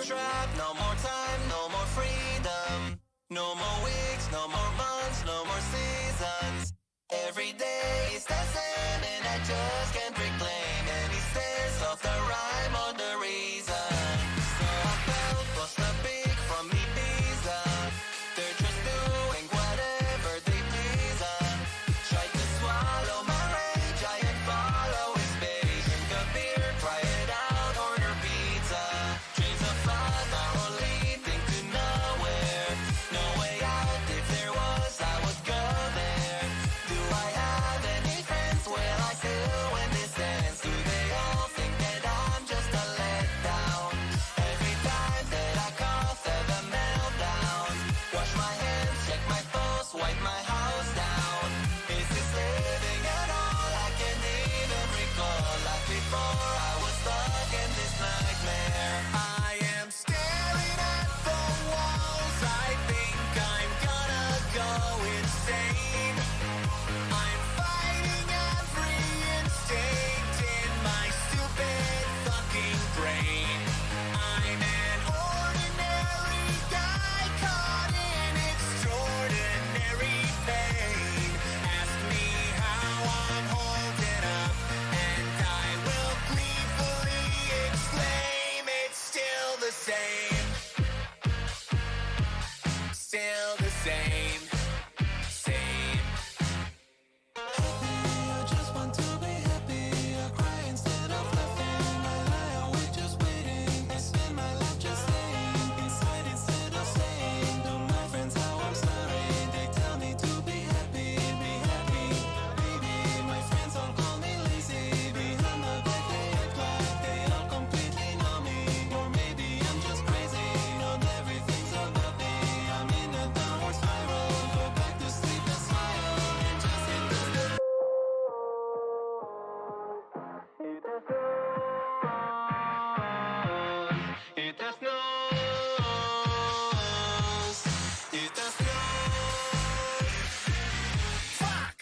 trap, no more time, no more freedom. No more weeks, no more months, no more seasons. Every day is the same and I just can't reclaim any sense of the rhyme or the reason. So I felt was the big from Ibiza. They're just doing whatever they please. Tried to swallow my rage, I unfollow his page. Drink a beer, try it out, order pizza. Dreams of fun are all leading to nowhere. No way out, if there was, I would go there. Do I have any friends? Well, I do when this ends. Do they all think that I'm just a letdown? Every time that I cough, have a meltdown. Wash my hands, check my pulse, wipe my house down. Is this living at all? I can't even recall life before I was stuck in this nightmare. I am staring at the walls. I think I'm gonna go insane. I'm fighting every instinct in my stupid fucking brain. I'm an ordinary guy caught in extraordinary pain. Ask me how I'm holding up, and I will gleefully exclaim it's still the same. Still the same. Same. I just want to be happy. I cry instead of laughing. I lie awake just waiting. I spend my life just staying inside instead of saying to my friends how I'm sorry. They tell me to be happy, baby. My friends all call me lazy. Behind my back they act like they all completely know me. Or maybe I'm just crazy. Not everything's about me. I'm in a downward spiral. Go back to sleep and smile and just hit the Hit the snooze. Hit the snooze. Fuck!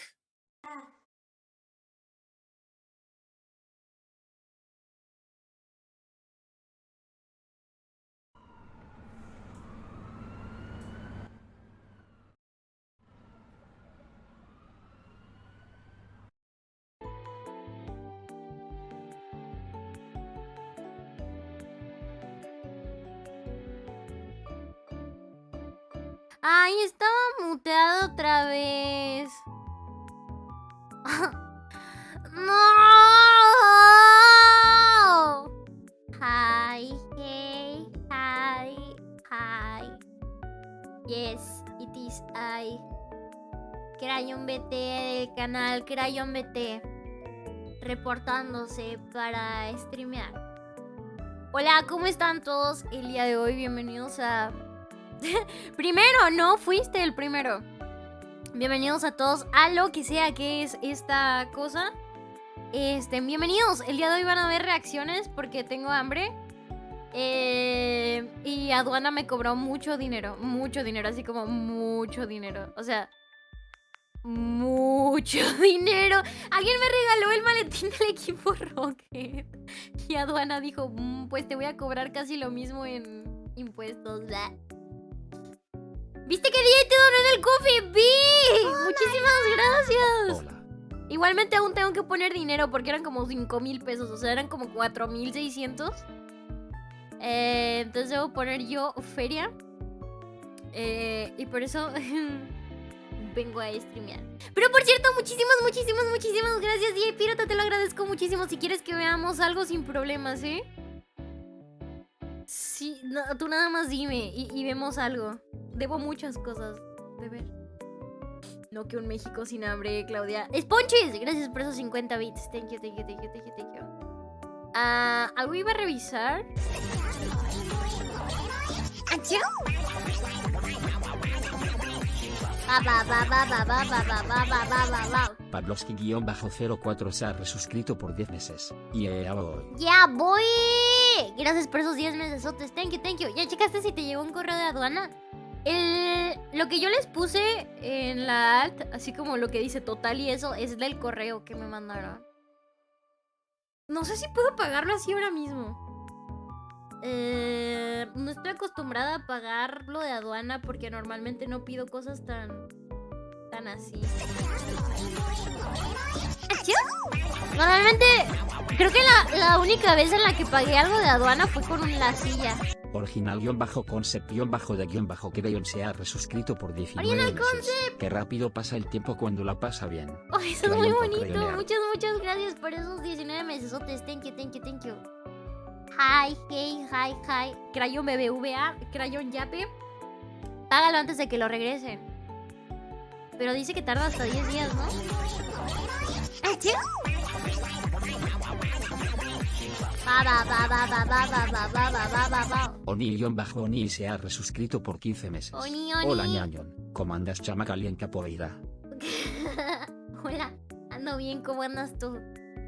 Ay, estaba muteado otra vez. No. Hi, hey, hi, hi. Yes, it is I. Crayon BT del canal Crayon BT. Reportándose para streamear. Hola, ¿cómo están todos el día de hoy? Bienvenidos a... Primero, no fuiste el primero. Bienvenidos a todos a lo que sea que es esta cosa. Bienvenidos. El día de hoy van a ver reacciones porque tengo hambre. Y Aduana me cobró mucho dinero, así como mucho dinero. O sea, mucho dinero. Alguien me regaló el maletín del equipo Rocket. Y Aduana dijo, pues te voy a cobrar casi lo mismo en impuestos. Blah. ¿Viste que DJ te donó en el Coffee Bee? Muchísimas gracias. Hola. Igualmente aún tengo que poner dinero porque eran como 5,000 pesos. O sea, eran como 4,600. Entonces debo poner yo feria. Y por eso vengo a streamear. Pero por cierto, muchísimas gracias, DJ Pirata. Te lo agradezco muchísimo. Si quieres que veamos algo sin problemas, ¿eh? Sí, no, tú nada más dime y vemos algo. Debo muchas cosas de ver. No que un México sin hambre, Claudia. ¡Sponches! Gracias por esos 50 bits. Thank you. ¿Algo iba a revisar? ¡Achú! Pavlovsky-04 se ha resuscrito por 10 meses. Y voy. ¡Ya voy! Gracias por esos 10 mesesotes. Thank you. ¿Ya checaste si te llegó un correo de aduana? Lo que yo les puse en la alt, así como lo que dice total y eso, es del correo que me mandaron. No sé si puedo pagarlo así ahora mismo. no estoy acostumbrada a pagar lo de aduana porque normalmente no pido cosas tan así. ¿Achú? Normalmente, creo que la única vez en la que pagué algo de aduana fue con la silla. Original-concept-creyon se ha resuscrito por 19 Original meses. Qué rápido pasa el tiempo cuando la pasa bien. Oh, eso es muy Crayon con bonito. crayonear. Muchas gracias por esos 19 mesesotes. Thank you. Hi, hey, hi. Crayon BBVA, Crayon Yape. Págalo antes de que lo regresen. Pero dice que tarda hasta 10 días, ¿no? ¿Achú? Oni-Oni se ha resuscrito por 15 meses. Oni. Hola ñañón, ¿cómo andas chamaca en capoeira? Hola, ando bien, ¿cómo andas tú?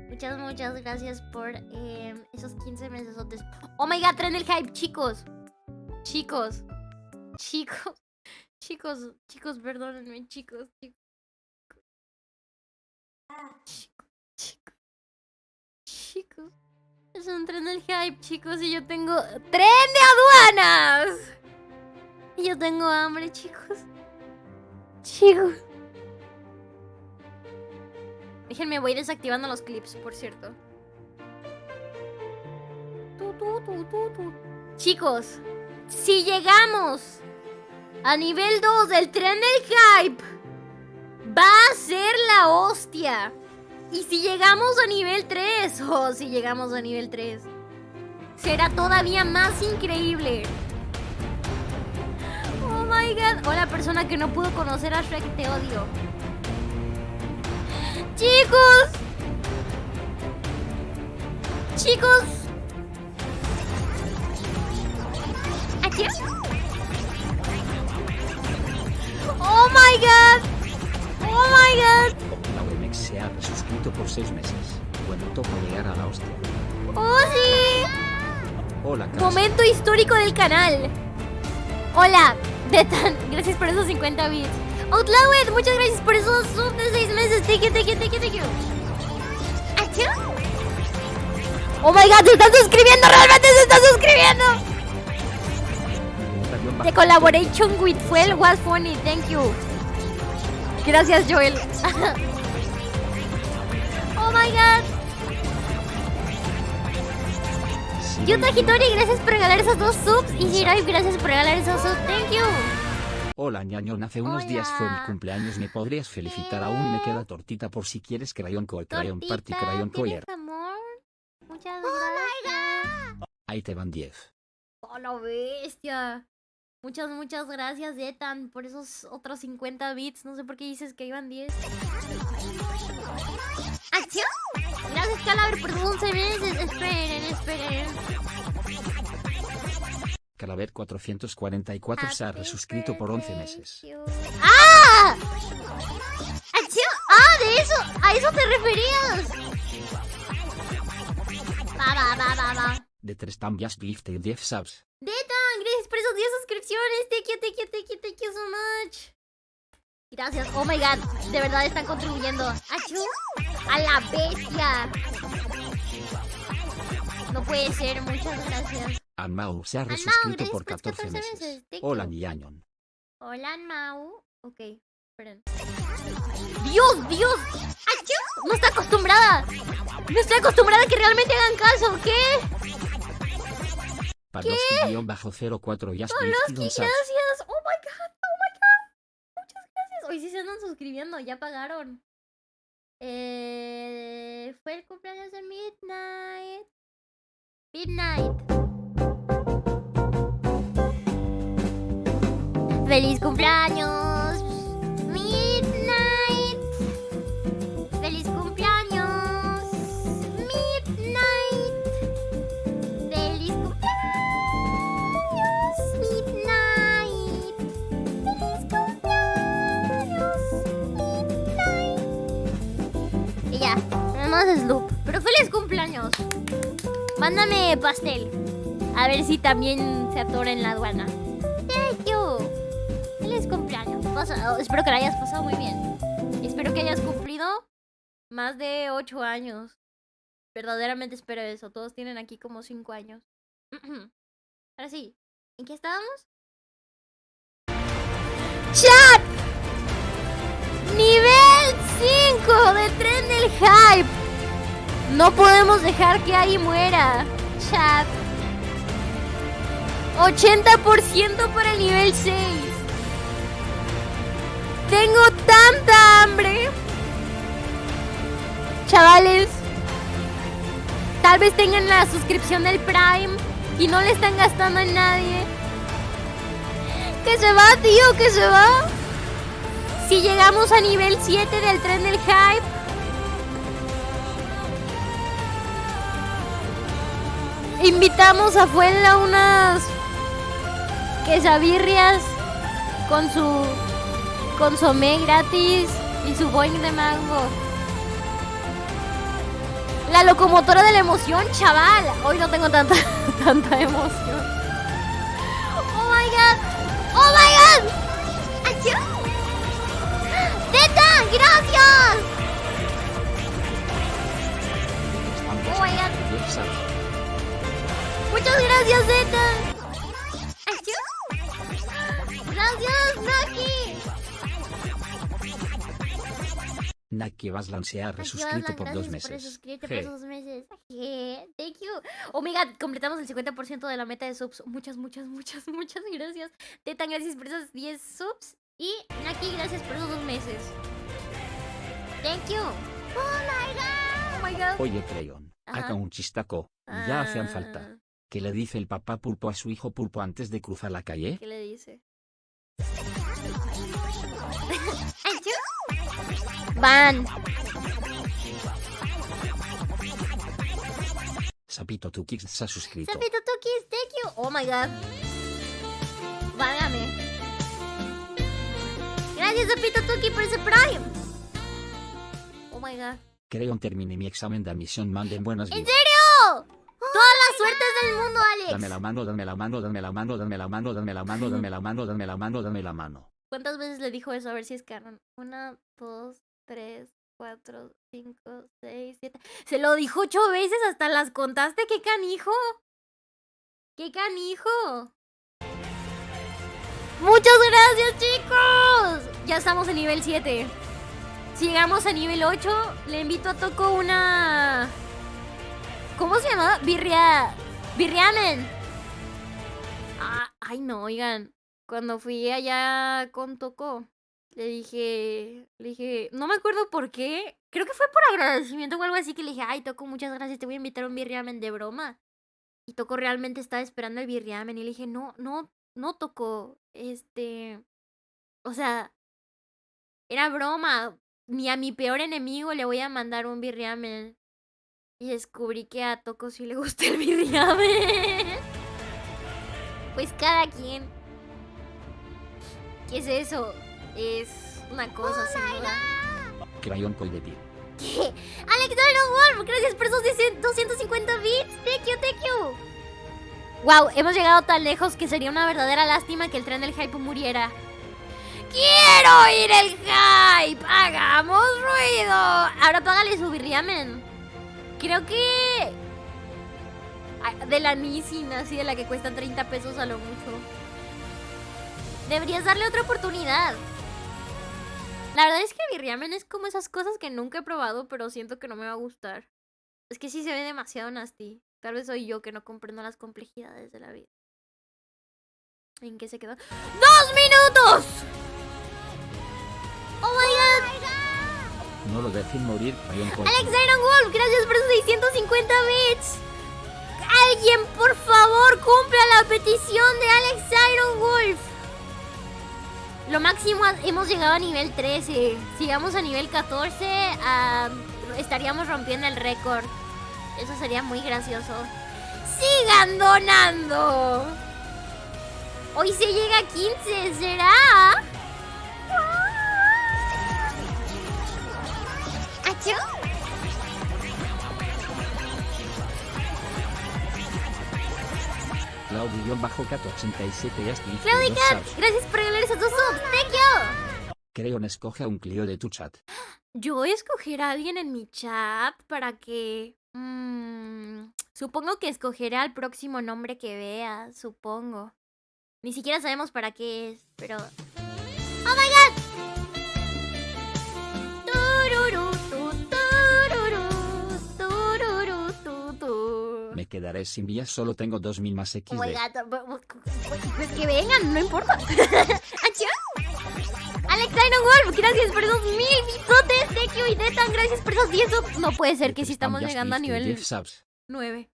Muchas gracias por esos 15 mesesotes. Oh my god, traen el hype, chicos, perdónenme, chicos. Están entrando el hype, chicos, y yo tengo ¡tren de aduanas! Y yo tengo hambre, chicos. Déjenme, voy desactivando los clips, por cierto. Chicos, si llegamos a nivel 2 del tren del hype, va a ser la hostia. Y si llegamos a nivel 3, será todavía más increíble. Oh my god. Hola, persona que no pudo conocer a Shrek, te odio. Chicos. ¿Aquí? Oh my god. La UMX se ha resuscrito por 6 meses. Bueno, toca llegar a la hostia. Oh sí. Hola, Cas. Momento histórico del canal. Hola, Detan, gracias por esos 50 bits. Outlawed, muchas gracias por esos sub de 6 meses. Thank you. ¿Achú? Oh my god, se están suscribiendo, realmente se están suscribiendo. The collaboration with Fuel was funny, thank you. Gracias, Joel. Oh my god. Yuta Hitori, gracias por regalar esos 2 subs. Y Hiroi, gracias por regalar esos subs. Thank you. Hola ñañón, hace unos Hola. días fue mi cumpleaños, ¿me podrías felicitar? Aún me queda tortita por si quieres Crayon Coel, Crayon Party, Crayon ¿tienes Coyer. amor? Muchas gracias. Ahí te van 10. Oh, la bestia. Muchas gracias, Detan, por esos otros 50 bits. No sé por qué dices que iban 10. ¡Acción! Gracias, Calaver, por esos 11 meses. Esperen. Calaver 444 se ha resuscrito por 11 meses. ¡Ah! ¡Acción! ¡Ah, de eso! ¡A eso te referías! Va. De 3 tambias gifted 10 subs. Detan, gracias por esos 10 suscripciones. Thank you so much. Gracias. Oh my god, de verdad están contribuyendo. ¡Achú! ¡A la bestia! No puede ser, muchas gracias. Anmau se ha Anmau, resuscrito gracias por por 14 meses. Thank Hola you. ñañón. Hola, Mau. Ok, esperen. ¡Dios! ¡Achú! No está acostumbrada. No estoy acostumbrada a que realmente hagan caso, ¿qué? Pavlovsky-04 y has gifted un subs. Gracias. Oh my god. Muchas gracias. Hoy sí se andan suscribiendo, ya pagaron. Fue el cumpleaños de Midnight. ¡Feliz cumpleaños! Midnight. ¡Feliz cumpleaños! Midnight. ¡Feliz cumpleaños! Midnight. ¡Feliz cumpleaños! Midnight. Y ya, nada más es loop. Pero feliz cumpleaños. Mándame pastel. A ver si también se atora en la aduana. Thank you. Feliz cumpleaños. Espero que la hayas pasado muy bien. Y espero que hayas cumplido más de 8 años. Verdaderamente espero eso. Todos tienen aquí como 5 años. Ahora sí, ¿En qué estábamos? ¡Chat! Nivel 5 de Tren del Hype. No podemos dejar que ahí muera. Chat. 80% para el nivel 6. Tengo tanta hambre. Chavales, tal vez tengan la suscripción del Prime y no le están gastando en nadie. Que se va, tío, que se va. Si llegamos a nivel 7 del Tren del Hype, invitamos a Fuenla unas quesabirrias con su consomé gratis y su boing de mango. La locomotora de la emoción, chaval. Hoy no tengo tanta emoción. Oh my god. Oh my god. ¡Achú! ¡Teta! ¡Gracias! Oh my god. Muchas gracias, Zeta. ¡Achú! Gracias, Naki. Naki vas lancear resuscrito por 2 meses. Resuscrito por 2 meses. Thank you. Oh my god, completamos el 50% de la meta de subs. Muchas gracias. Teta, gracias por esos 10 subs. Y Naki, gracias por esos 2 meses. Thank you. Oh my god. Oh my god. Oye, Crayon, haga un chistaco. Ya hacían falta. ¿Qué le dice el papá pulpo a su hijo pulpo antes de cruzar la calle? ¿Qué le dice? Van. Sapito Tukix se ha suscrito. Sapito Tukix, thank you. Oh my god. Válgame. Gracias, Sapito Tuki, por ese Prime. Oh my god. Crayon, terminé mi examen de admisión. Manden buenas ¿En vibras. serio? Todas las suertes del mundo, Alex. Dame la mano, dame la mano, dame la mano, dame la mano, dame la mano, dame la mano, dame la mano, dame la mano. ¿Cuántas veces le dijo eso? A ver si es canon. 1, 2, 3, 4, 5, 6, 7. Se lo dijo 8 veces, hasta las contaste. ¡Qué canijo! ¡Qué canijo! ¡Muchas gracias, chicos! Ya estamos en nivel 7. Si llegamos a nivel 8, le invito a Toco una... ¿Cómo se llama? Birriamen. Ay, no, oigan. Cuando fui allá con Toco, le dije, no me acuerdo por qué. Creo que fue por agradecimiento o algo así, que le dije, ay, Toco, muchas gracias, te voy a invitar a un birriamen de broma. Y Toco realmente estaba esperando el birriamen y le dije, no, Toco, o sea, era broma. Ni a mi peor enemigo le voy a mandar un birriamen. Y descubrí que a Toco sí le gusta el birriamen. Pues cada quien. ¿Qué es eso? Es una cosa, sin duda. Crayon Coidepi. ¿Qué? Alexander Wolf, gracias por esos 250 bits. Thank you. Wow, hemos llegado tan lejos que sería una verdadera lástima que el tren del hype muriera. ¡Quiero oír el hype! ¡Hagamos ruido! Ahora págale su birriamen. Creo que... de la Nissin, así de la que cuesta 30 pesos a lo mucho. Deberías darle otra oportunidad. La verdad es que el birriamen es como esas cosas que nunca he probado, pero siento que no me va a gustar. Es que sí se ve demasiado nasty. Tal vez soy yo que no comprendo las complejidades de la vida. ¿En qué se quedó? ¡2 minutos! ¡Oh my god! No lo dejen morir, Crayon Coidepi. Alex Iron Wolf, gracias por esos 650 bits. Alguien, por favor, cumpla la petición de Alex Iron Wolf. Lo máximo hemos llegado a nivel 13. Si llegamos a nivel 14, estaríamos rompiendo el récord. Eso sería muy gracioso. ¡Sigan donando! Hoy se llega a 15, ¿será? ¡Achú! Claudio-Cat87 ya estoy. Claudicat, gracias por regalar esos 2 subs. Thank you. Crayon, escoge a un Clio de tu chat. Yo escoger a alguien en mi chat para que... supongo que escogeré al próximo nombre que vea, supongo. Ni siquiera sabemos para qué es, pero... ¡Oh my god! Tururú, tururú, tururú. Me quedaré sin vías, solo tengo 2000 más Oh my XD. god. Pues que vengan, no importa. ¡Achú! Alex Iron Wolf, gracias por esos 1000 bisotes. Thank you y Detan, gracias por esos 10 subs. No puede ser que si estamos llegando a nivel 9.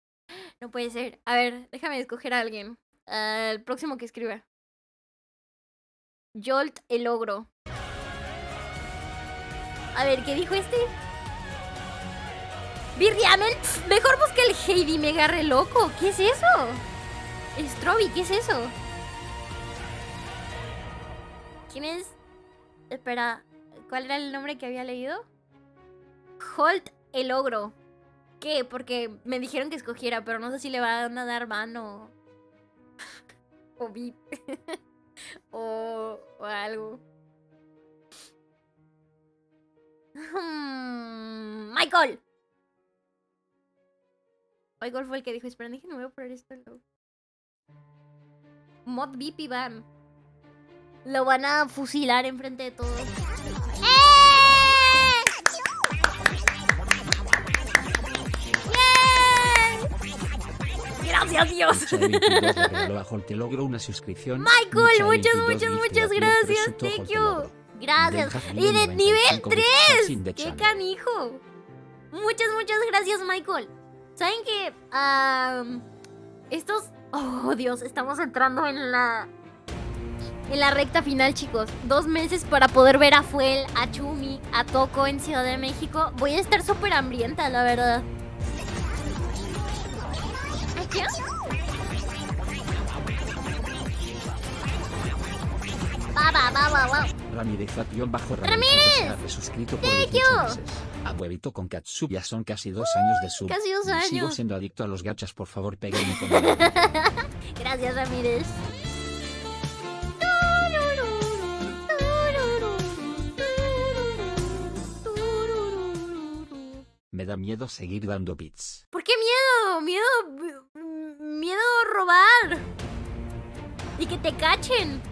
No puede ser. A ver, déjame escoger a alguien. El próximo que escriba. Jolt el ogro. A ver, ¿qué dijo este? Birdiamen. Mejor busca el Heidi Mega re loco. ¿Qué es eso? Stroby, ¿qué es eso? ¿Quién es? Espera, ¿cuál era el nombre que había leído? Holt el ogro. ¿Qué? Porque me dijeron que escogiera, pero no sé si le van a dar mano. O beat. o algo. Michael. Michael fue el que dijo, espera, déjenme voy a poner esto en lo... Mod VIP y Van. Lo van a fusilar enfrente de todos. Gracias, Dios. Te logro una suscripción. Michael, muchas gracias. Thank you. Gracias. Y de nivel 3. ¡Qué canijo! Muchas gracias, Michael. ¿Saben qué? Estos... Oh, Dios, estamos entrando en la recta final, chicos. 2 meses para poder ver a Fuel, a Chumi, a Toco en Ciudad de México. Voy a estar súper hambrienta, la verdad. ¿Qué? Va. Ramírez, suscrito por 18 meses. A huevito con Katsuya son casi 2 años de sub. Casi 2 años. Sigo siendo adicto a los gachas, por favor, péguenme con el... Gracias, Ramírez. Me da miedo seguir dando bits. ¿Por qué miedo? Miedo a robar. Y que te cachen.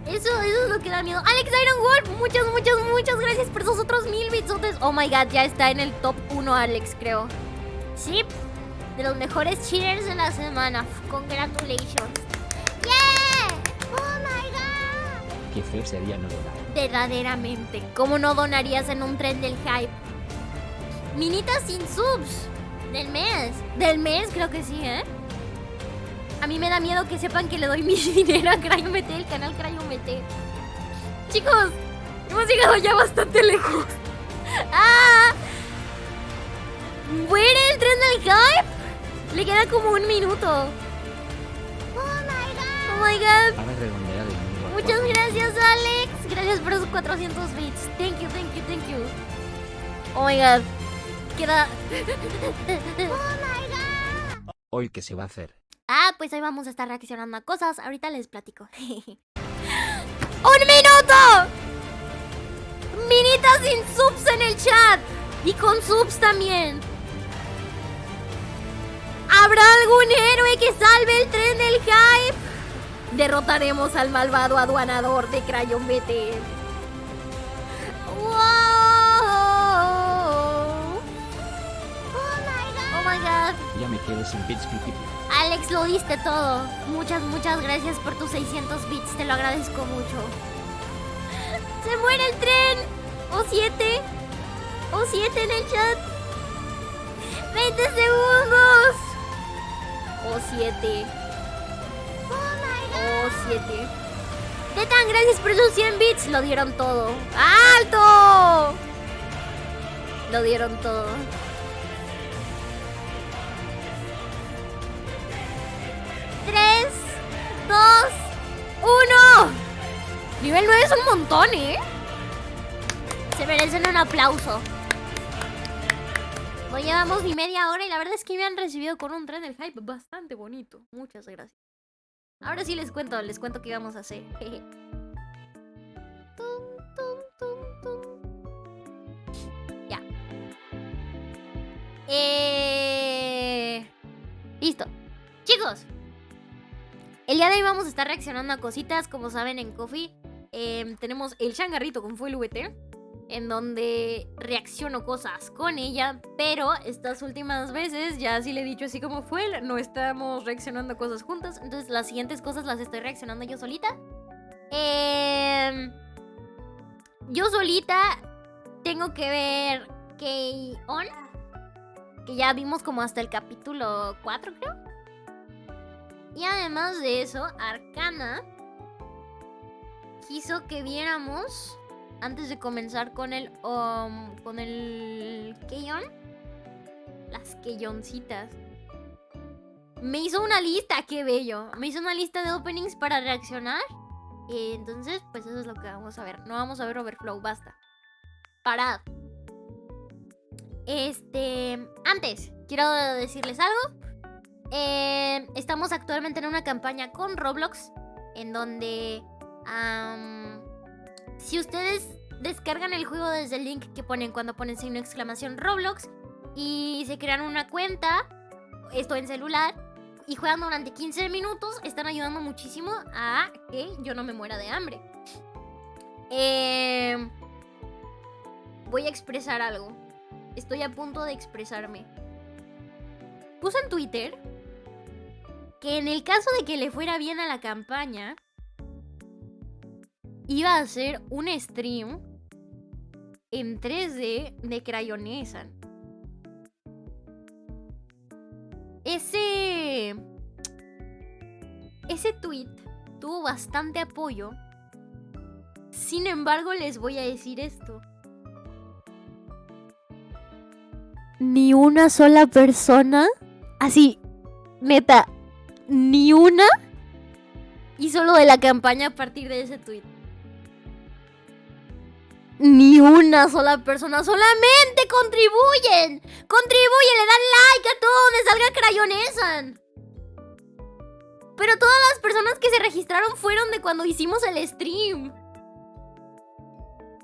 Eso es lo que da miedo. Alex Iron Wolf, muchas gracias por esos otros 1000 bitsotes. Oh my god, ya está en el top 1 Alex, creo. Sí, de los mejores cheaters de la semana. Congratulations. ¡Yeah! Oh my god. Qué feo sería no donar. Verdaderamente. ¿Cómo no donarías en un tren del hype? Minitas sin subs. Del mes. Del mes, creo que sí, ¿eh? A mí me da miedo que sepan que le doy mi dinero a CryoMT, el canal CryoMT. Chicos, hemos llegado ya bastante lejos. ¡Ah! ¿Muere el tren del hype? Le queda como 1 minuto. Oh my god. Para redondear el número a Muchas 4. gracias, Alex. Gracias por esos 400 bits. Thank you. Oh my god. Queda... Hoy, ¿qué se va a hacer? Ah, pues hoy vamos a estar reaccionando a cosas. Ahorita les platico. ¡1 minuto! Minitas sin subs en el chat. Y con subs también. ¿Habrá algún héroe que salve el tren del hype? Derrotaremos al malvado aduanador de CryoMT. ¡Wow! Oh my god. Ya me quedé sin bits, pipi. Alex, lo diste todo. Muchas gracias por tus 600 bits. Te lo agradezco mucho. ¡Se muere el tren! ¡O7! ¡O7 en el chat! ¡20 segundos! ¡O7! ¡O7! Detan, gracias por esos 100 bits. Lo dieron todo. ¡Alto! Lo dieron todo. ¡3, 2, 1! Nivel 9 es un montón, ¿eh? Se merecen un aplauso. No llevamos ni media hora y la verdad es que me han recibido con un tren del hype bastante bonito. Muchas gracias. Ahora sí les cuento qué íbamos a hacer. Ya. Listo. Chicos, El día de hoy vamos a estar reaccionando a cositas, como saben en Coffee. Tenemos el changarrito con Fuel VT, en donde reacciono cosas con ella, pero estas últimas veces ya sí le he dicho así como Fuel, no estamos reaccionando cosas juntas, entonces las siguientes cosas las estoy reaccionando yo solita. Yo solita tengo que ver K-On, que ya vimos como hasta el capítulo 4, creo. Y además de eso, Arcana quiso que viéramos, antes de comenzar con el K-On, las K-Oncitas. Me hizo una lista, qué bello. Me hizo una lista de openings para reaccionar. Entonces, pues eso es lo que vamos a ver. No vamos a ver Overflow, basta. Parad. Antes, quiero decirles algo. Estamos actualmente en una campaña con Roblox, en donde si ustedes descargan el juego desde el link que ponen cuando ponen signo de exclamación Roblox y se crean una cuenta, esto en celular, y juegan durante 15 minutos, están ayudando muchísimo a que yo no me muera de hambre. Voy a expresar algo. Estoy a punto de expresarme. Puse en Twitter que en el caso de que le fuera bien a la campaña, iba a hacer un stream en 3D de Crayonesan. Ese tweet tuvo bastante apoyo. Sin embargo, les voy a decir esto. Ni una sola persona, así, neta, ni una hizo lo de la campaña a partir de ese tweet. Ni una sola persona, solamente contribuyen. Contribuyen, le dan like a todo donde salga Crayonesan. Pero todas las personas que se registraron fueron de cuando hicimos el stream.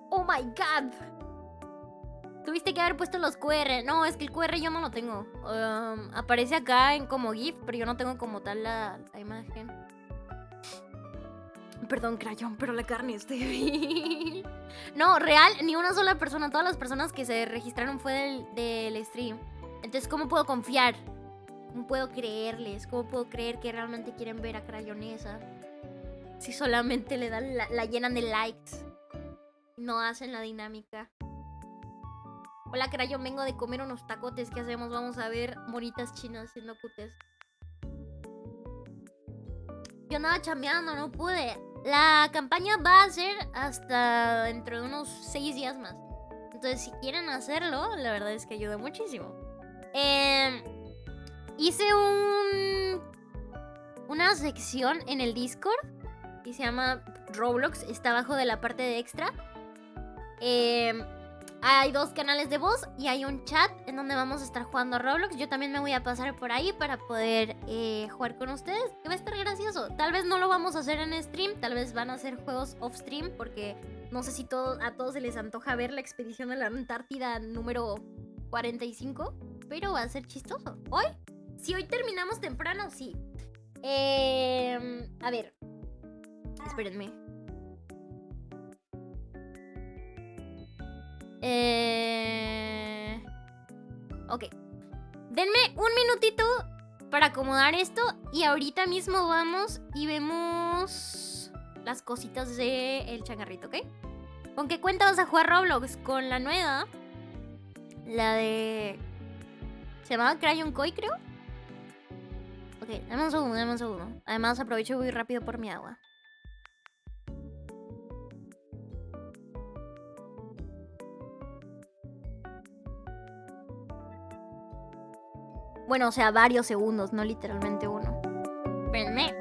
Oh my god. Tuviste que haber puesto los QR. No, es que el QR yo no lo tengo. Aparece acá en como GIF, pero yo no tengo como tal la imagen. Perdón, crayón, pero la carne es débil. No, real, ni una sola persona. Todas las personas que se registraron fue del stream. Entonces, ¿cómo puedo confiar? ¿Cómo puedo creerles? ¿Cómo puedo creer que realmente quieren ver a Crayonesa? Si solamente le dan la llenan de likes. No hacen la dinámica. Hola, Crayon, vengo de comer unos tacotes. ¿Qué hacemos? Vamos a ver monitas chinas haciendo cutes. Yo andaba chambeando, no pude. La campaña va a ser hasta dentro de unos 6 días más. Entonces, si quieren hacerlo, la verdad es que ayuda muchísimo. Hice una sección en el Discord y se llama Roblox. Está abajo de la parte de extra. Hay 2 canales de voz y hay un chat en donde vamos a estar jugando a Roblox. Yo también me voy a pasar por ahí para poder jugar con ustedes, que va a estar gracioso. Tal vez no lo vamos a hacer en stream, tal vez van a ser juegos off stream, porque no sé si a todos se les antoja ver la expedición de la Antártida número 45, pero va a ser chistoso. ¿Hoy? Si hoy terminamos temprano, sí. A ver, espérenme. Ok. Denme un minutito para acomodar esto y ahorita mismo vamos y vemos las cositas del changarrito, ¿ok? ¿Con qué cuenta vas a jugar Roblox? Con la nueva. La de... ¿Se llamaba Crayon Koi, creo? Ok, dame un segundo. Además aprovecho y voy rápido por mi agua. Bueno, o sea, varios segundos, no literalmente uno. Espérenme.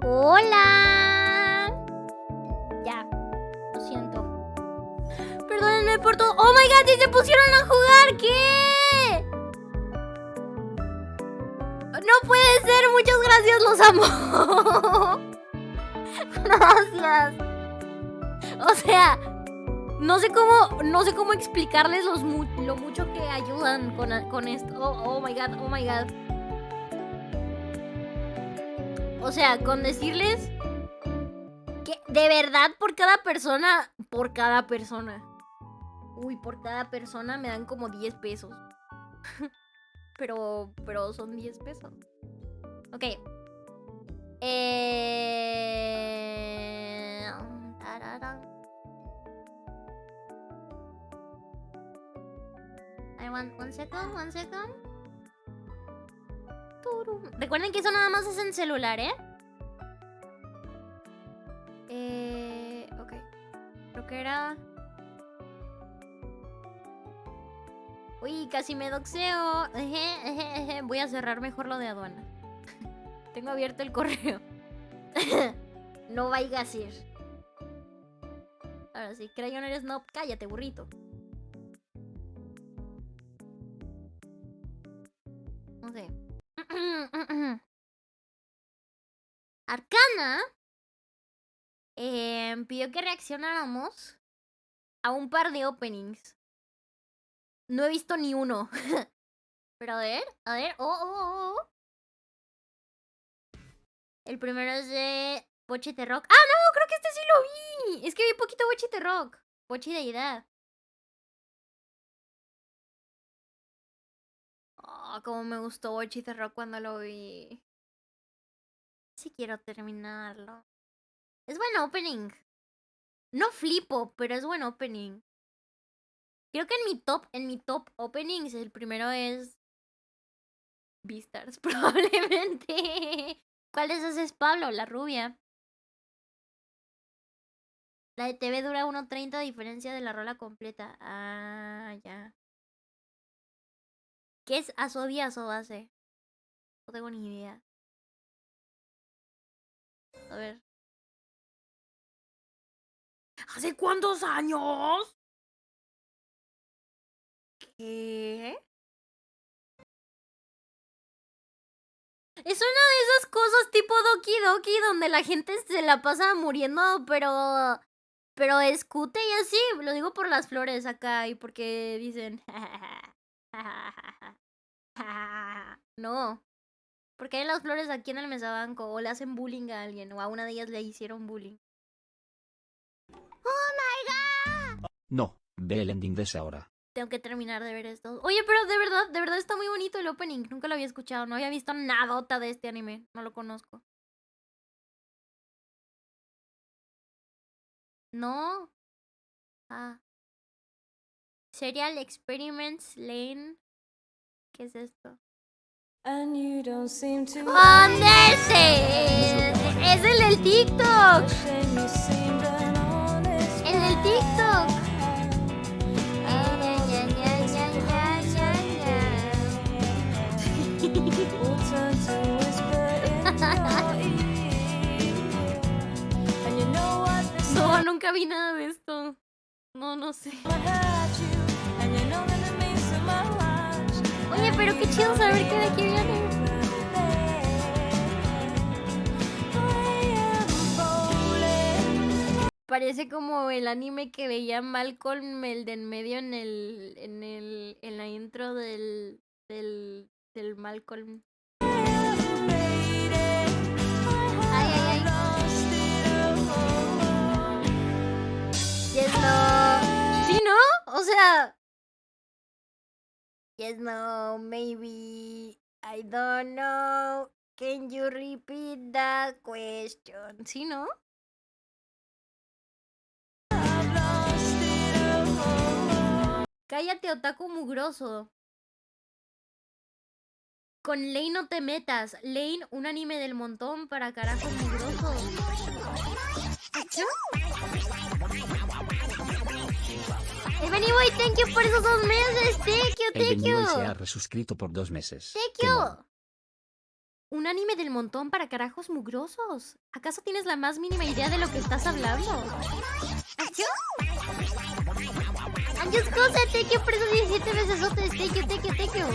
Hola. Ya, lo siento. Perdónenme por todo. Oh my god, ¿y se pusieron a jugar? ¿Qué? No puede ser, muchas gracias, los amo. Gracias. O sea, no sé cómo explicarles lo mucho que ayudan con esto. Oh my god, oh my god. O sea, con decirles que de verdad por cada persona. Uy, por cada persona me dan como 10 pesos. pero son 10 pesos. Ok. Tararán. One second. Turum. Recuerden que eso nada más es en celular, ¿eh? Ok. Creo que era... Uy, casi me doxeo. Voy a cerrar mejor lo de aduana. Tengo abierto el correo. No vaya a ser. Ahora sí, Crayon eres no. Cállate, burrito. No sé. Arcana pidió que reaccionáramos a un par de openings. No he visto ni uno. Pero a ver. Oh. El primero es de Bochi de Rock. ¡Ah, no! Creo que este sí lo vi. Es que vi poquito Bochi de Rock. Bochi de Deidad. Oh, cómo me gustó Bochi de Rock cuando lo vi. Sí quiero terminarlo. Es buen opening. No flipo, pero es buen opening. Creo que en mi top openings el primero es Beastars, probablemente. ¿Cuál de esas es Pablo? La rubia. La de TV dura 1:30 a diferencia de la rola completa. Ah, ya. ¿Qué es Asobi Asobase? No tengo ni idea. A ver. ¿Hace cuántos años? ¿Qué? Es una de esas cosas tipo Doki Doki donde la gente se la pasa muriendo, pero escute y así. Lo digo por las flores acá y porque dicen... No. Porque hay las flores aquí en el mesabanco o le hacen bullying a alguien o a una de ellas le hicieron bullying. ¡Oh my god! No, ve el ending de esa hora. Tengo que terminar de ver esto. Oye, pero de verdad está muy bonito el opening. Nunca lo había escuchado. No había visto nadota de este anime. No lo conozco. No. Ah. Serial Experiments Lane. ¿Qué es esto? ¡Understand! ¡Es el del TikTok! ¡El del TikTok! No, nunca vi nada de esto. No sé. Oye, pero qué chido saber que de aquí viene. Parece como el anime que veía Malcolm, el de en medio en la intro del Malcolm. Ay. Yes, no. ¿Sí, no? O sea... Yes, no, maybe... I don't know. Can you repeat that question? ¿Sí, no? Cállate, otaku mugroso. Con Lane no te metas. Lane, un anime del montón para carajo mugroso. Benny Boy, thank you por esos 2 meses. Thank you. El Benny Boy se ha resuscrito por 2 meses. Thank Qué you. mono. Un anime del montón para carajos mugrosos. ¿Acaso tienes la más mínima idea de lo que estás hablando? ¿Achú? Adiós, cosa, te quiero preso 17 veces otra. Thank you.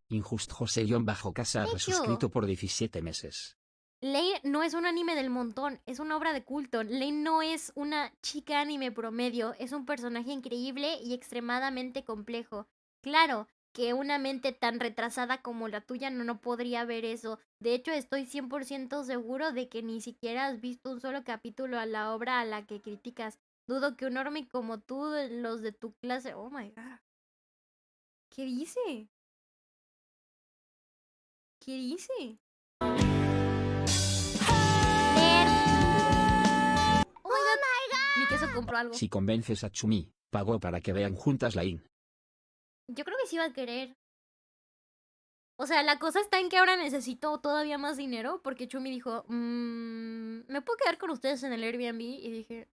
Injust José-Casa Thank you. resuscrito por 17 meses. Lane no es un anime del montón, es una obra de culto. Lane no es una chica anime promedio, es un personaje increíble y extremadamente complejo. Claro que una mente tan retrasada como la tuya no podría ver eso. De hecho, estoy 100% seguro de que ni siquiera has visto un solo capítulo a la obra a la que criticas. Dudo que un normie como tú, los de tu clase... Oh my god. ¿Qué dice? ¿Qué dice? Oh my god. Mi queso compró algo. Si convences a Chumi, pagó para que vean juntas la IN. Yo creo que sí va a querer. O sea, la cosa está en que ahora necesito todavía más dinero porque Chumi dijo, ¿me puedo quedar con ustedes en el Airbnb? Y dije,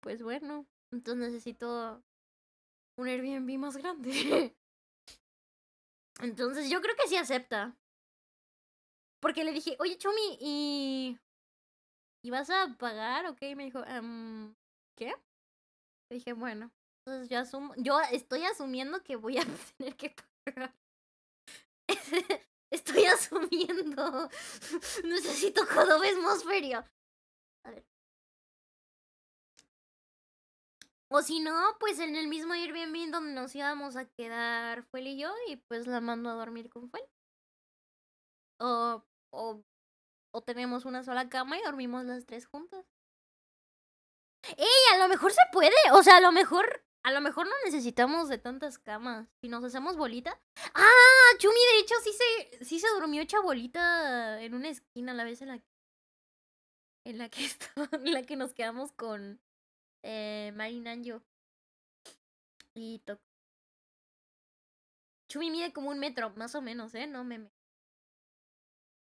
pues bueno, entonces necesito un Airbnb más grande. Entonces yo creo que sí acepta. Porque le dije, oye Chumi, ¿y vas a pagar? Ok, me dijo, ¿qué? Le dije, bueno, entonces yo estoy asumiendo que voy a tener que pagar. Estoy asumiendo. Necesito Jodobes Mosferio. A ver. O si no, pues en el mismo Airbnb donde nos íbamos a quedar Fuel y yo, y pues la mando a dormir con Fuel. O tenemos una sola cama y dormimos las tres juntas. ¡Ey! A lo mejor se puede. O sea, a lo mejor no necesitamos de tantas camas. Si nos hacemos bolita. ¡Ah! Chumi, de hecho, sí se durmió hecha bolita en una esquina la vez en la que nos quedamos con Marinanjo y Toco. Chumi mide como 1 metro, más o menos, no meme.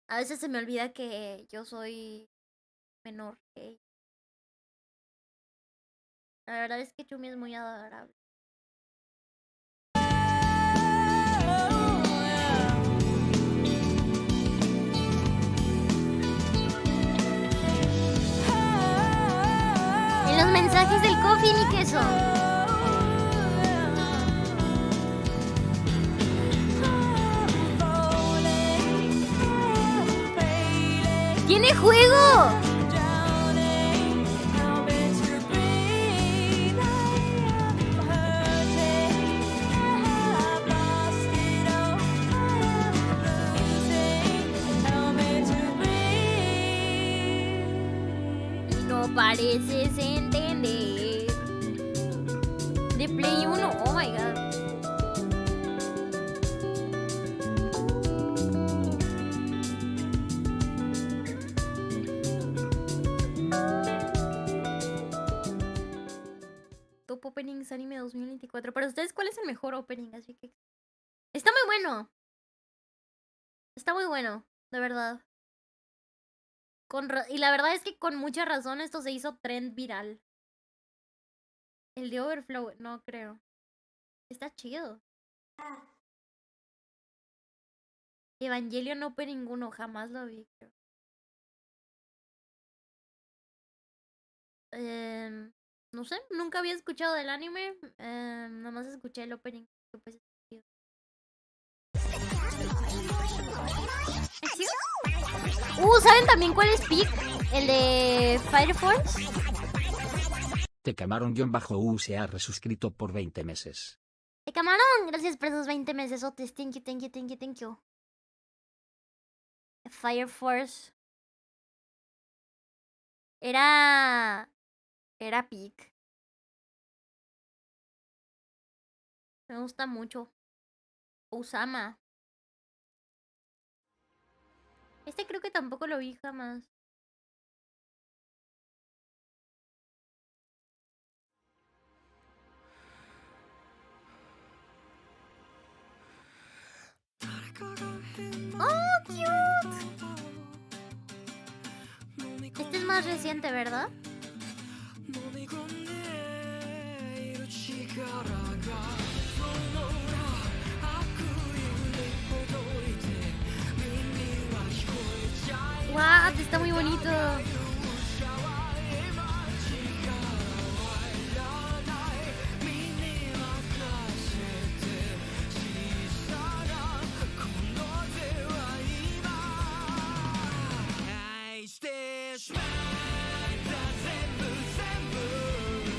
A veces se me olvida que yo soy menor que ella. La verdad es que Chumi es muy adorable. En los mensajes del coffee, mi queso. ¡Tiene juego! No pareces entender. De Play 1, oh my god. Top Openings Anime 2024. Para ustedes, ¿cuál es el mejor opening? Así que... Está muy bueno. Está muy bueno, de verdad. Y la verdad es que con mucha razón esto se hizo trend viral. El de Overflow, no creo. Está chido. Evangelion Opening 1, jamás lo vi, creo. No sé, nunca había escuchado del anime. Nada más escuché el opening. Pues, ¿saben también cuál es Peak? El de Fire Force. Te Camarón-U se ha resuscrito por 20 meses. Te Camarón, gracias por esos 20 meses. Thank you. Fire Force. Era Peak. Me gusta mucho. Osama. Este creo que tampoco lo vi jamás. ¡Oh, cute! Este es más reciente, ¿verdad? What, está muy bonito.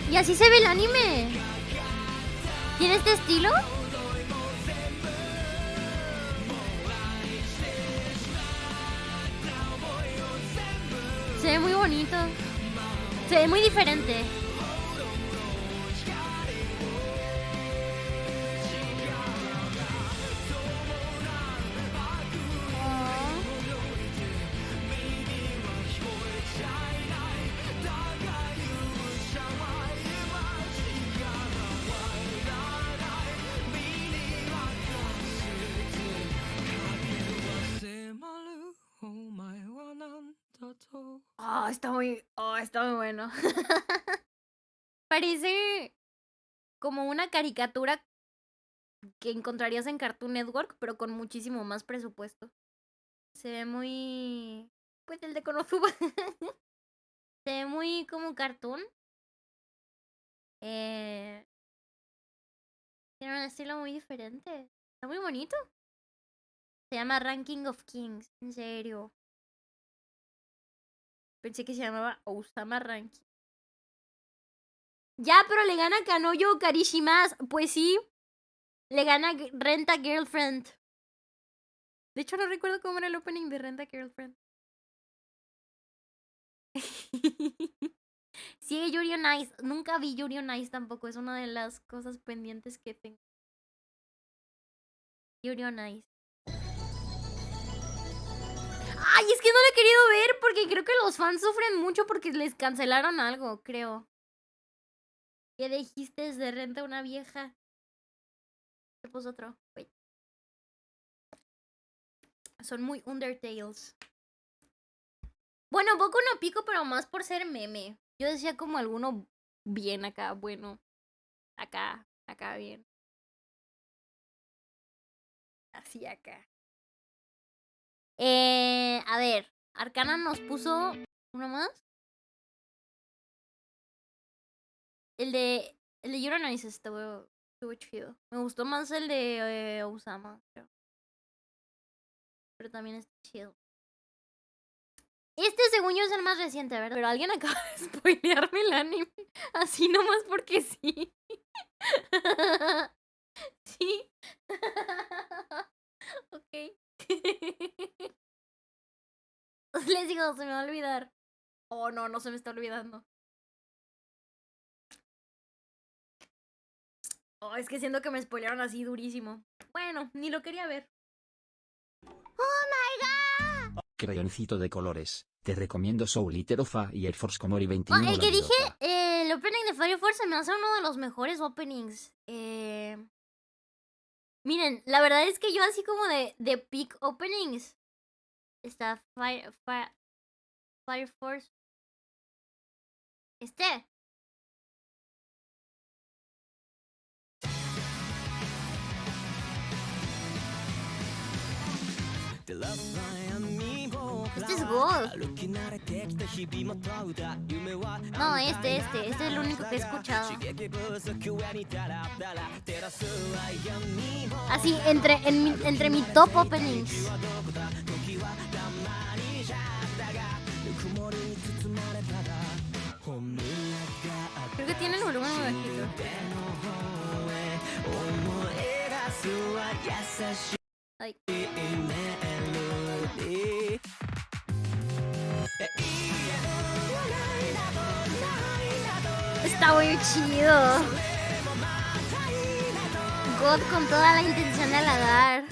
Y así se ve el anime. ¿Tiene este estilo? Se ve muy bonito. Se ve muy diferente. Está muy bueno. Parece como una caricatura que encontrarías en Cartoon Network, pero con muchísimo más presupuesto. Se ve muy... Pues el de Konosuba. Se ve muy como cartoon. Tiene un estilo muy diferente. Está muy bonito. Se llama Ranking of Kings. En serio. Pensé que se llamaba Osama Ranking. Ya, pero le gana Kanoyo Karishimas. Pues sí. Le gana Renta Girlfriend. De hecho, no recuerdo cómo era el opening de Renta Girlfriend. Sigue Yuri on Ice. Nunca vi Yuri on Ice tampoco. Es una de las cosas pendientes que tengo. Yuri on Ice. Ay, es que no lo he querido ver porque creo que los fans sufren mucho porque les cancelaron algo, creo. ¿Qué dijiste de Renta una vieja? Te puso otro. Wait. Son muy Undertales. Bueno, Boku no Pico, pero más por ser meme. Yo decía como alguno bien acá, bueno. Acá bien. Así acá. A ver, Arcana nos puso uno más. El de Yuri on Ice estuvo chido. Me gustó más el de Osama, creo. Pero también está chido. Este según yo es el más reciente, ¿verdad? Pero alguien acaba de spoilearme el anime. Así nomás porque sí. Sí. Ok. Les digo, se me va a olvidar. Oh, no se me está olvidando. Oh, es que siento que me spoilearon así durísimo. Bueno, ni lo quería ver. Crayoncito de colores. Te recomiendo Soul Eater Ofa y Air Force Komori 21. El que la dije, idiota. el opening de Fire Force se me hace uno de los mejores openings. Miren, la verdad es que yo así como de peak openings. Está Fire Force. Este es God. No, este es el único que he escuchado. Así, entre mi top openings. Creo que tiene el volumen muy bajito. Ay. Está muy chido. God con toda la intención de halagar.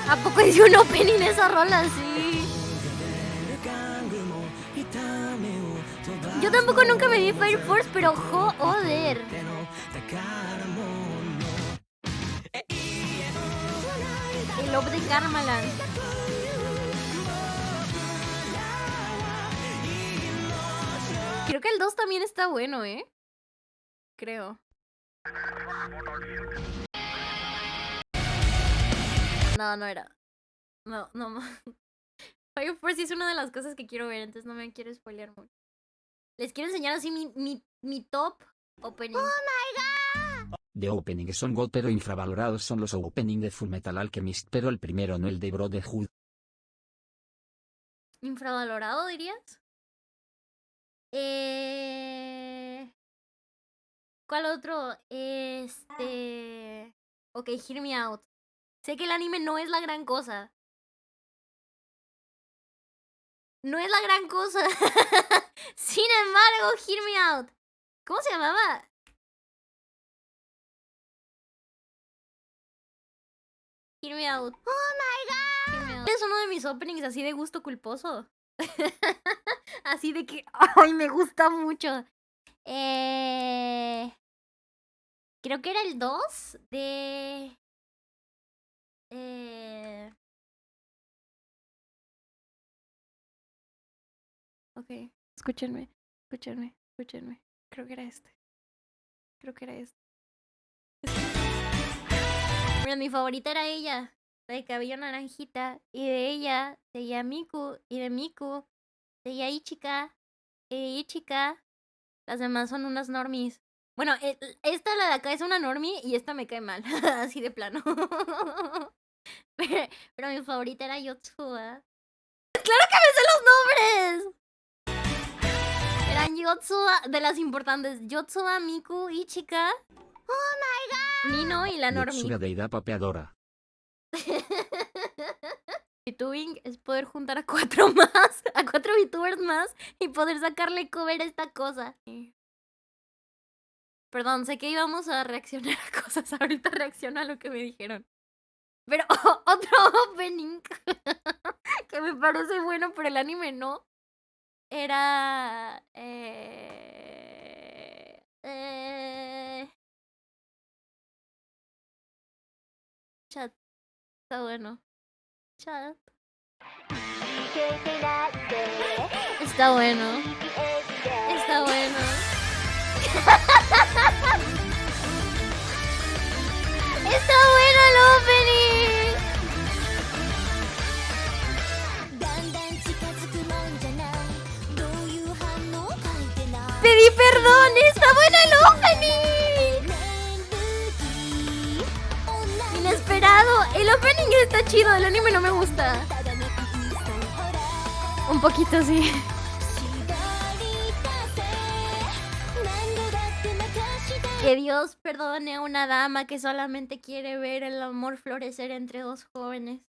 ¿A poco hice un opening esa rola? Sí. Yo tampoco nunca me vi Fire Force, pero joder. El Love de Karmaland. Creo que el 2 también está bueno, ¿eh? Creo. No, no era. No, no. Fire Force es una de las cosas que quiero ver, entonces no me quiero spoilear mucho. Les quiero enseñar así mi top opening. De opening son God, pero infravalorados son los opening de Fullmetal Alchemist, pero el primero no el de Brotherhood. ¿Infravalorado, dirías? ¿Cuál otro? Ok, Hear Me Out. Sé que el anime no es la gran cosa. No es la gran cosa. Sin embargo, Hear Me Out. ¿Cómo se llamaba? Hear Me Out. Oh my god. Hear Me Out. Es uno de mis openings así de gusto culposo. Así de que, ay, me gusta mucho. Creo que era el 2 de... Ok, escúchenme. Creo que era este. Bueno, mi favorita era ella, la de cabello naranjita. Y de ella seguía Miku. Y de Miku seguía Ichika. Y Ichika. Las demás son unas normies. Bueno, esta, la de acá, es una normie y esta me cae mal. Así de plano. Pero mi favorita era Yotsuba. ¡Claro que me sé los nombres! Eran Yotsuba, de las importantes. Yotsuba, Miku, Ichika. ¡Oh my god! Nino y la normie. Yotsuba, deidad papeadora. VTubing es poder juntar a 4 más, a 4 VTubers más y poder sacarle cover a esta cosa. Perdón, sé que íbamos a reaccionar a cosas, ahorita reacciono a lo que me dijeron. Pero otro opening que me parece bueno, pero el anime no, era... Chat, está bueno. Chat. Está bueno. Está bueno. Está bueno el opening. Pedí perdón, está bueno el opening. Inesperado. El opening está chido, el anime no me gusta. Un poquito sí. Que Dios perdone a una dama que solamente quiere ver el amor florecer entre dos jóvenes.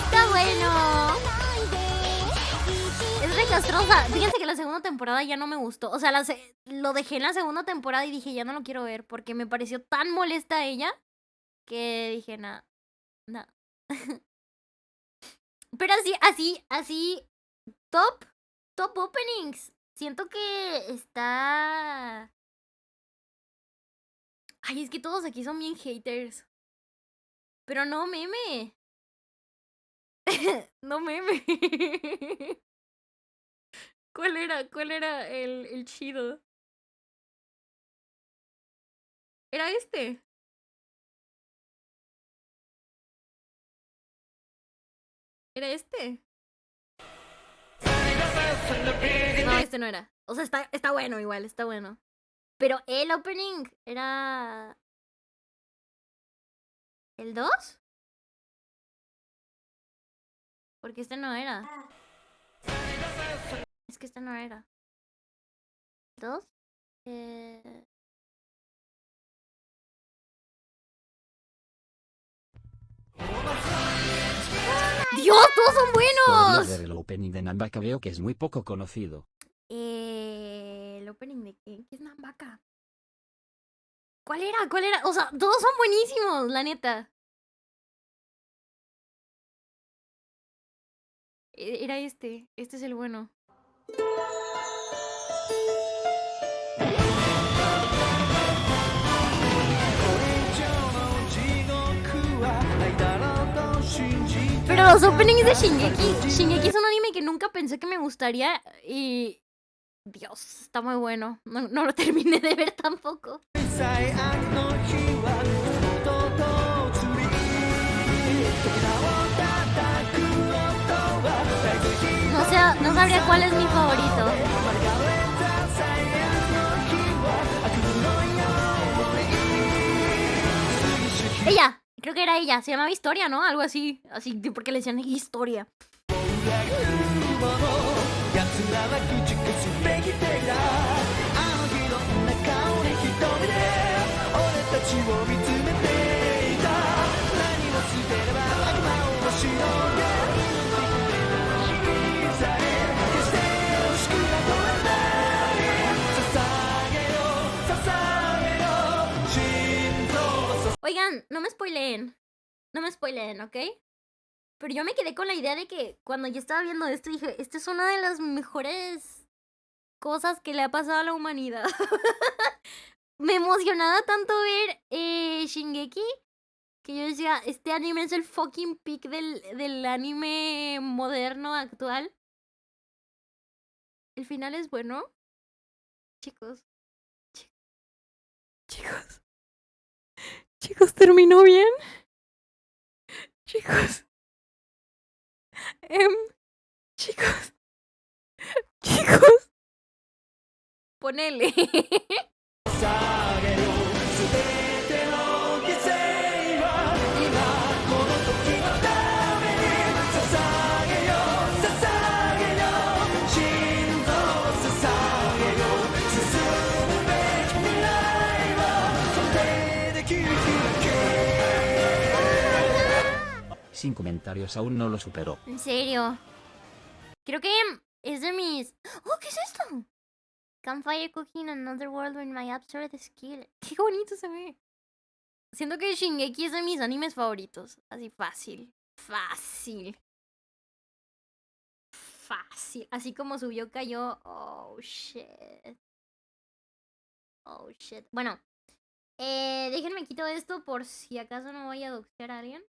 Está bueno. Es re castrosa. Fíjense que la segunda temporada ya no me gustó. O sea, lo dejé en la segunda temporada y dije, ya no lo quiero ver. Porque me pareció tan molesta ella que dije, nah. Pero así, top openings. Siento que está... Ay, es que todos aquí son bien haters. Pero no meme. No meme. ¿Cuál era el chido? ¿Era este? ¿Era este? No, este no era. O sea, está bueno igual, está bueno. Pero el opening era... ¿El 2? Porque este no era. Es que este no era. ¿El 2? Dios, todos son Podría buenos. ver el opening de Nambaka, veo que es muy poco conocido. El opening de qué? ¿Qué es Nambaka? ¿Cuál era? ¿Cuál era? O sea, todos son buenísimos, la neta. Era este. Este es el bueno. Pero los openings de Shingeki es un anime que nunca pensé que me gustaría y... Dios, está muy bueno. No lo terminé de ver tampoco. No sabría cuál es mi favorito. Ella, creo que era ella. Se llamaba Historia, ¿no? Algo así. Así, porque le decían Historia. Oigan, no me spoileen. No me spoileen, ¿ok? Pero yo me quedé con la idea de que cuando yo estaba viendo esto dije, esta es una de las mejores cosas que le ha pasado a la humanidad. Me emocionaba tanto ver Shingeki que yo decía, este anime es el fucking peak del anime moderno actual. El final es bueno. Chicos. Chicos, ¿terminó bien? Chicos. Chicos. Ponele. Sin comentarios, aún no lo superó. En serio. Creo que es de mis... ¡Oh, qué es esto! Campfire cooking another world with my absurd skill. ¡Qué bonito se ve! Siento que Shingeki es de mis animes favoritos. Así fácil. Fácil. Así como subió, cayó. Oh, shit. Bueno. Déjenme quito esto por si acaso no voy a doxear a alguien.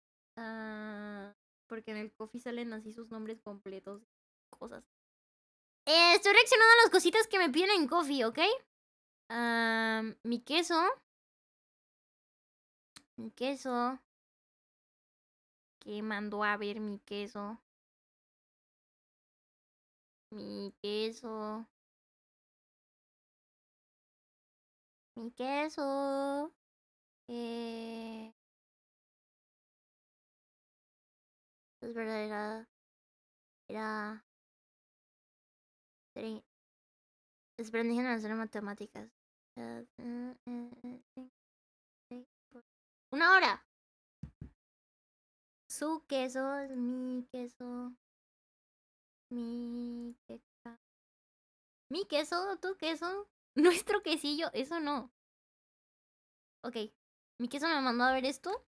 Porque en el coffee salen así sus nombres completos. Cosas. Estoy reaccionando a las cositas que me piden en coffee, ¿ok? Mi queso. ¿Qué mandó a ver mi queso? Mi queso. Es verdad, era... Espera, déjenme hacer matemáticas. 1 hora. Su queso es mi queso. Mi queso. Mi queso, tu queso. Nuestro quesillo, eso no. Ok. Mi queso me mandó a ver esto.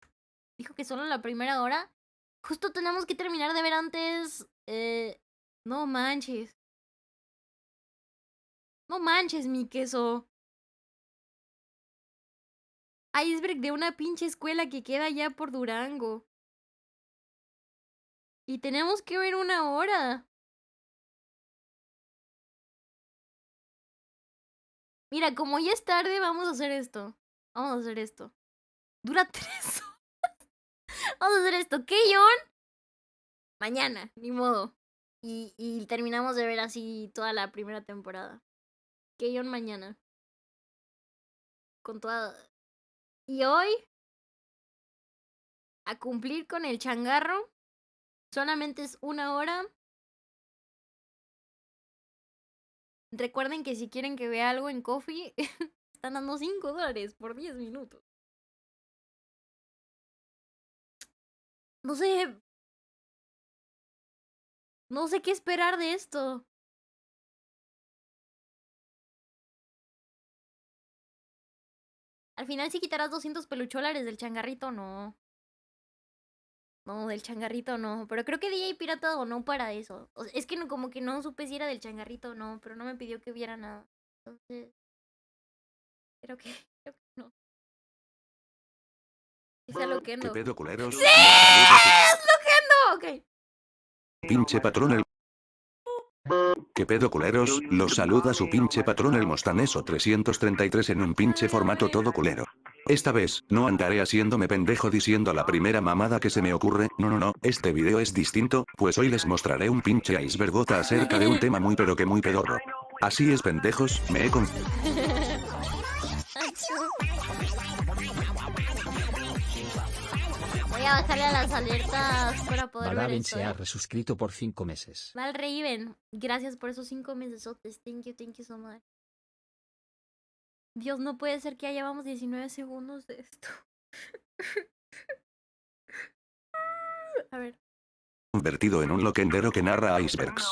Dijo que solo la primera hora. Justo tenemos que terminar de ver antes. No manches. No manches, mi queso. Iceberg de una pinche escuela que queda allá por Durango. Y tenemos que ver 1 hora. Mira, como ya es tarde, vamos a hacer esto. Dura 3 horas. Vamos a hacer esto. ¿Qué, John? Mañana, ni modo. Y terminamos de ver así toda la primera temporada. ¿Qué, John? Mañana. Con toda... Y hoy, a cumplir con el changarro, solamente es 1 hora. Recuerden que si quieren que vea algo en Coffee, están dando $5 por 10 minutos. No sé, No sé qué esperar de esto. Al final, si quitarás 200 pelucholares del changarrito, no. No, del changarrito no. Pero creo que DJ Pirata donó para eso. Es que no, como que no supe si era del changarrito o no, pero no me pidió que viera nada. Entonces, creo que no. Es a ¿Qué Loquendo. pedo, culeros? ¡Sí! Los saluda ¡Es Loquendo! Ok. su pinche patrón el... ¿Qué pedo, culeros? Los saluda su pinche patrón el Mostaneso 333 en un pinche formato todo culero. Esta vez, no andaré haciéndome pendejo diciendo la primera mamada que se me ocurre, no, este video es distinto, pues hoy les mostraré un pinche icebergota acerca de un tema muy pero que muy pedorro. Así es, pendejos, me he con... Voy a bajarle a las alertas para poder ver Balaben esto. se ha resuscrito por 5 meses. Val Raven, gracias por esos 5 meses. Thank you so much. Dios, no puede ser que ya llevamos 19 segundos de esto. A ver. convertido en un loquendero que narra icebergs.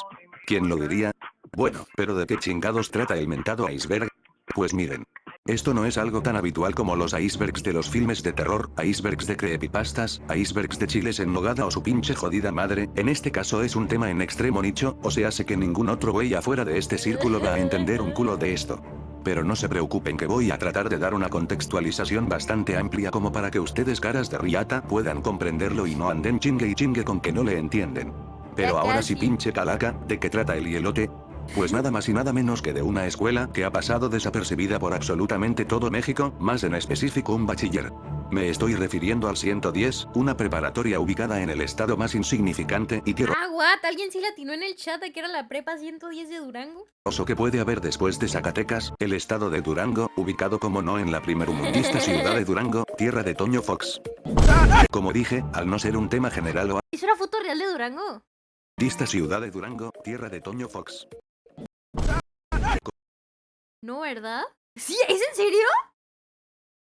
¿Quién lo diría? Bueno, pero ¿de qué chingados trata el mentado iceberg? Pues miren. Esto no es algo tan habitual como los icebergs de los filmes de terror, icebergs de creepypastas, icebergs de chiles en nogada o su pinche jodida madre, en este caso es un tema en extremo nicho, o sea sé que ningún otro güey afuera de este círculo va a entender un culo de esto. Pero no se preocupen que voy a tratar de dar una contextualización bastante amplia como para que ustedes caras de riata puedan comprenderlo y no anden chingue y chingue con que no le entienden. Pero Ya ahora sí casi. pinche calaca, ¿de qué trata el hielote? Pues nada más y nada menos que de una escuela que ha pasado desapercibida por absolutamente todo México, más en específico un bachiller. Me estoy refiriendo al 110, una preparatoria ubicada en el estado más insignificante y tierra Ah, what, alguien sí latinó en el chat de que era la prepa 110 de Durango. que puede haber después de Zacatecas, el estado de Durango, ubicado como no en la primermundista ciudad de Durango, tierra de Toño Fox. Como dije, al no ser un tema general o ¿Es una foto real de Durango? esta ciudad de Durango, tierra de Toño Fox. No, ¿verdad? ¿Sí? ¿Es en serio?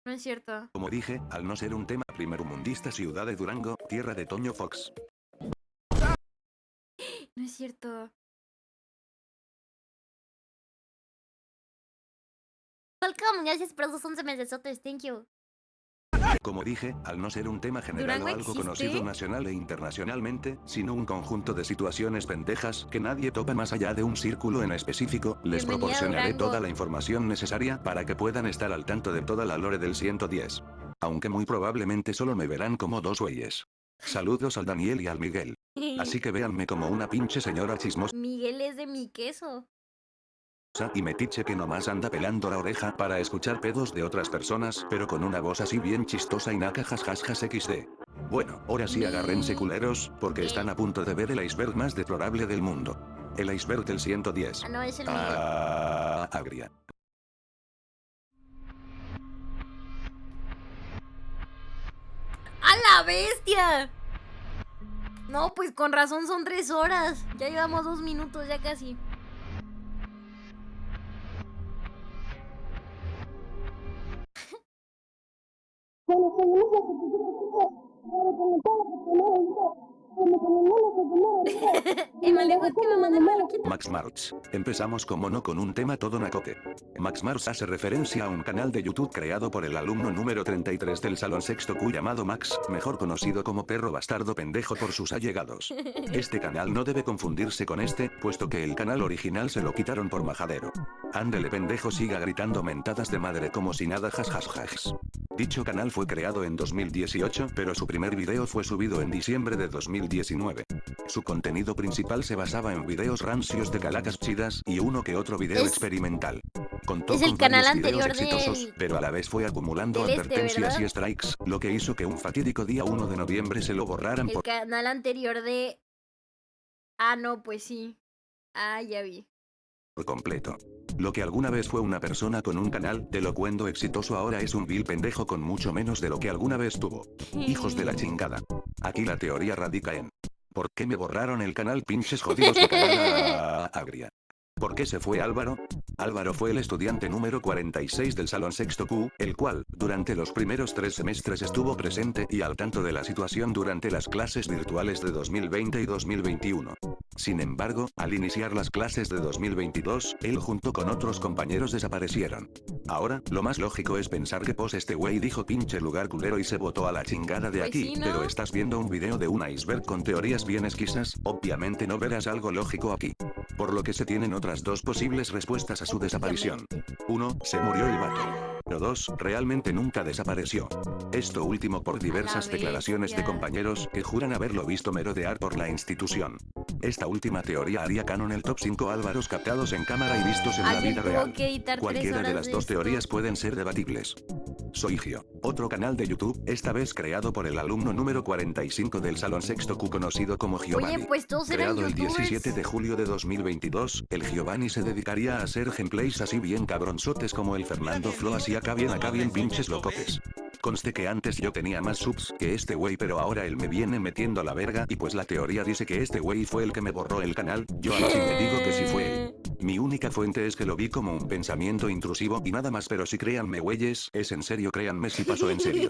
No es cierto. Como dije, al no ser un tema primermundista ciudad de Durango, tierra de Toño Fox. No es cierto. Welcome, gracias por esos 11 mesesotes, thank you. Como dije, al no ser un tema general ¿Durango o algo existe? conocido nacional e internacionalmente, sino un conjunto de situaciones pendejas que nadie topa más allá de un círculo en específico, les Bienvenida a proporcionaré Durango. toda la información necesaria para que puedan estar al tanto de toda la lore del 110. Aunque muy probablemente solo me verán como dos güeyes. Saludos al Daniel y al Miguel. Así que véanme como una pinche señora chismosa Miguel es de mi queso. y metiche que nomás anda pelando la oreja para escuchar pedos de otras personas, pero con una voz así bien chistosa y naca jasjas xd. Bueno, ahora sí agárrense culeros, porque están a punto de ver el iceberg más deplorable del mundo. El iceberg del 110. Ah, no, es el Miguel. Agria. ¡A la bestia! No, pues con razón son 3 horas. Ya llevamos 2 minutos, ya casi. El malejo es que me manda el maloquito. Max Marx. Empezamos como no con un tema todo nacote. Max Marx hace referencia a un canal de YouTube creado por el alumno número 33 del salón sexto Q llamado Max, mejor conocido como perro bastardo pendejo por sus allegados. Este canal no debe confundirse con este, puesto que el canal original se lo quitaron por majadero. Ándele pendejo, siga gritando mentadas de madre como si nada jasjas. Dicho canal fue creado en 2018, pero su primer video fue subido en diciembre de 2019. Su contenido principal se basaba en videos rancios de calacas chidas y uno que otro video Es- experimental. Contó es el con canal varios videos anterior exitosos, del- pero a la vez fue acumulando del este, advertencias ¿verdad? y strikes, lo que hizo que un fatídico día 1 de noviembre se lo borraran El por canal anterior de... Ah, no, pues sí. Ah, ya vi. completo. Lo que alguna vez fue una persona con un canal de locuendo exitoso ahora es un vil pendejo con mucho menos de lo que alguna vez tuvo. Hijos de la chingada. Aquí la teoría radica en ¿por qué me borraron el canal, pinches jodidos de canal agria? ¿Por qué se fue Álvaro? Álvaro fue el estudiante número 46 del salón sexto Q, el cual, durante los primeros 3 semestres estuvo presente y al tanto de la situación durante las clases virtuales de 2020 y 2021. Sin embargo, al iniciar las clases de 2022, él junto con otros compañeros desaparecieron. Ahora, lo más lógico es pensar que este güey dijo pinche lugar culero y se botó a la chingada de Pues aquí, sí, ¿no? pero estás viendo un video de un iceberg con teorías bien esquisas, obviamente no verás algo lógico aquí. Por lo que se tienen otras 2 posibles respuestas a su desaparición. 1. Se murió el vato. Pero 2. Realmente nunca desapareció. Esto último por diversas declaraciones de bestia. compañeros que juran haberlo visto merodear por la institución. Esta última teoría haría canon el top 5 Álvaros captados en cámara y vistos en la Alguien vida tuvo real. que editar 3 Cualquiera de horas las de 2 esto. teorías pueden ser debatibles. Soigio, otro canal de YouTube, esta vez creado por el alumno número 45 del salón sexto Q conocido como Giovanni. Oye, pues todos eran Creado el youtubers. 17 de julio de 2022, el Giovanni se dedicaría a hacer gameplays así bien cabronzotes como el Fernando Flo así acá bien pinches locotes. Conste que antes yo tenía más subs que este güey, pero ahora él me viene metiendo la verga y pues la teoría dice que este güey fue el que me borró el canal, yo así me digo que sí fue él. Mi única fuente es que lo vi como un pensamiento intrusivo y nada más, pero si créanme güeyes, es en serio, créanme si pasó en serio.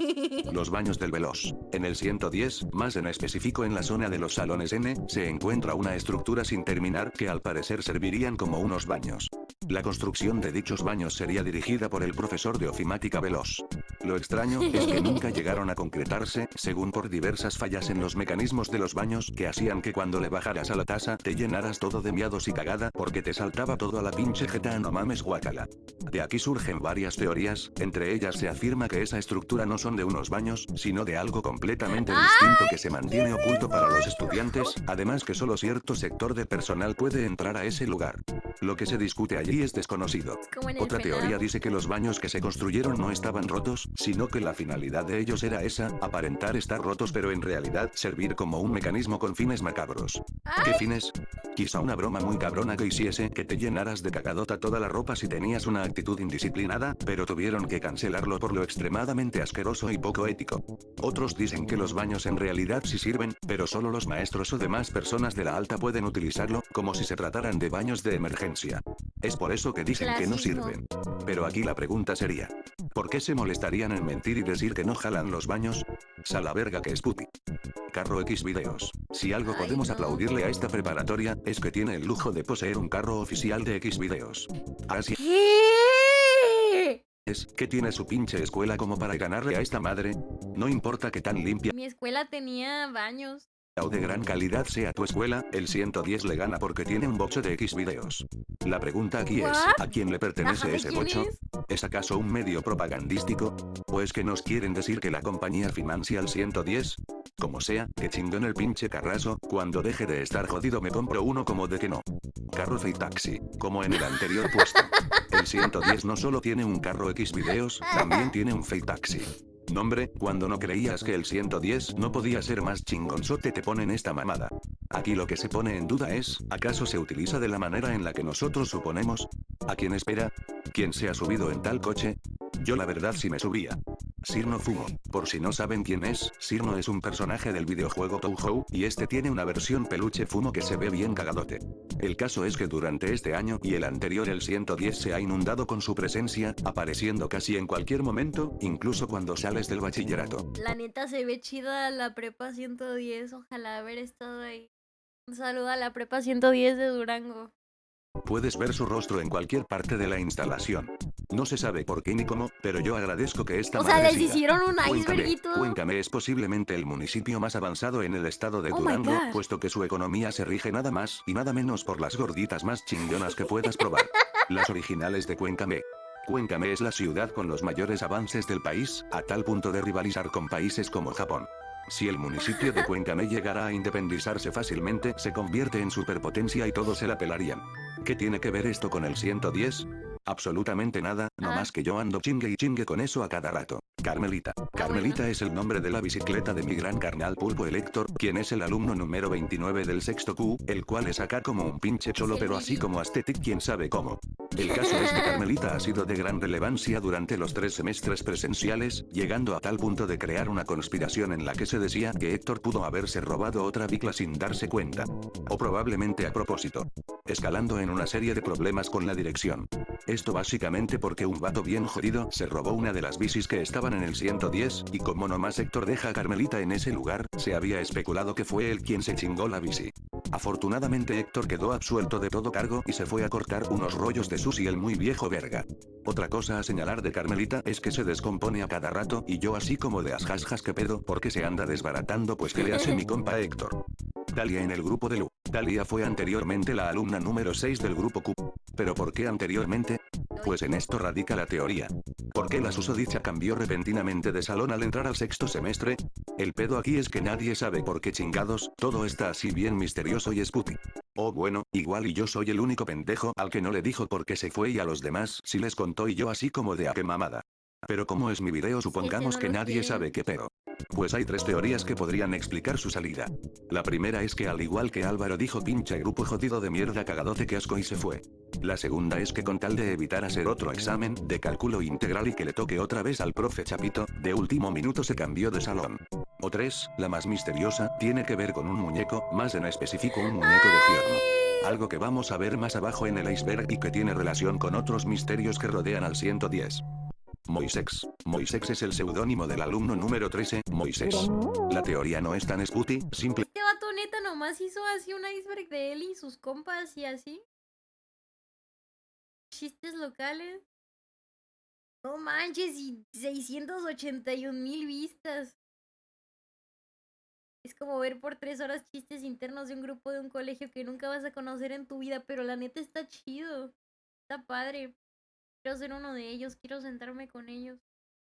Los baños del Veloz. En el 110, más en específico en la zona de los salones N, se encuentra una estructura sin terminar que al parecer servirían como unos baños. La construcción de dichos baños sería dirigida por el profesor de ofimática Veloz. Lo extraño es que nunca llegaron a concretarse, según por diversas fallas en los mecanismos de los baños que hacían que cuando le bajaras a la taza te llenaras todo de miados y cagada porque te saltaba todo a la pinche jeta, no mames guácala. De aquí surgen varias teorías, entre ellas se afirma que esa estructura no son de unos baños, sino de algo completamente distinto que se mantiene oculto para los estudiantes, además que solo cierto sector de personal puede entrar a ese lugar. Lo que se discute allí es desconocido. Como en el Otra teoría FNAF. dice que los baños que se construyeron no estaban rotos, sino que la finalidad de ellos era esa, aparentar estar rotos pero en realidad servir como un mecanismo con fines macabros. ¿Qué fines? Quizá una broma muy cabrona que hiciese que te llenaras de cagadota toda la ropa si tenías una actitud indisciplinada, pero tuvieron que cancelarlo por lo extremadamente asqueroso y poco ético. Otros dicen que los baños en realidad sí sirven, pero solo los maestros o demás personas de la alta pueden utilizarlo, como si se trataran de baños de emergencia. Es por eso que dicen que no Clasismo. sirven. Pero aquí la pregunta sería, ¿por qué se molestarían en mentir y decir que no jalan los baños? Sala verga que es pupi. Carro X videos. Si algo Ay, podemos no. aplaudirle a esta preparatoria, es que tiene el lujo de poseer un carro oficial de X videos. Así ¿Qué? es, que tiene su pinche escuela como para ganarle a esta madre. No importa que tan limpia Mi escuela tenía baños. o de gran calidad sea tu escuela, el 110 le gana porque tiene un bocho de X videos. La pregunta aquí es, ¿What? ¿a quién le pertenece Ajá, ¿de ese quién bocho? es? ¿Es acaso un medio propagandístico? ¿Pues que nos quieren decir que la compañía financia el 110? Como sea, que chingón el pinche carrazo, cuando deje de estar jodido me compro uno como de que no. Carro Fake Taxi, como en el anterior puesto. El 110 no solo tiene un carro X videos, también tiene un Fake Taxi. Nombre, cuando no creías que el 110 no podía ser más chingonzote te ponen esta mamada. Aquí lo que se pone en duda es, ¿acaso se utiliza de la manera en la que nosotros suponemos? ¿A quién espera? ¿Quién se ha subido en tal coche? Yo la verdad sí me subía. Sirno Fumo. Por si no saben quién es, Sirno es un personaje del videojuego Touhou, y este tiene una versión peluche Fumo que se ve bien cagadote. El caso es que durante este año y el anterior el 110 se ha inundado con su presencia, apareciendo casi en cualquier momento, incluso cuando sales del bachillerato. La neta se ve chida la prepa 110. Ojalá haber estado ahí. Un saludo a la prepa 110 de Durango. Puedes ver su rostro en cualquier parte de la instalación. No se sabe por qué ni cómo, pero yo agradezco que esta O sea, madre les siga. hicieron un Cuéncame, iceberguito. Cuéncame es posiblemente el municipio más avanzado en el estado de Oh my Durango, God. puesto que su economía se rige nada más y nada menos por las gorditas más chingonas que puedas probar. Las originales de Cuéncame. Cuéncame es la ciudad con los mayores avances del país, a tal punto de rivalizar con países como Japón. Si el municipio de Cuéncame llegara a independizarse fácilmente, se convierte en superpotencia y todos se la pelarían. ¿Qué tiene que ver esto con el 110? Absolutamente nada, no Ah. más que yo ando chingue y chingue con eso a cada rato. Carmelita. Carmelita es el nombre de la bicicleta de mi gran carnal Pulpo Elector, quien es el alumno número 29 del sexto Q, el cual es acá como un pinche cholo pero así como Aesthetic quién sabe cómo. El caso es que Carmelita ha sido de gran relevancia durante los 3 semestres presenciales, llegando a tal punto de crear una conspiración en la que se decía que Héctor pudo haberse robado otra bicla sin darse cuenta. O probablemente a propósito. Escalando en una serie de problemas con la dirección. Esto básicamente porque un vato bien jodido se robó una de las bicis que estaban en el 110, y como nomás Héctor deja a Carmelita en ese lugar, se había especulado que fue él quien se chingó la bici. Afortunadamente Héctor quedó absuelto de todo cargo y se fue a cortar unos rollos de Susi el muy viejo verga. Otra cosa a señalar de Carmelita es que se descompone a cada rato y yo así como de asjasjas que pedo porque se anda desbaratando pues que le hace mi compa Héctor. Dalia en el grupo de Lu. Dalia fue anteriormente la alumna número 6 del grupo Q. ¿Pero por qué anteriormente? Pues en esto radica la teoría. ¿Por qué la susodicha cambió repentinamente de salón al entrar al sexto semestre? El pedo aquí es que nadie sabe por qué chingados, todo está así bien misterioso y spooky. Oh bueno, igual y yo soy el único pendejo al que no le dijo por qué se fue y a los demás sí les contó y yo así como de a qué mamada. Pero como es mi video supongamos que nadie sabe qué pedo. Pues hay 3 teorías que podrían explicar su salida. La primera es que al igual que Álvaro dijo pinche grupo jodido de mierda cagadote que asco y se fue. La segunda es que con tal de evitar hacer otro examen de cálculo integral y que le toque otra vez al profe Chapito, de último minuto se cambió de salón. O 3, la más misteriosa, tiene que ver con un muñeco, más en específico un muñeco de Giorno. Algo que vamos a ver más abajo en el iceberg y que tiene relación con otros misterios que rodean al 110. Moisex. Moisex es el seudónimo del alumno número 13, Moisés. La teoría no es tan spooky, simple. Este vato neta nomás hizo así un iceberg de él y sus compas y así. Chistes locales. No manches, y 681,000 vistas. Es como ver por 3 horas chistes internos de un grupo de un colegio que nunca vas a conocer en tu vida, pero la neta está chido. Está padre. Quiero ser uno de ellos, quiero sentarme con ellos.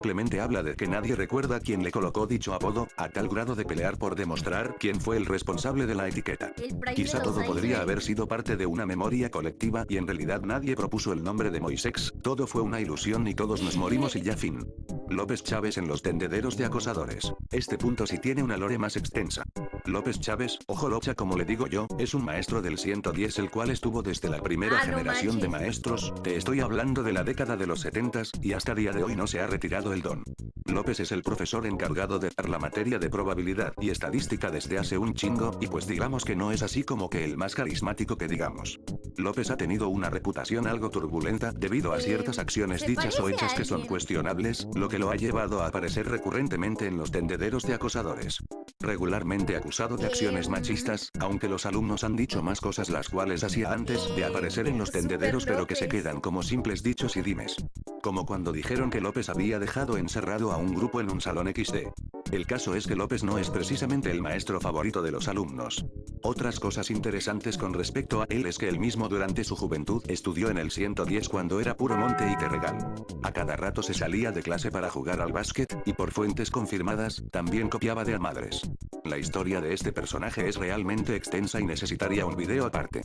Simplemente habla de que nadie recuerda quién le colocó dicho apodo, a tal grado de pelear por demostrar quién fue el responsable de la etiqueta. El Pride Quizá de los todo podría icebergs. haber sido parte de una memoria colectiva y en realidad nadie propuso el nombre de Moisex, todo fue una ilusión y todos nos morimos y ya fin. López Chávez en los tendederos de acosadores. Este punto sí tiene una lore más extensa. López Chávez, ojo locha como le digo yo, es un maestro del 110 el cual estuvo desde la primera Ah, no generación de manches. maestros, te estoy hablando de la década de los 70s, y hasta día de hoy no se ha retirado el don. López es el profesor encargado de dar la materia de probabilidad y estadística desde hace un chingo, y pues digamos que no es así como que el más carismático que digamos. López ha tenido una reputación algo turbulenta debido a ciertas acciones se dichas o parece a hechas que son alguien. cuestionables, lo que lo ha llevado a aparecer recurrentemente en los tendederos de acosadores. Regularmente acusado de acciones machistas, aunque los alumnos han dicho más cosas las cuales hacía antes de aparecer en los tendederos pero que se López. quedan como simples dichos y dimes. Como cuando dijeron que López había dejado encerrado a un grupo en un salón XD. El caso es que López no es precisamente el maestro favorito de los alumnos. Otras cosas interesantes con respecto a él es que él mismo durante su juventud estudió en el 110 cuando era puro monte y terregal. A cada rato se salía de clase para jugar al básquet, y por fuentes confirmadas, también copiaba de a madres. La historia de este personaje es realmente extensa y necesitaría un video aparte.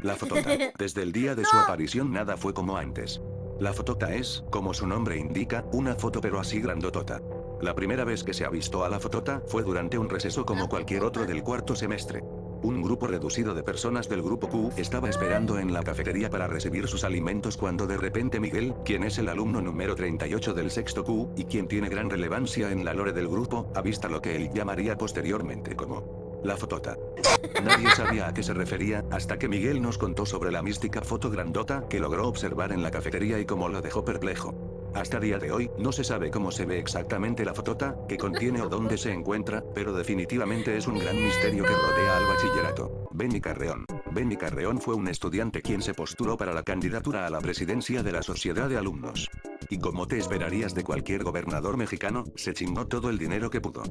La fotota. Desde el día de su aparición nada fue como antes. La fotota es, como su nombre indica, una foto pero así grandotota. La primera vez que se ha visto a la fotota fue durante un receso como cualquier otro del cuarto semestre. Un grupo reducido de personas del grupo Q estaba esperando en la cafetería para recibir sus alimentos cuando de repente Miguel, quien es el alumno número 38 del sexto Q, y quien tiene gran relevancia en la lore del grupo, avista lo que él llamaría posteriormente como la fotota. Nadie sabía a qué se refería, hasta que Miguel nos contó sobre la mística foto grandota que logró observar en la cafetería y cómo lo dejó perplejo. Hasta día de hoy, no se sabe cómo se ve exactamente la fotota, que contiene o dónde se encuentra, pero definitivamente es un gran misterio que rodea al bachillerato. Benny Carreón. Benny Carreón fue un estudiante quien se postuló para la candidatura a la presidencia de la Sociedad de Alumnos. Y como te esperarías de cualquier gobernador mexicano, se chingó todo el dinero que pudo.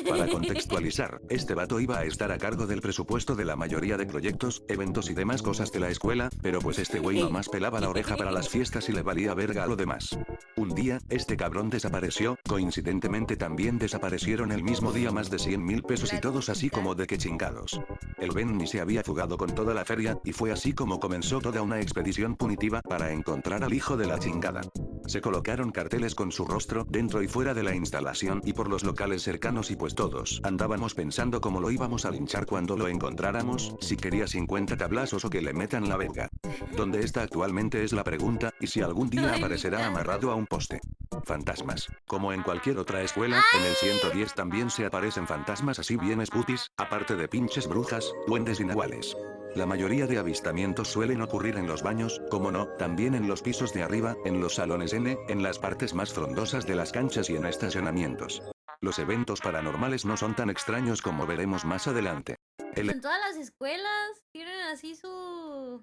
Para contextualizar, este vato iba a estar a cargo del presupuesto de la mayoría de proyectos, eventos y demás cosas de la escuela, pero pues este güey nomás pelaba la oreja para las fiestas y le valía verga a lo demás. Un día, este cabrón desapareció, coincidentemente también desaparecieron el mismo día más de 100,000 pesos y todos así como de que chingados. El Benny se había fugado con toda la feria, y fue así como comenzó toda una expedición punitiva para encontrar al hijo de la chingada. Se colocaron carteles con su rostro dentro y fuera de la instalación y por los locales cercanos y pues todos andábamos pensando cómo lo íbamos a linchar cuando lo encontráramos, si quería 50 tablazos o que le metan la verga. ¿Dónde está actualmente es la pregunta, y si algún día Ay, aparecerá mi amarrado a un poste? Fantasmas. Como en cualquier otra escuela, en el 110 también se aparecen fantasmas así bien putis, aparte de pinches brujas, duendes y nahuales. La mayoría de avistamientos suelen ocurrir en los baños, como no, también en los pisos de arriba, en los salones N, en las partes más frondosas de las canchas y en estacionamientos. Los eventos paranormales no son tan extraños como veremos más adelante. En todas las escuelas tienen así su...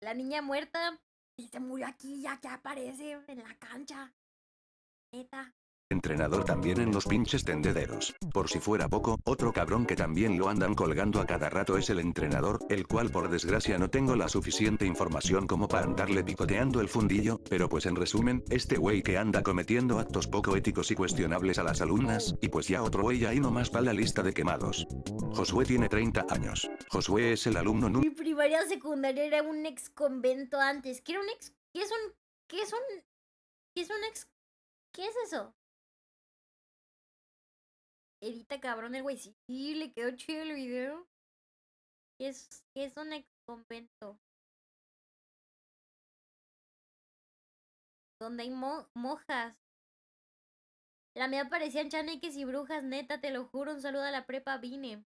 La niña muerta. Y se murió aquí, ya que aparece en la cancha. Neta. Entrenador también en los pinches tendederos. Por si fuera poco, otro cabrón que también lo andan colgando a cada rato es el entrenador, el cual por desgracia no tengo la suficiente información como para andarle picoteando el fundillo, pero pues en resumen, este güey que anda cometiendo actos poco éticos y cuestionables a las alumnas, y pues ya otro güey ahí nomás pa' la lista de quemados. Josué tiene 30 años. Josué es el alumno Mi primaria secundaria era un ex convento antes. ¿Qué era un ex? ¿Qué es un? ¿Qué es un? ¿Qué es un ex? ¿Qué es eso? Edita cabrón el güey. Sí, le quedó chido el video. ¿Qué es un ex convento? Donde hay monjas. La mía parecían chaneques y brujas, neta, te lo juro. Un saludo a la prepa Vine.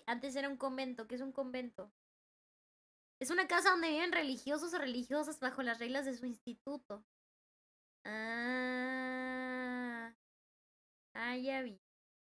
Antes era un convento. ¿Qué es un convento? Es una casa donde viven religiosos o religiosas bajo las reglas de su instituto. Ya vi.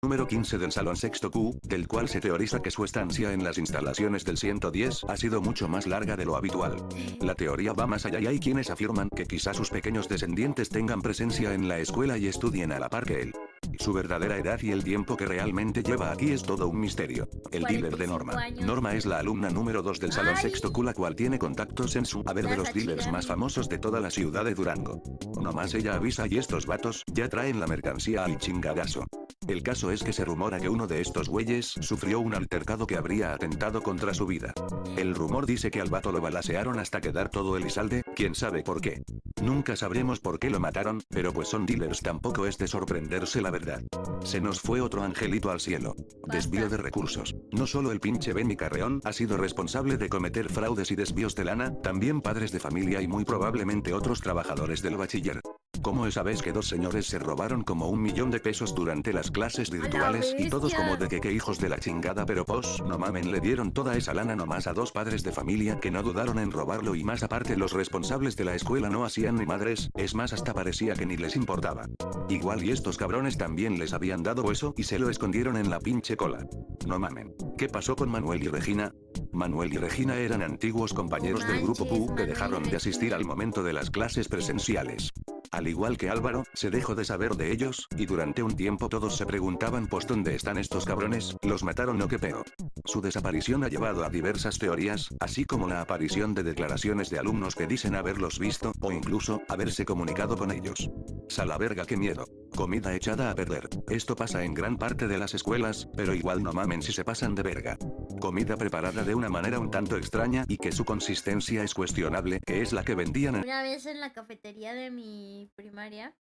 número 15 del Salón Sexto Q, del cual se teoriza que su estancia en las instalaciones del 110 ha sido mucho más larga de lo habitual. La teoría va más allá y hay quienes afirman que quizá sus pequeños descendientes tengan presencia en la escuela y estudien a la par que él. Su verdadera edad y el tiempo que realmente lleva aquí es todo un misterio. El dealer de 45 Norma. años. Norma es la alumna número 2 del Salón ¡Ay! Sexto Q, la cual tiene contactos en su haber de Las los dealers más Hachigami. famosos de toda la ciudad de Durango. Nomás ella avisa y estos vatos ya traen la mercancía al chingadazo. El caso es que se rumora que uno de estos güeyes sufrió un altercado que habría atentado contra su vida. El rumor dice que al vato lo balacearon hasta quedar todo Elizalde, quién sabe por qué. Nunca sabremos por qué lo mataron, pero pues son dealers, tampoco es de sorprenderse la verdad. Se nos fue otro angelito al cielo. Desvío de recursos. No solo el pinche Benny Carreón ha sido responsable de cometer fraudes y desvíos de lana, también padres de familia y muy probablemente otros trabajadores del bachiller. ¿Cómo esa vez que dos señores se robaron como 1 millón de pesos durante las clases virtuales y todos como de que hijos de la chingada, pero pues, no mamen, le dieron toda esa lana nomás a 2 padres de familia que no dudaron en robarlo y más aparte los responsables de la escuela no hacían ni madres, es más hasta parecía que ni les importaba. Igual y estos cabrones también les habían dado eso y se lo escondieron en la pinche cola. No mamen. ¿Qué pasó con Manuel y Regina? Manuel y Regina eran antiguos compañeros del grupo Q que dejaron de asistir al momento de las clases presenciales. Al igual que Álvaro, se dejó de saber de ellos, y durante un tiempo todos se preguntaban pues ¿dónde están estos cabrones? ¿Los mataron o qué pedo? Su desaparición ha llevado a diversas teorías, así como la aparición de declaraciones de alumnos que dicen haberlos visto, o incluso, haberse comunicado con ellos. Sala verga, qué miedo. Comida echada a perder. Esto pasa en gran parte de las escuelas, pero igual no mamen si se pasan de verga. Comida preparada de una manera un tanto extraña y que su consistencia es cuestionable, que es la que vendían en... Una vez en la cafetería de mi primaria.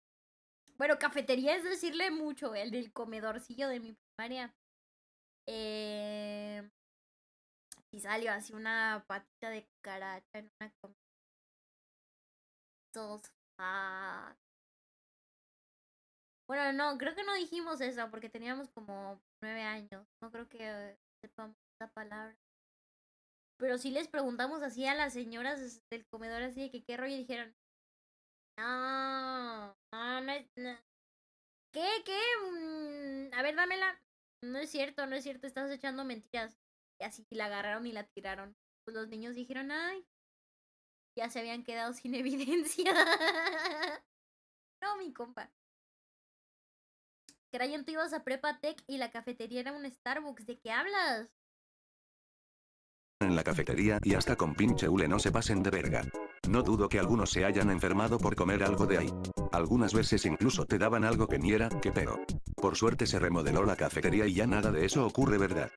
Bueno, cafetería es decirle mucho, el del comedorcillo de mi primaria. Y salió así una patita de cucaracha en una comida. Bueno, no, creo que no dijimos eso porque teníamos como 9 años. No creo que sepamos esa palabra. Pero sí les preguntamos así a las señoras del comedor así de que qué rollo y dijeron, no es... No. ¿Qué? A ver, dámela. No es cierto, estás echando mentiras. Y así la agarraron y la tiraron. Pues los niños dijeron, ay, ya se habían quedado sin evidencia. No, mi compa. Crayon, tú ibas a Prepa Tech y la cafetería era un Starbucks. ¿De qué hablas? En la cafetería y hasta con pinche hule no se pasen de verga. No dudo que algunos se hayan enfermado por comer algo de ahí. Algunas veces incluso te daban algo que ni era, que pero. Por suerte se remodeló la cafetería y ya nada de eso ocurre, ¿verdad?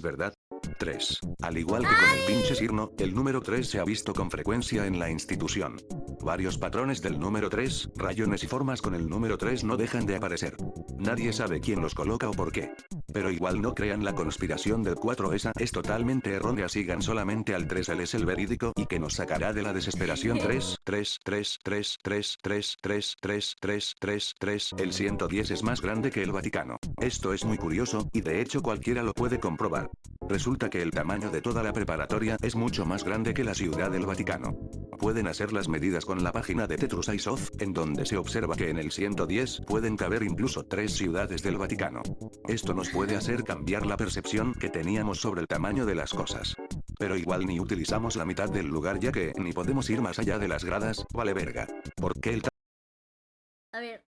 ¿Verdad? 3. Al igual que con el pinche Sirno, el número 3 se ha visto con frecuencia en la institución. Varios patrones del número 3, rayones y formas con el número 3 no dejan de aparecer. Nadie sabe quién los coloca o por qué. Pero igual no crean la conspiración del 4, esa es totalmente errónea, sigan solamente al 3, él es el verídico y que nos sacará de la desesperación. 3, 3, 3, 3, 3, 3, 3, 3, 3, 3, 3, el 110 es más grande que el Vaticano. Esto es muy curioso, y de hecho cualquiera lo puede comprobar. Resulta que el tamaño de toda la preparatoria es mucho más grande que la ciudad del Vaticano. Pueden hacer las medidas con la página de TheTruthIsOf, en donde se observa que en el 110 pueden caber incluso 3 ciudades del Vaticano. Esto nos puede hacer cambiar la percepción que teníamos sobre el tamaño de las cosas. Pero igual ni utilizamos la mitad del lugar, ya que ni podemos ir más allá de las gradas, vale verga. ¿Por qué el A ver,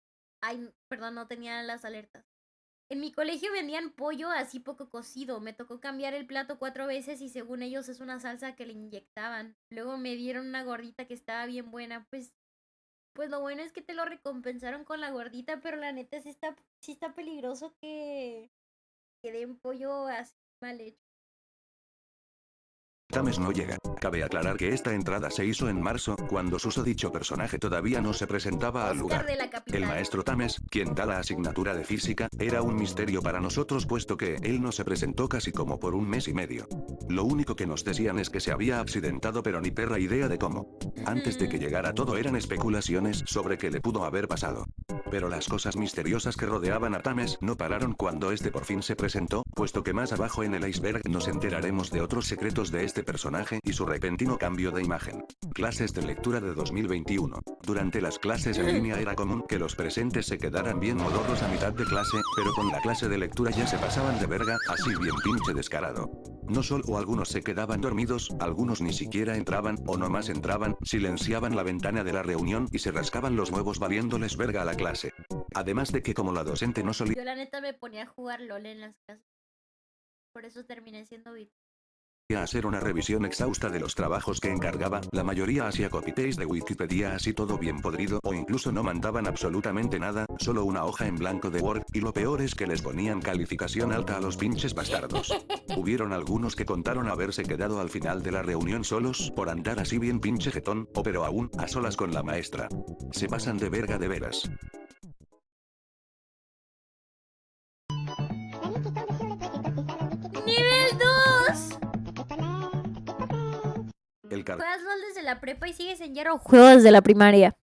ay, perdón, no tenía las alertas. En mi colegio vendían pollo así poco cocido. Me tocó cambiar el plato 4 veces y según ellos es una salsa que le inyectaban. Luego me dieron una gordita que estaba bien buena. Pues lo bueno es que te lo recompensaron con la gordita, pero la neta sí está peligroso que den pollo así mal hecho. Tames no llega? Cabe aclarar que esta entrada se hizo en marzo, cuando susodicho personaje todavía no se presentaba al Oscar lugar. de la capital. El maestro Tames, quien da la asignatura de física, era un misterio para nosotros puesto que él no se presentó casi como por un mes y medio. Lo único que nos decían es que se había accidentado, pero ni perra idea de cómo. Antes de que llegara todo eran especulaciones sobre qué le pudo haber pasado. Pero las cosas misteriosas que rodeaban a Tames no pararon cuando este por fin se presentó, puesto que más abajo en el iceberg nos enteraremos de otros secretos de este personaje y su repentino cambio de imagen. Clases de lectura de 2021. Durante las clases en línea era común que los presentes se quedaran bien modorros a mitad de clase, pero con la clase de lectura ya se pasaban de verga, así bien pinche descarado. No solo algunos se quedaban dormidos, algunos ni siquiera entraban, o nomás entraban, silenciaban la ventana de la reunión y se rascaban los huevos valiéndoles verga a la clase. Además de que como la docente no solía Yo la neta me ponía a jugar LOL en las clases. Por eso terminé siendo bit. hacer una revisión exhausta de los trabajos que encargaba, la mayoría hacía copy-paste de Wikipedia así todo bien podrido, o incluso no mandaban absolutamente nada, solo una hoja en blanco de Word, y lo peor es que les ponían calificación alta a los pinches bastardos. Hubieron algunos que contaron haberse quedado al final de la reunión solos, por andar así bien pinche jetón, o pero aún, a solas con la maestra. Se pasan de verga de veras. ¡Nivel 2! El ¿Juegas LOL desde la prepa y sigues en hierro? Juego desde la primaria.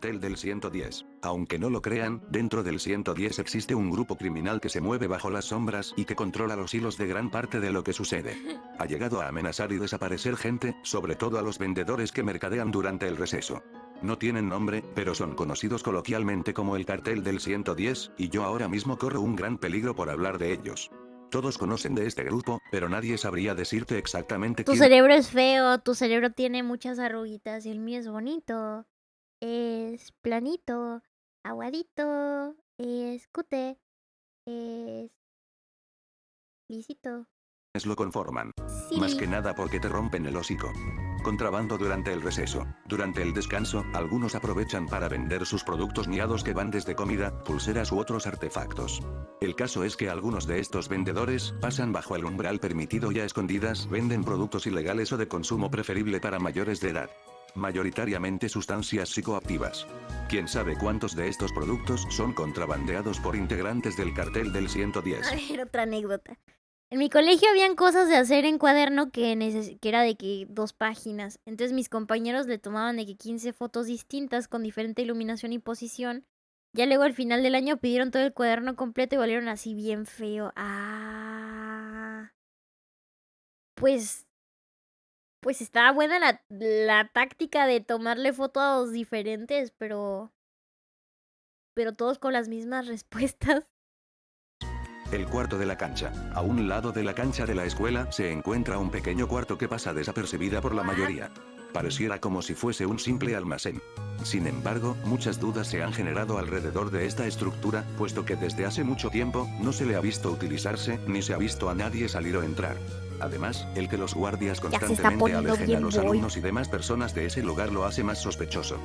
cartel del 110. Aunque no lo crean, dentro del 110 existe un grupo criminal que se mueve bajo las sombras y que controla los hilos de gran parte de lo que sucede. Ha llegado a amenazar y desaparecer gente, sobre todo a los vendedores que mercadean durante el receso. No tienen nombre, pero son conocidos coloquialmente como el cartel del 110, y yo ahora mismo corro un gran peligro por hablar de ellos. Todos conocen de este grupo, pero nadie sabría decirte exactamente Tu quién. cerebro es feo, tu cerebro tiene muchas arruguitas y el mío es bonito. Es planito, aguadito, es cute, es lisito. Lo conforman. Sí. Más que nada porque te rompen el hocico. Contrabando durante el receso. Durante el descanso, algunos aprovechan para vender sus productos niados que van desde comida, pulseras u otros artefactos. El caso es que algunos de estos vendedores pasan bajo el umbral permitido y a escondidas venden productos ilegales o de consumo preferible para mayores de edad. Mayoritariamente sustancias psicoactivas. ¿Quién sabe cuántos de estos productos son contrabandeados por integrantes del cartel del 110? A ver, otra anécdota. En mi colegio habían cosas de hacer en cuaderno que era de que 2 páginas. Entonces mis compañeros le tomaban de que 15 fotos distintas con diferente iluminación y posición. Ya luego al final del año pidieron todo el cuaderno completo y valieron así bien feo. Pues estaba buena la táctica de tomarle fotos diferentes, pero todos con las mismas respuestas. El cuarto de la cancha. A un lado de la cancha de la escuela se encuentra un pequeño cuarto que pasa desapercibida por la mayoría. Pareciera como si fuese un simple almacén. Sin embargo, muchas dudas se han generado alrededor de esta estructura, puesto que desde hace mucho tiempo no se le ha visto utilizarse, ni se ha visto a nadie salir o entrar. Además, el que los guardias se está constantemente poniendo alejen a bien los boy. alumnos y demás personas de ese lugar lo hace más sospechoso.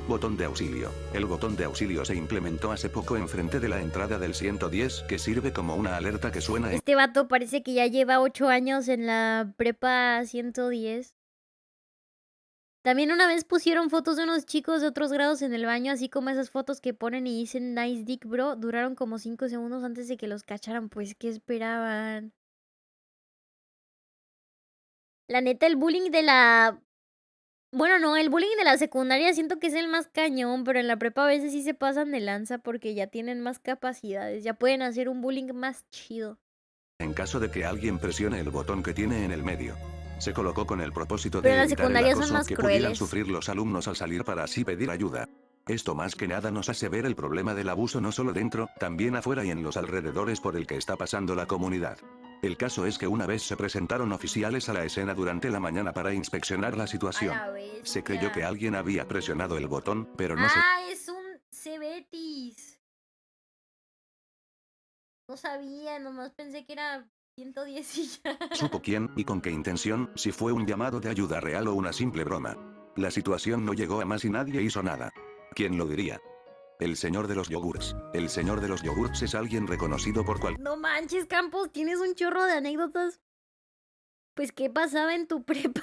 Botón de auxilio. El botón de auxilio se implementó hace poco enfrente de la entrada del 110, que sirve como una alerta que suena en Este vato parece que ya lleva 8 años en la prepa 110. También una vez pusieron fotos de unos chicos de otros grados en el baño, así como esas fotos que ponen y dicen nice dick, bro. Duraron como 5 segundos antes de que los cacharan. Pues, ¿qué esperaban? La neta, el bullying de la... Bueno, no, el bullying de la secundaria siento que es el más cañón, pero en la prepa a veces sí se pasan de lanza porque ya tienen más capacidades, ya pueden hacer un bullying más chido. En caso de que alguien presione el botón que tiene en el medio. Se colocó con el propósito Pero en de la evitar el secundaria son acoso más que pudieran crueles. sufrir los alumnos al salir para así pedir ayuda. Esto más que nada nos hace ver el problema del abuso no solo dentro, también afuera y en los alrededores por el que está pasando la comunidad. El caso es que una vez se presentaron oficiales a la escena durante la mañana para inspeccionar la situación. A la Se creyó que bestia. alguien había presionado el botón, pero no se Ah, es un Cebetis. No sabía, nomás pensé que era 110 y ya. supo quién y con qué intención, si fue un llamado de ayuda real o una simple broma. La situación no llegó a más y nadie hizo nada. ¿Quién lo diría? El señor de los yogurts. El señor de los yogurts es alguien reconocido por cualquier... No manches, Campos, tienes un chorro de anécdotas. Pues, ¿qué pasaba en tu prepa?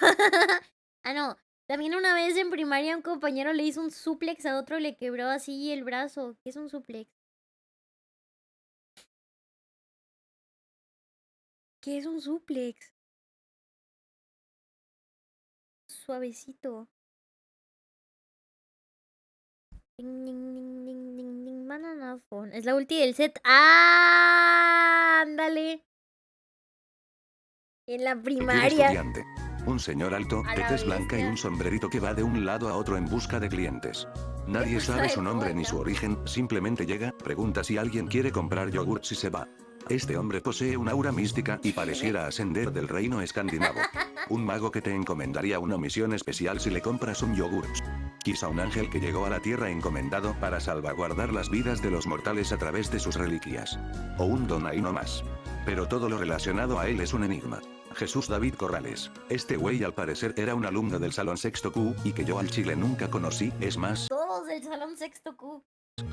Ah, no. También una vez en primaria un compañero le hizo un suplex a otro, le quebró así el brazo. ¿Qué es un suplex? ¿Qué es un suplex? Suavecito. Ding, ding, ding, ding, ding, ding, banana phone. Es la ulti del set. ¡Ah! Ándale. En la primaria. estudiante. Un señor alto, A de la tez blanca y bestia. un sombrerito que va de un lado a otro en busca de clientes. Nadie pasa sabe de su nombre ni tuerca? su origen, simplemente llega, pregunta si alguien quiere comprar yogurts y se va. Este hombre posee una aura mística y pareciera ascender del reino escandinavo. Un mago que te encomendaría una misión especial si le compras un yogurt. Quizá un ángel que llegó a la tierra encomendado para salvaguardar las vidas de los mortales a través de sus reliquias. O un don ahí no más. Pero todo lo relacionado a él es un enigma. Jesús David Corrales. Este güey al parecer era un alumno del salón sexto Q, y que yo al chile nunca conocí, es más, Todos del salón sexto Q.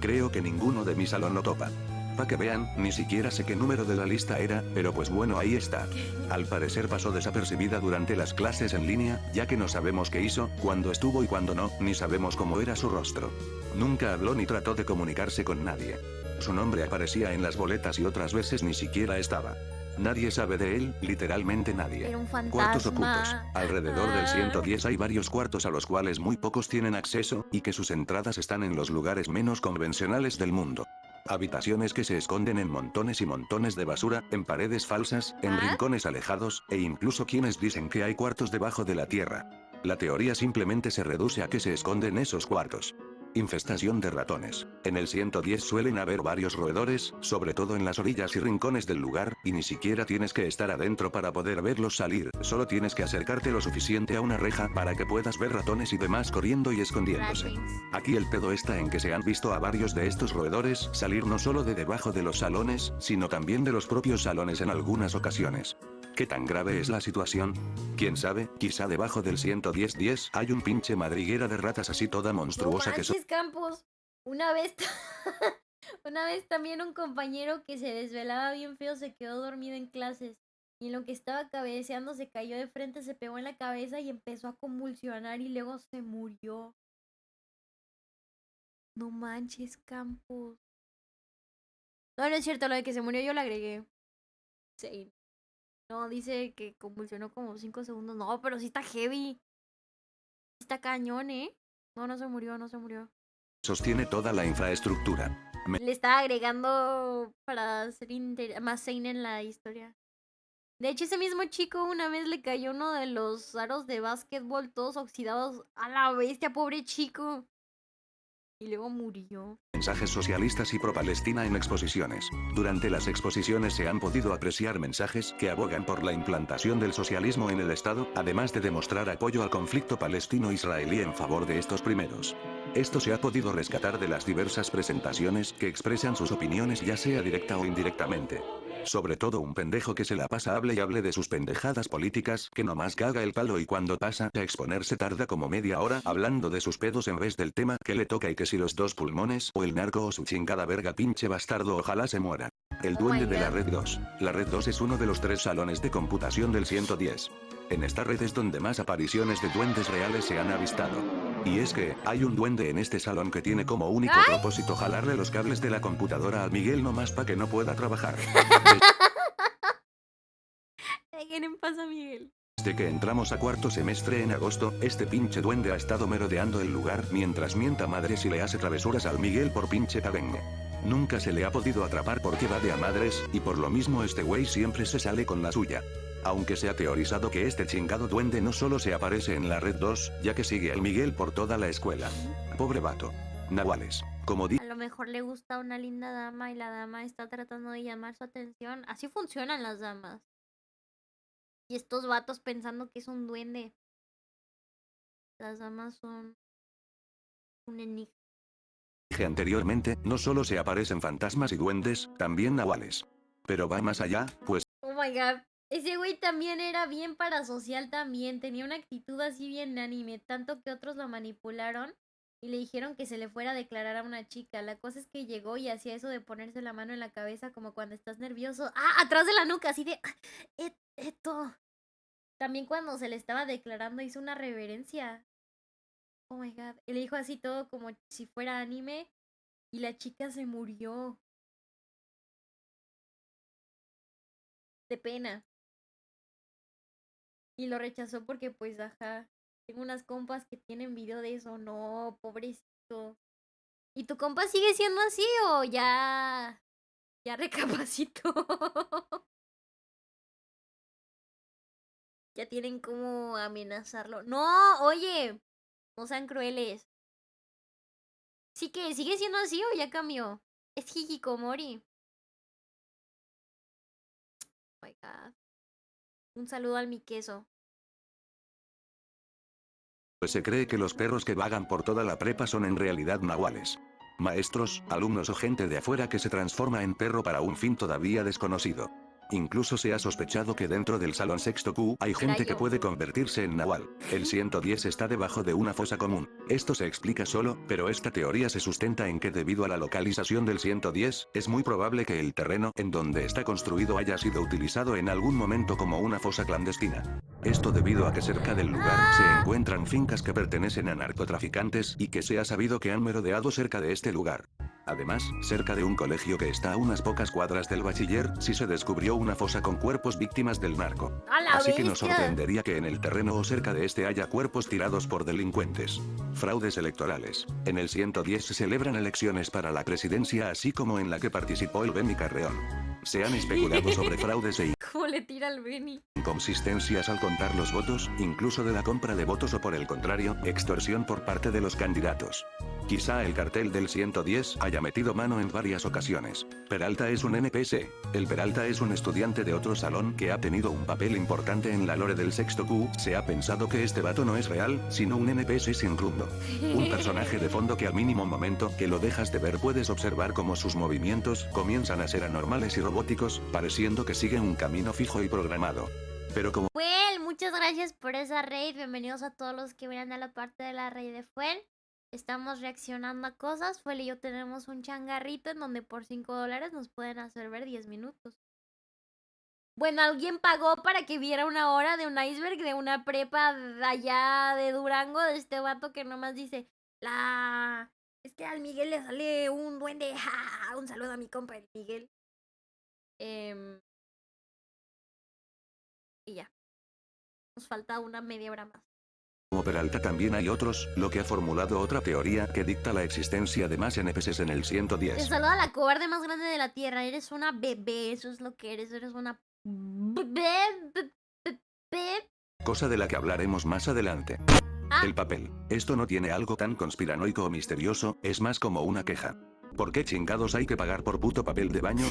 creo que ninguno de mi salón lo topa. Pa' que vean, ni siquiera sé qué número de la lista era, pero pues bueno, ahí está. Al parecer pasó desapercibida durante las clases en línea, ya que no sabemos qué hizo, cuándo estuvo y cuándo no, ni sabemos cómo era su rostro. Nunca habló ni trató de comunicarse con nadie. Su nombre aparecía en las boletas y otras veces ni siquiera estaba. Nadie sabe de él, literalmente nadie. Era un Cuartos ocultos. fantasma. Alrededor del 110 hay varios cuartos a los cuales muy pocos tienen acceso, y que sus entradas están en los lugares menos convencionales del mundo. Habitaciones que se esconden en montones y montones de basura, en paredes falsas, en rincones alejados, e incluso quienes dicen que hay cuartos debajo de la tierra. La teoría simplemente se reduce a que se esconden esos cuartos. Infestación de ratones. En el 110 suelen haber varios roedores, sobre todo en las orillas y rincones del lugar, y ni siquiera tienes que estar adentro para poder verlos salir, solo tienes que acercarte lo suficiente a una reja para que puedas ver ratones y demás corriendo y escondiéndose. Ratings. Aquí el pedo está en que se han visto a varios de estos roedores salir no solo de debajo de los salones, sino también de los propios salones en algunas ocasiones. ¿Qué tan grave es la situación? ¿Quién sabe? Quizá debajo del 110-10 hay un pinche madriguera de ratas así toda monstruosa No que manches, Campos. Una vez, una vez también un compañero que se desvelaba bien feo se quedó dormido en clases. Y en lo que estaba cabeceando se cayó de frente, se pegó en la cabeza y empezó a convulsionar y luego se murió. No manches, Campos. No, no es cierto, lo de que se murió yo lo agregué. Sí. No, dice que convulsionó como 5 segundos. No, pero sí está heavy. Está cañón, ¿eh? No, no se murió, no se murió. sostiene toda la infraestructura. Le estaba agregando para ser más sane en la historia. De hecho, ese mismo chico una vez le cayó uno de los aros de básquetbol todos oxidados. A la bestia, pobre chico. Y luego murió. Mensajes socialistas y pro-Palestina en exposiciones. Durante las exposiciones se han podido apreciar mensajes que abogan por la implantación del socialismo en el Estado, además de demostrar apoyo al conflicto palestino-israelí en favor de estos primeros. Esto se ha podido rescatar de las diversas presentaciones que expresan sus opiniones ya sea directa o indirectamente. Sobre todo un pendejo que se la pasa hable y hable de sus pendejadas políticas, que nomás caga el palo y cuando pasa a exponerse tarda como media hora hablando de sus pedos en vez del tema que le toca y que si los dos pulmones o el narco o su chingada verga pinche bastardo ojalá se muera. El duende de la red 2. La red 2 es uno de los 3 salones de computación del 110. En esta red es donde más apariciones de duendes reales se han avistado. Y es que, hay un duende en este salón que tiene como único propósito jalarle los cables de la computadora a Miguel nomás pa' que no pueda trabajar. Dejen en paz a Miguel. Desde que entramos a cuarto semestre en agosto, este pinche duende ha estado merodeando el lugar mientras mienta madres y le hace travesuras al Miguel por pinche cabengue. Nunca se le ha podido atrapar porque va de a madres, y por lo mismo este güey siempre se sale con la suya. Aunque se ha teorizado que este chingado duende no solo se aparece en la red 2, ya que sigue al Miguel por toda la escuela. Pobre vato. Nahuales. Como A lo mejor le gusta una linda dama y la dama está tratando de llamar su atención. Así funcionan las damas. Y estos vatos pensando que es un duende. Las damas son un enigma. dije anteriormente, no solo se aparecen fantasmas y duendes, también nahuales. Pero va más allá, pues Oh my god. Ese güey también era bien parasocial también. Tenía una actitud así bien anime. Tanto que otros lo manipularon y le dijeron que se le fuera a declarar a una chica. La cosa es que llegó y hacía eso de ponerse la mano en la cabeza como cuando estás nervioso. ¡Ah! Atrás de la nuca, así de... Esto. También cuando se le estaba declarando hizo una reverencia. Oh my god. Y le dijo así todo como si fuera anime. Y la chica se murió. De pena. Y lo rechazó porque pues ajá. Tengo unas compas que tienen video de eso. No, pobrecito. ¿Y tu compa sigue siendo así o ya recapacitó? Ya tienen como amenazarlo. No, oye, no sean crueles. Sí que sigue siendo así o ya cambió. Es hikikomori. Oh my god. Un saludo al mi queso. pues se cree que los perros que vagan por toda la prepa son en realidad nahuales. Maestros, alumnos o gente de afuera que se transforma en perro para un fin todavía desconocido. Incluso se ha sospechado que dentro del salón sexto Q hay gente que puede convertirse en nahual. El 110 está debajo de una fosa común. Esto se explica solo, pero esta teoría se sustenta en que debido a la localización del 110, es muy probable que el terreno en donde está construido haya sido utilizado en algún momento como una fosa clandestina. Esto debido a que cerca del lugar se encuentran fincas que pertenecen a narcotraficantes y que se ha sabido que han merodeado cerca de este lugar. Además, cerca de un colegio que está a unas pocas cuadras del bachiller, sí se descubrió una fosa con cuerpos víctimas del narco. Así que nos sorprendería que en el terreno o cerca de este haya cuerpos tirados por delincuentes. Fraudes electorales. En el 110 se celebran elecciones para la presidencia así como en la que participó el Beni Carreón. Se han especulado sobre fraudes e ¿Cómo le tira al Beni? inconsistencias al contar los votos, incluso de la compra de votos o por el contrario, extorsión por parte de los candidatos. Quizá el cartel del 110 haya metido mano en varias ocasiones. Peralta es un NPC. El Peralta es un estudiante de otro salón que ha tenido un papel importante en la lore del sexto Q. Se ha pensado que este vato no es real, sino un NPC sin rumbo. Un personaje de fondo que al mínimo momento que lo dejas de ver puedes observar cómo sus movimientos comienzan a ser anormales y robóticos, pareciendo que sigue un camino fijo y programado. Pero como Fuel, muchas gracias por esa raid. Bienvenidos a todos los que vienen a la parte de la raid de Fuel. Estamos reaccionando a cosas. Fuel y yo tenemos un changarrito en donde por $5 nos pueden hacer ver 10 minutos. Bueno, alguien pagó para que viera una hora de un iceberg de una prepa de allá de Durango, de este vato que nomás dice, es que al Miguel le sale un duende. ¡Ja! Un saludo a mi compa, el Miguel. Y ya. Nos falta una media hora más. Peralta también hay otros, lo que ha formulado otra teoría que dicta la existencia de más NPCs en el Te 110. saluda a la cobarde más grande de la tierra. Eres una bebé, eso es lo que eres. Eres una bebé. Cosa de la que hablaremos más adelante. El papel. Esto no tiene algo tan conspiranoico o misterioso, es más como una queja. ¿Por qué chingados hay que pagar por puto papel de baño?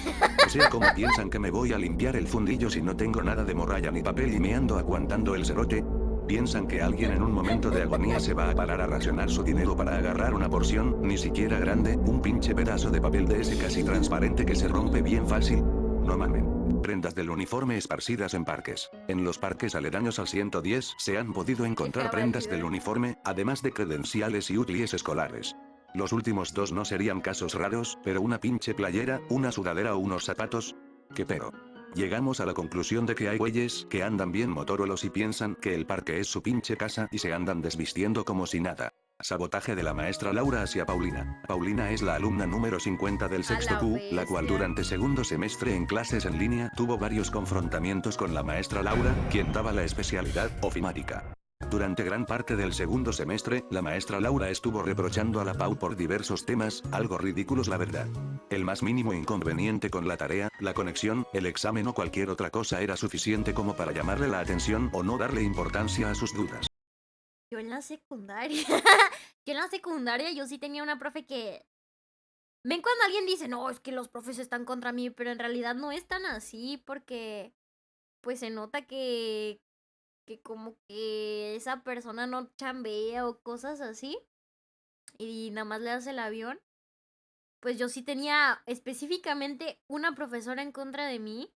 O sea, ¿cómo piensan que me voy a limpiar el fundillo si no tengo nada de morralla ni papel y me ando aguantando el cerote? ¿Piensan que alguien en un momento de agonía se va a parar a racionar su dinero para agarrar una porción, ni siquiera grande, un pinche pedazo de papel de ese casi transparente que se rompe bien fácil? No mamen. Prendas del uniforme esparcidas en parques. En los parques aledaños al 110 se han podido encontrar prendas del uniforme, además de credenciales y útiles escolares. Los últimos dos no serían casos raros, pero una pinche playera, una sudadera o unos zapatos. ¿Qué pero? Llegamos a la conclusión de que hay güeyes que andan bien motorolos y piensan que el parque es su pinche casa y se andan desvistiendo como si nada. Sabotaje de la maestra Laura hacia Paulina. Paulina es la alumna número 50 del sexto la Q, la cual bestia. durante segundo semestre en clases en línea tuvo varios confrontamientos con la maestra Laura, quien daba la especialidad ofimática. Durante gran parte del segundo semestre, la maestra Laura estuvo reprochando a la Pau por diversos temas, algo ridículos la verdad. El más mínimo inconveniente con la tarea, la conexión, el examen o cualquier otra cosa era suficiente como para llamarle la atención o no darle importancia a sus dudas. Yo en la secundaria. Yo en la secundaria yo sí tenía una profe que. ¿Ven cuando alguien dice, no, es que los profes están contra mí? Pero en realidad no es tan así porque pues se nota que como que esa persona no chambea o cosas así y nada más le hace el avión. Pues yo sí tenía específicamente una profesora en contra de mí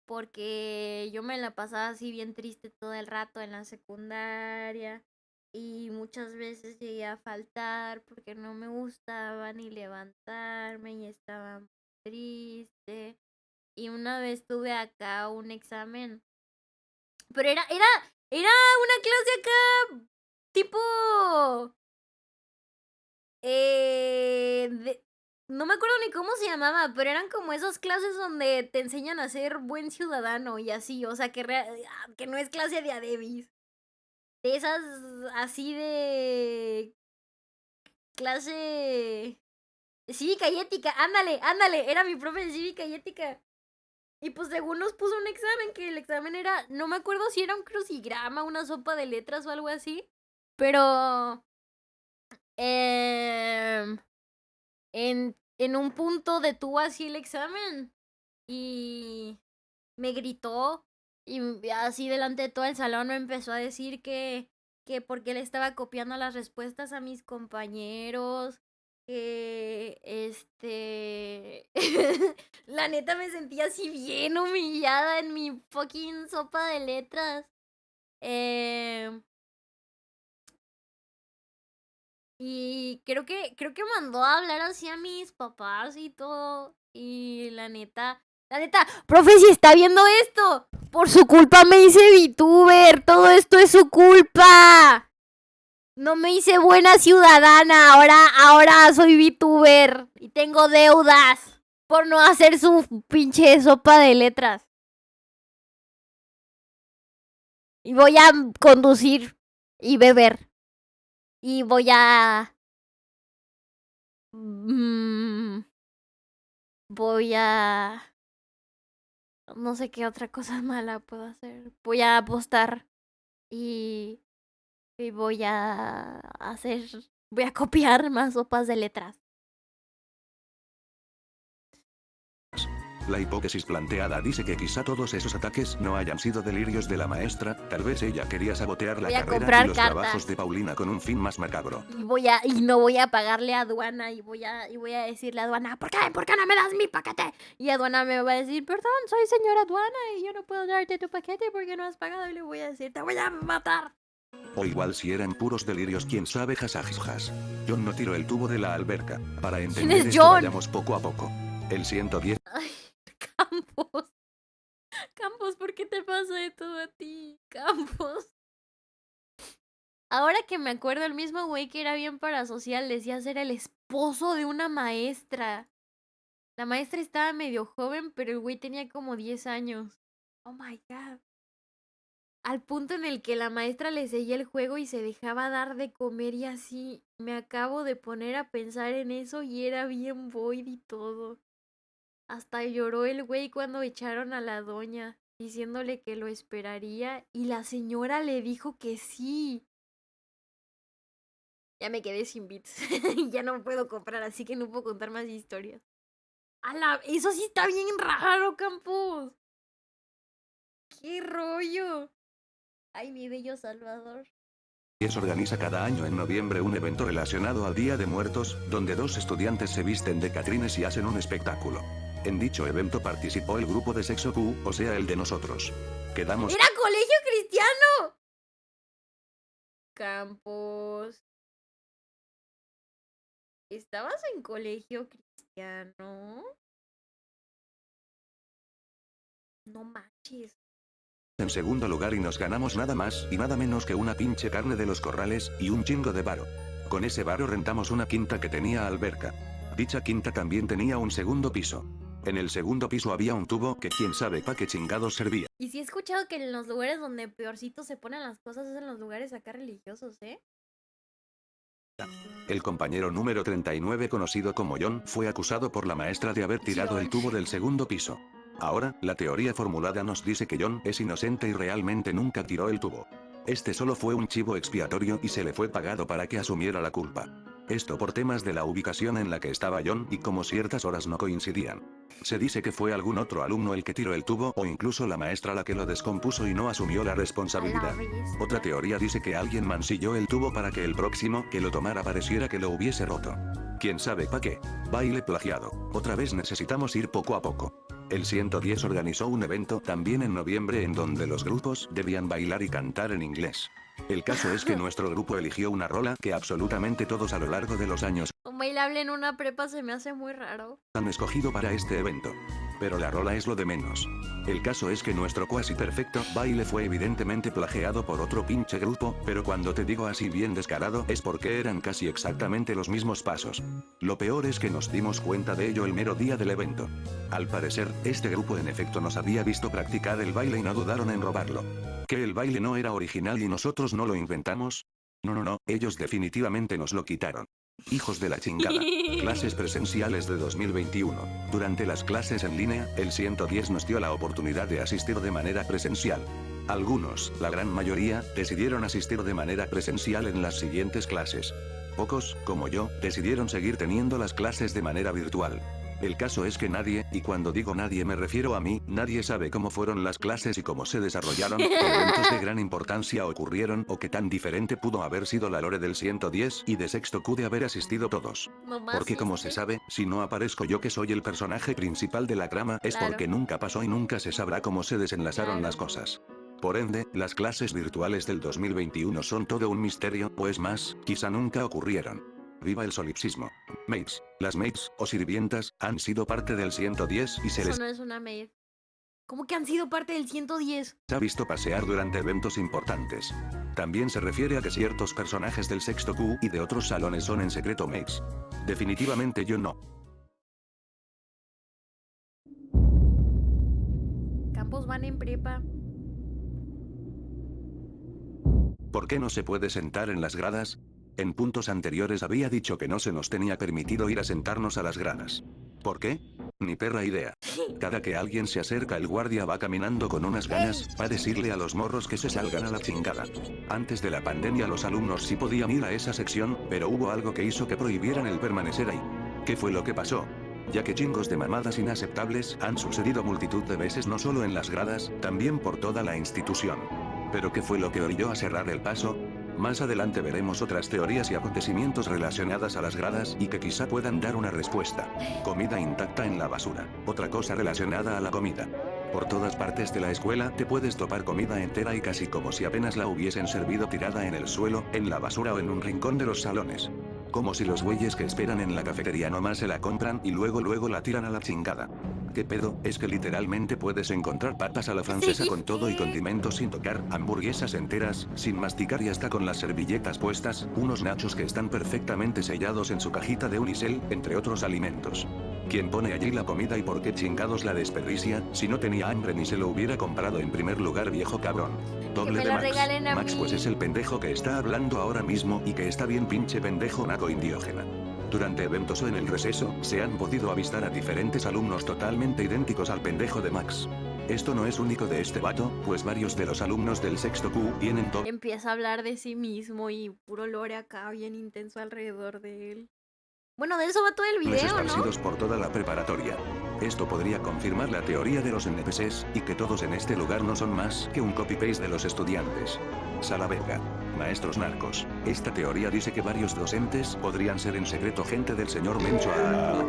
porque yo me la pasaba así bien triste todo el rato en la secundaria y muchas veces llegué a faltar porque no me gustaba ni levantarme y estaba muy triste. Y una vez tuve acá un examen, pero era una clase acá tipo no me acuerdo ni cómo se llamaba, pero eran como esas clases donde te enseñan a ser buen ciudadano y así, o sea, que no es clase de adebis. De esas así de clase cívica y ética, ándale, era mi profe de cívica y ética. Y pues según nos puso un examen, que el examen era, no me acuerdo si era un crucigrama, una sopa de letras o algo así, pero en un punto detuvo así el examen y me gritó y así delante de todo el salón me empezó a decir que porque le estaba copiando las respuestas a mis compañeros, que la neta me sentía así bien humillada en mi fucking sopa de letras. Y creo que mandó a hablar así a mis papás y todo. Y la neta, profe, si está viendo esto, por su culpa me hice VTuber, todo esto es su culpa. No me hice buena ciudadana, ahora soy VTuber y tengo deudas por no hacer su pinche sopa de letras. Y voy a conducir y beber. Y voy a... voy a... no sé qué otra cosa mala puedo hacer. Voy a apostar y voy a hacer... voy a copiar más sopas de letras. La hipótesis planteada dice que quizá todos esos ataques no hayan sido delirios de la maestra, tal vez ella quería sabotear la Voy a carrera comprar y los cartas. trabajos de Paulina con un fin más macabro. Y no voy a pagarle a aduana y voy a decirle a aduana, ¿por qué no me das mi paquete? Y aduana me va a decir, perdón, soy señora aduana y yo no puedo darte tu paquete porque no has pagado. Y le voy a decir, te voy a matar. O igual si eran puros delirios, quién sabe, jasajijas. John no tiró el tubo de la alberca. Para entender es esto John? vayamos poco a poco. El 110 Ay, Campos. Campos, ¿por qué te pasa de todo a ti? Campos. Ahora que me acuerdo, el mismo güey que era bien parasocial decía ser el esposo de una maestra. La maestra estaba medio joven, pero el güey tenía como 10 años. Oh my god. Al punto en el que la maestra le seguía el juego y se dejaba dar de comer y así. Me acabo de poner a pensar en eso y era bien void y todo. Hasta lloró el güey cuando echaron a la doña, diciéndole que lo esperaría y la señora le dijo que sí. Ya me quedé sin bits. Ya no puedo comprar, así que no puedo contar más historias. Eso sí está bien raro, Campos. ¡Qué rollo! Ay, mi bello Salvador. organiza cada año en noviembre un evento relacionado al Día de Muertos, donde dos estudiantes se visten de catrines y hacen un espectáculo. En dicho evento participó el grupo de sexto Q, o sea el de nosotros. Quedamos ¡Era colegio cristiano! Campos. ¿Estabas en colegio cristiano? No manches. en segundo lugar y nos ganamos nada más y nada menos que una pinche carne de los corrales y un chingo de varo. Con ese varo rentamos una quinta que tenía alberca. Dicha quinta también tenía un segundo piso. En el segundo piso había un tubo que quién sabe pa' qué chingados servía. Y sí he escuchado que en los lugares donde peorcito se ponen las cosas es en los lugares acá religiosos, ¿eh? El compañero número 39 conocido como John fue acusado por la maestra de haber tirado el tubo del segundo piso. Ahora, la teoría formulada nos dice que John es inocente y realmente nunca tiró el tubo. Este solo fue un chivo expiatorio y se le fue pagado para que asumiera la culpa. Esto por temas de la ubicación en la que estaba John y como ciertas horas no coincidían. Se dice que fue algún otro alumno el que tiró el tubo o incluso la maestra la que lo descompuso y no asumió la responsabilidad. Otra teoría dice que alguien mancilló el tubo para que el próximo que lo tomara pareciera que lo hubiese roto. ¿Quién sabe pa' qué? Baile plagiado. Otra vez necesitamos ir poco a poco. El 110 organizó un evento también en noviembre en donde los grupos debían bailar y cantar en inglés. El caso es que nuestro grupo eligió una rola que absolutamente todos a lo largo de los años Un bailable en una prepa se me hace muy raro. han escogido para este evento. Pero la rola es lo de menos. El caso es que nuestro cuasi perfecto baile fue evidentemente plagiado por otro pinche grupo, pero cuando te digo así bien descarado es porque eran casi exactamente los mismos pasos. Lo peor es que nos dimos cuenta de ello el mero día del evento. Al parecer, este grupo en efecto nos había visto practicar el baile y no dudaron en robarlo. ¿Que el baile no era original y nosotros no lo inventamos? No, ellos definitivamente nos lo quitaron. Hijos de la chingada. Clases presenciales de 2021. Durante las clases en línea, el 110 nos dio la oportunidad de asistir de manera presencial. Algunos, la gran mayoría, decidieron asistir de manera presencial en las siguientes clases. Pocos, como yo, decidieron seguir teniendo las clases de manera virtual. El caso es que nadie, y cuando digo nadie me refiero a mí, nadie sabe cómo fueron las clases y cómo se desarrollaron, qué eventos de gran importancia ocurrieron o qué tan diferente pudo haber sido la lore del 110 y de sexto Q de haber asistido todos. Nomás Porque como se sabe, si no aparezco yo que soy el personaje principal de la trama, es Claro. porque nunca pasó y nunca se sabrá cómo se desenlazaron Claro. las cosas. Por ende, las clases virtuales del 2021 son todo un misterio, o es más, quizá nunca ocurrieron. Viva el solipsismo. Maids, las maids, o sirvientas, han sido parte del 110 y se Eso les no es una maid. ¿Cómo que han sido parte del 110? ha visto pasear durante eventos importantes. También se refiere a que ciertos personajes del sexto Q y de otros salones son en secreto maids. Definitivamente yo no. Campos van en prepa. ¿Por qué no se puede sentar en las gradas? En puntos anteriores había dicho que no se nos tenía permitido ir a sentarnos a las gradas. ¿Por qué? Ni perra idea. Cada que alguien se acerca el guardia va caminando con unas ganas, para decirle a los morros que se salgan a la chingada. Antes de la pandemia los alumnos sí podían ir a esa sección, pero hubo algo que hizo que prohibieran el permanecer ahí. ¿Qué fue lo que pasó? Ya que chingos de mamadas inaceptables han sucedido multitud de veces no solo en las gradas, también por toda la institución. ¿Pero qué fue lo que orilló a cerrar el paso? Más adelante veremos otras teorías y acontecimientos relacionadas a las gradas y que quizá puedan dar una respuesta. Comida intacta en la basura. Otra cosa relacionada a la comida. Por todas partes de la escuela te puedes topar comida entera y casi como si apenas la hubiesen servido tirada en el suelo, en la basura o en un rincón de los salones. Como si los güeyes que esperan en la cafetería nomás se la compran y luego la tiran a la chingada. ¿Qué pedo? Es que literalmente puedes encontrar patas a la francesa con todo y condimentos sin tocar, hamburguesas enteras, sin masticar y hasta con las servilletas puestas, unos nachos que están perfectamente sellados en su cajita de unicel, entre otros alimentos. ¿Quién pone allí la comida y por qué chingados la desperdicia? Si no tenía hambre ni se lo hubiera comprado en primer lugar, viejo cabrón. Doble me de la Max. regalen a Max mí. pues es el pendejo que está hablando ahora mismo y que está bien pinche pendejo naco indiógena. Durante eventos o en el receso, se han podido avistar a diferentes alumnos totalmente idénticos al pendejo de Max. Esto no es único de este vato, pues varios de los alumnos del sexto Q vienen todos Empieza a hablar de sí mismo y puro lore acá bien intenso alrededor de él. Bueno, de eso va todo el video, ¿no? esparcidos por toda la preparatoria. Esto podría confirmar la teoría de los NPCs, y que todos en este lugar no son más que un copy-paste de los estudiantes. Salaverga. maestros narcos. Esta teoría dice que varios docentes podrían ser en secreto gente del señor Mencho Agria.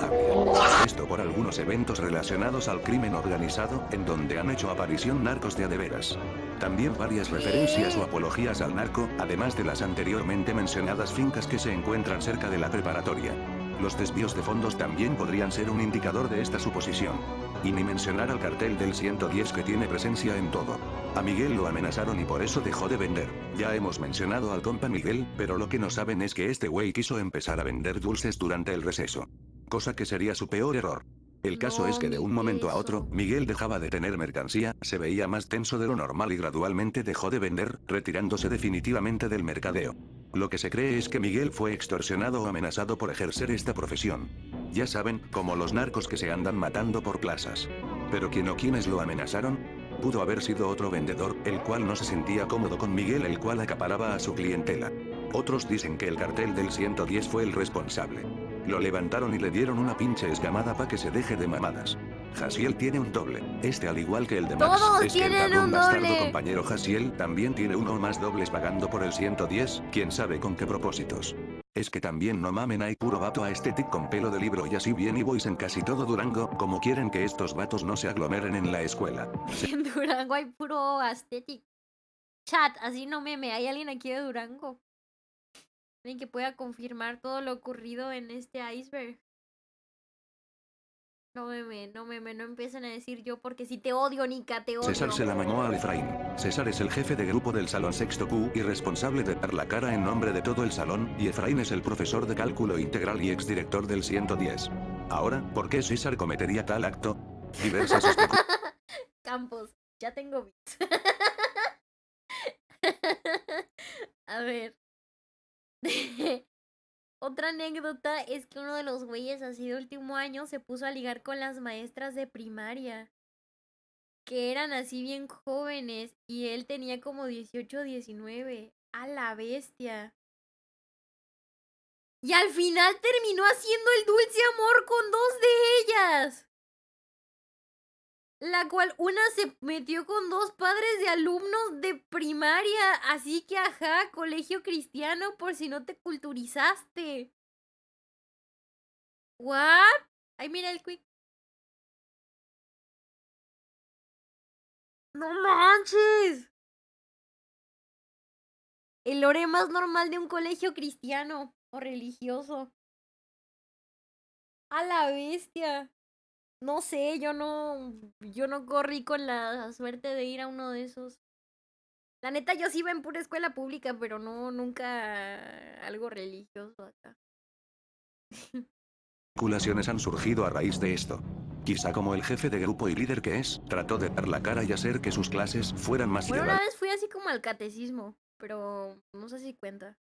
Esto por algunos eventos relacionados al crimen organizado, en donde han hecho aparición narcos de a de veras. También varias referencias o apologías al narco, además de las anteriormente mencionadas fincas que se encuentran cerca de la preparatoria. Los desvíos de fondos también podrían ser un indicador de esta suposición. Y ni mencionar al cartel del 110 que tiene presencia en todo. A Miguel lo amenazaron y por eso dejó de vender. Ya hemos mencionado al compa Miguel, pero lo que no saben es que este güey quiso empezar a vender dulces durante el receso. Cosa que sería su peor error. El caso es que de un momento a otro, Miguel dejaba de tener mercancía, se veía más tenso de lo normal y gradualmente dejó de vender, retirándose definitivamente del mercadeo. Lo que se cree es que Miguel fue extorsionado o amenazado por ejercer esta profesión. Ya saben, como los narcos que se andan matando por plazas. Pero ¿quién o quiénes lo amenazaron? Pudo haber sido otro vendedor, el cual no se sentía cómodo con Miguel, el cual acaparaba a su clientela. Otros dicen que el cartel del 110 fue el responsable. Lo levantaron y le dieron una pinche escamada pa' que se deje de mamadas. Jaciel tiene un doble. Este, al igual que el de Max, Todos es que el tienen cabrón un bastardo doble. compañero Jaciel también tiene uno o más dobles pagando por el 110, quién sabe con qué propósitos. Es que también no mamen, hay puro vato aesthetic con pelo de libro y así bien y boys en casi todo Durango, como quieren que estos vatos no se aglomeren en la escuela. En Durango hay puro aesthetic. Chat, así no meme. ¿Hay alguien aquí de Durango? Alguien que pueda confirmar todo lo ocurrido en este iceberg. No meme, no empiecen a decir yo porque si te odio, Nika, te odio. César se la mamó al Efraín. César es el jefe de grupo del salón sexto Q y responsable de dar la cara en nombre de todo el salón, y Efraín es el profesor de cálculo integral y exdirector del 110. Ahora, ¿por qué César cometería tal acto? Diversas Campos, ya tengo bits. A ver. Otra anécdota es que uno de los güeyes así de último año se puso a ligar con las maestras de primaria. Que eran así bien jóvenes. Y él tenía como 18 o 19. A la bestia. Y al final terminó haciendo el dulce amor con dos de ellas. La cual una se metió con dos padres de alumnos de primaria. Así que ajá, colegio cristiano por si no te culturizaste. ¿What? Ay, mira el quick. ¡No manches! El lore más normal de un colegio cristiano o religioso. A la bestia. No sé, yo no corrí con la suerte de ir a uno de esos. La neta, yo sí iba en pura escuela pública, pero no, nunca algo religioso acá. especulaciones han surgido a raíz de esto. Quizá como el jefe de grupo y líder que es, trató de dar la cara y hacer que sus clases fueran más Bueno, una llevaderas. vez fui así como al catecismo, pero no sé si cuenta.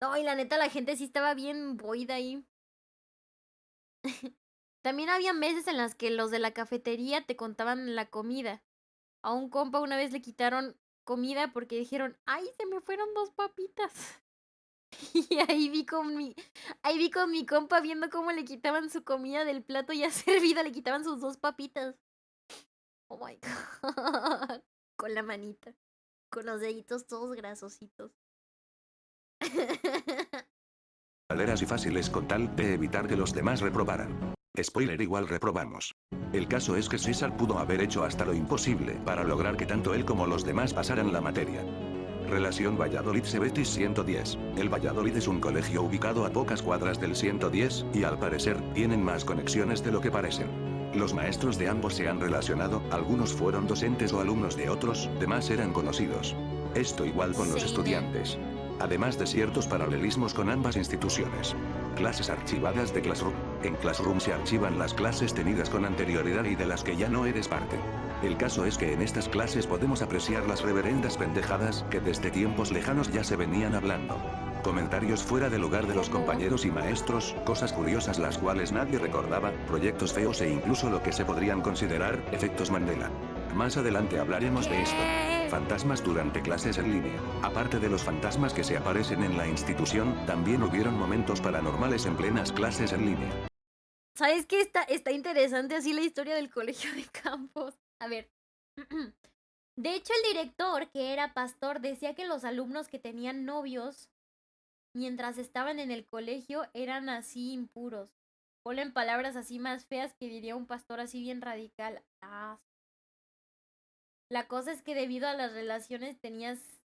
No, y la neta, la gente sí estaba bien boida ahí. También había meses en las que los de la cafetería te contaban la comida. A un compa una vez le quitaron comida porque dijeron, ¡ay, se me fueron dos papitas! Y ahí vi con mi compa viendo cómo le quitaban su comida del plato ya servida, le quitaban sus dos papitas. Oh my god. Con la manita. Con los deditos todos grasositos. Y fáciles con tal de evitar que los demás reprobaran. Spoiler, igual reprobamos. El caso es que César pudo haber hecho hasta lo imposible para lograr que tanto él como los demás pasaran la materia. Relación Valladolid-Cebetis 110. El Valladolid es un colegio ubicado a pocas cuadras del 110, y al parecer, tienen más conexiones de lo que parecen. Los maestros de ambos se han relacionado, algunos fueron docentes o alumnos de otros, demás eran conocidos. Esto igual con los Sí. estudiantes. Además de ciertos paralelismos con ambas instituciones. Clases archivadas de Classroom. En Classroom se archivan las clases tenidas con anterioridad y de las que ya no eres parte. El caso es que en estas clases podemos apreciar las reverendas pendejadas que desde tiempos lejanos ya se venían hablando. Comentarios fuera de lugar de los compañeros y maestros, cosas curiosas las cuales nadie recordaba, proyectos feos e incluso lo que se podrían considerar efectos Mandela. Más adelante hablaremos de esto. Fantasmas durante clases en línea. Aparte de los fantasmas que se aparecen en la institución, también hubieron momentos paranormales en plenas clases en línea. ¿Sabes qué? Está interesante así la historia del colegio de Campos. A ver. De hecho, el director, que era pastor, decía que los alumnos que tenían novios mientras estaban en el colegio eran así impuros. Ponen palabras así más feas que diría un pastor así bien radical. Ah. La cosa es que debido a las relaciones tenías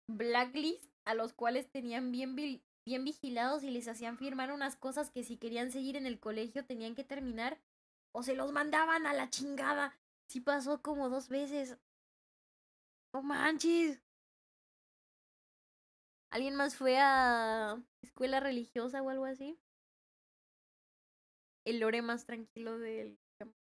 blacklist a los cuales tenían bien vigilados y les hacían firmar unas cosas que si querían seguir en el colegio tenían que terminar o se los mandaban a la chingada. Sí pasó como 2 veces. No manches. ¿Alguien más fue a escuela religiosa o algo así? El lore más tranquilo del campo.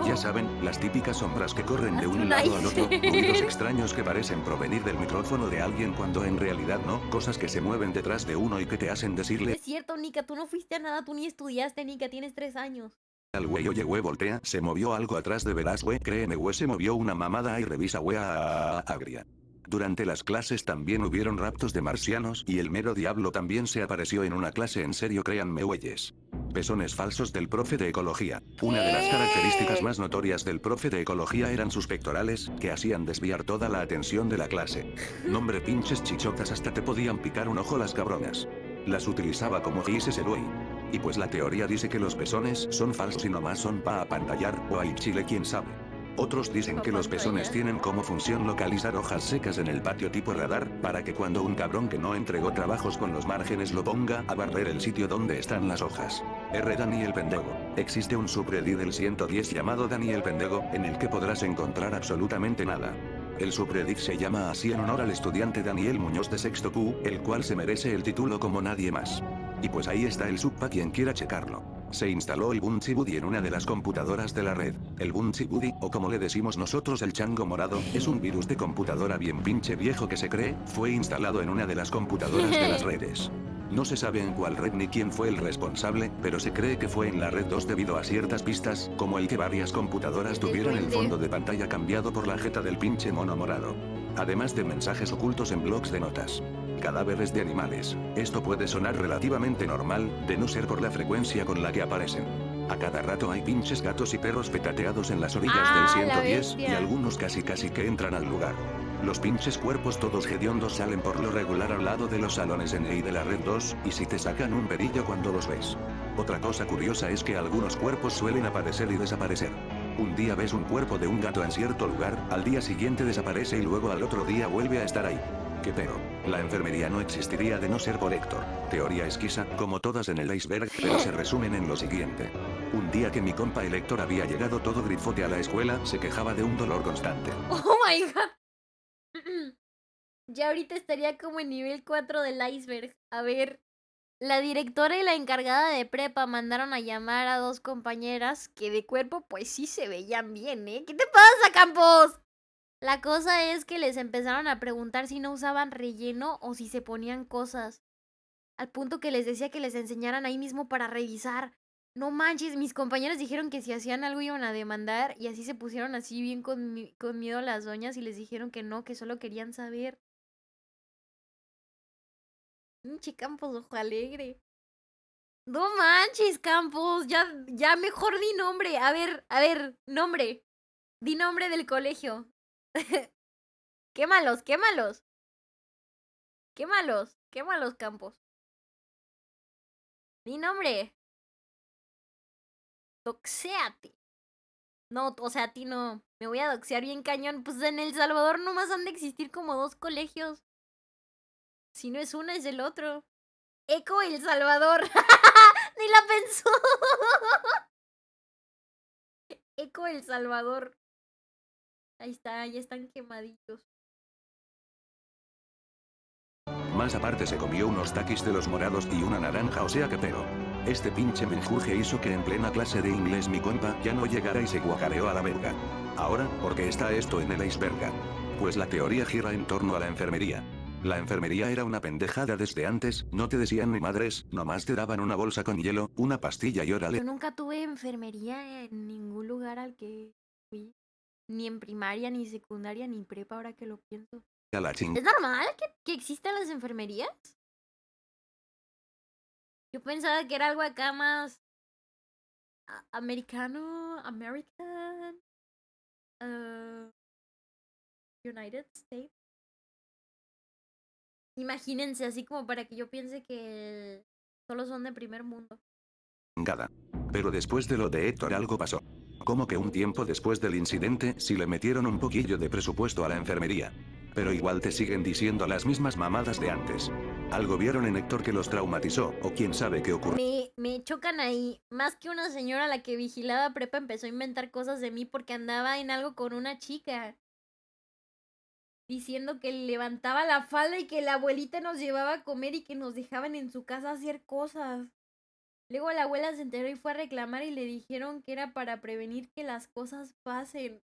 Ya saben, las típicas sombras que corren de Hasta un un lado al otro, iceberg. ruidos extraños que parecen provenir del micrófono de alguien cuando en realidad no, cosas que se mueven detrás de uno y que te hacen decirle Es cierto, Nika, tú no fuiste a nada, tú ni estudiaste, Nika, tienes 3 años. al güey, oye güey, voltea, se movió algo atrás de veras güey, créeme güey, se movió una mamada y revisa güey agria. Durante las clases también hubieron raptos de marcianos y el mero diablo también se apareció en una clase, en serio, créanme güeyes. Pezones falsos del profe de ecología. Una de las características más notorias del profe de ecología eran sus pectorales, que hacían desviar toda la atención de la clase. Nombre pinches chichotas, hasta te podían picar un ojo las cabronas. Las utilizaba como gises el güey. Y pues la teoría dice que los pezones son falsos y nomás son pa' apantallar, o hay chile quién sabe. Otros dicen que los pezones tienen como función localizar hojas secas en el patio tipo radar, para que cuando un cabrón que no entregó trabajos con los márgenes lo ponga a barrer el sitio donde están las hojas. R. Daniel Pendego. Existe un subreddit del 110 llamado Daniel Pendego, en el que podrás encontrar absolutamente nada. El subreddit se llama así en honor al estudiante Daniel Muñoz de sexto Q, el cual se merece el título como nadie más. Y pues ahí está el sub pa' quien quiera checarlo. Se instaló el Bunchy Buddy en una de las computadoras de la red. El Bunchy Buddy, o como le decimos nosotros el chango morado, es un virus de computadora bien pinche viejo que se cree, fue instalado en una de las computadoras de las redes. No se sabe en cuál red ni quién fue el responsable, pero se cree que fue en la red 2 debido a ciertas pistas, como el que varias computadoras tuvieran el fondo de pantalla cambiado por la jeta del pinche mono morado. Además de mensajes ocultos en blogs de notas. Cadáveres de animales. Esto puede sonar relativamente normal, de no ser por la frecuencia con la que aparecen. A cada rato hay pinches gatos y perros petateados en las orillas del La 110, y bestia. algunos casi que entran al lugar. Los pinches cuerpos todos hediondos salen por lo regular al lado de los salones NI de la red 2, y si te sacan un perillo cuando los ves. Otra cosa curiosa es que algunos cuerpos suelen aparecer y desaparecer. Un día ves un cuerpo de un gato en cierto lugar, al día siguiente desaparece y luego al otro día vuelve a estar ahí. ¿Qué pero? La enfermería no existiría de no ser por Héctor. Teoría esquiza, como todas en el iceberg, pero se resumen en lo siguiente. Un día que mi compa el Héctor había llegado todo grifote a la escuela, se quejaba de un dolor constante. Oh my god. Ya ahorita estaría como en nivel 4 del iceberg. A ver, la directora y la encargada de prepa mandaron a llamar a 2 compañeras que de cuerpo pues sí se veían bien, ¿eh? ¿Qué te pasa, Campos? La cosa es que les empezaron a preguntar si no usaban relleno o si se ponían cosas. Al punto que les decía que les enseñaran ahí mismo para revisar. No manches, mis compañeros dijeron que si hacían algo iban a demandar y así se pusieron así bien con miedo las doñas y les dijeron que no, que solo querían saber. Pinche Campos, ojo alegre. No manches, Campos, ya mejor di nombre. A ver, nombre. Di nombre del colegio. Quémalos, quémalos. Quémalos, quémalos, Campos. Di nombre. Doxéate. No, o sea, a ti no. Me voy a doxear bien cañón. Pues en El Salvador nomás han de existir como 2 colegios. Si no es uno, es el otro. Eco El Salvador. Ni la pensó. Eco El Salvador. Ahí está, ya están quemaditos. Más aparte se comió unos taquis de los morados y una naranja, o sea que pero. Este pinche menjurje hizo que en plena clase de inglés mi compa ya no llegara y se guacareó a la verga. Ahora, ¿por qué está esto en el iceberg? Pues la teoría gira en torno a la enfermería. La enfermería era una pendejada desde antes, no te decían ni madres, nomás te daban una bolsa con hielo, una pastilla y órale. Yo nunca tuve enfermería en ningún lugar al que fui. Ni en primaria, ni secundaria, ni prepa, ahora que lo pienso. A la ching. ¿Es normal que existan las enfermerías? Yo pensaba que era algo acá más americano, American. United States. Imagínense, así como para que yo piense que solo son de primer mundo. Gada. Pero después de lo de Héctor algo pasó. Como que un tiempo después del incidente sí le metieron un poquillo de presupuesto a la enfermería. Pero igual te siguen diciendo las mismas mamadas de antes. Algo vieron en Héctor que los traumatizó, o quién sabe qué ocurrió. Me chocan ahí. Más que una señora a la que vigilaba prepa empezó a inventar cosas de mí porque andaba en algo con una chica. Diciendo que levantaba la falda y que la abuelita nos llevaba a comer y que nos dejaban en su casa hacer cosas. Luego la abuela se enteró y fue a reclamar y le dijeron que era para prevenir que las cosas pasen.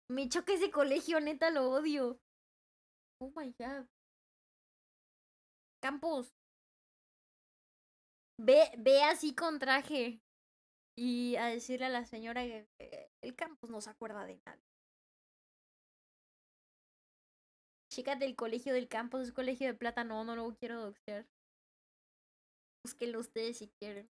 Me choca ese colegio, neta, lo odio. Oh my god. Campos. Ve así con traje. Y a decirle a la señora que el Campos no se acuerda de nada. Chécate el colegio del Campos, es colegio de plata, no lo quiero doxear. Búsquenlo ustedes si quieren.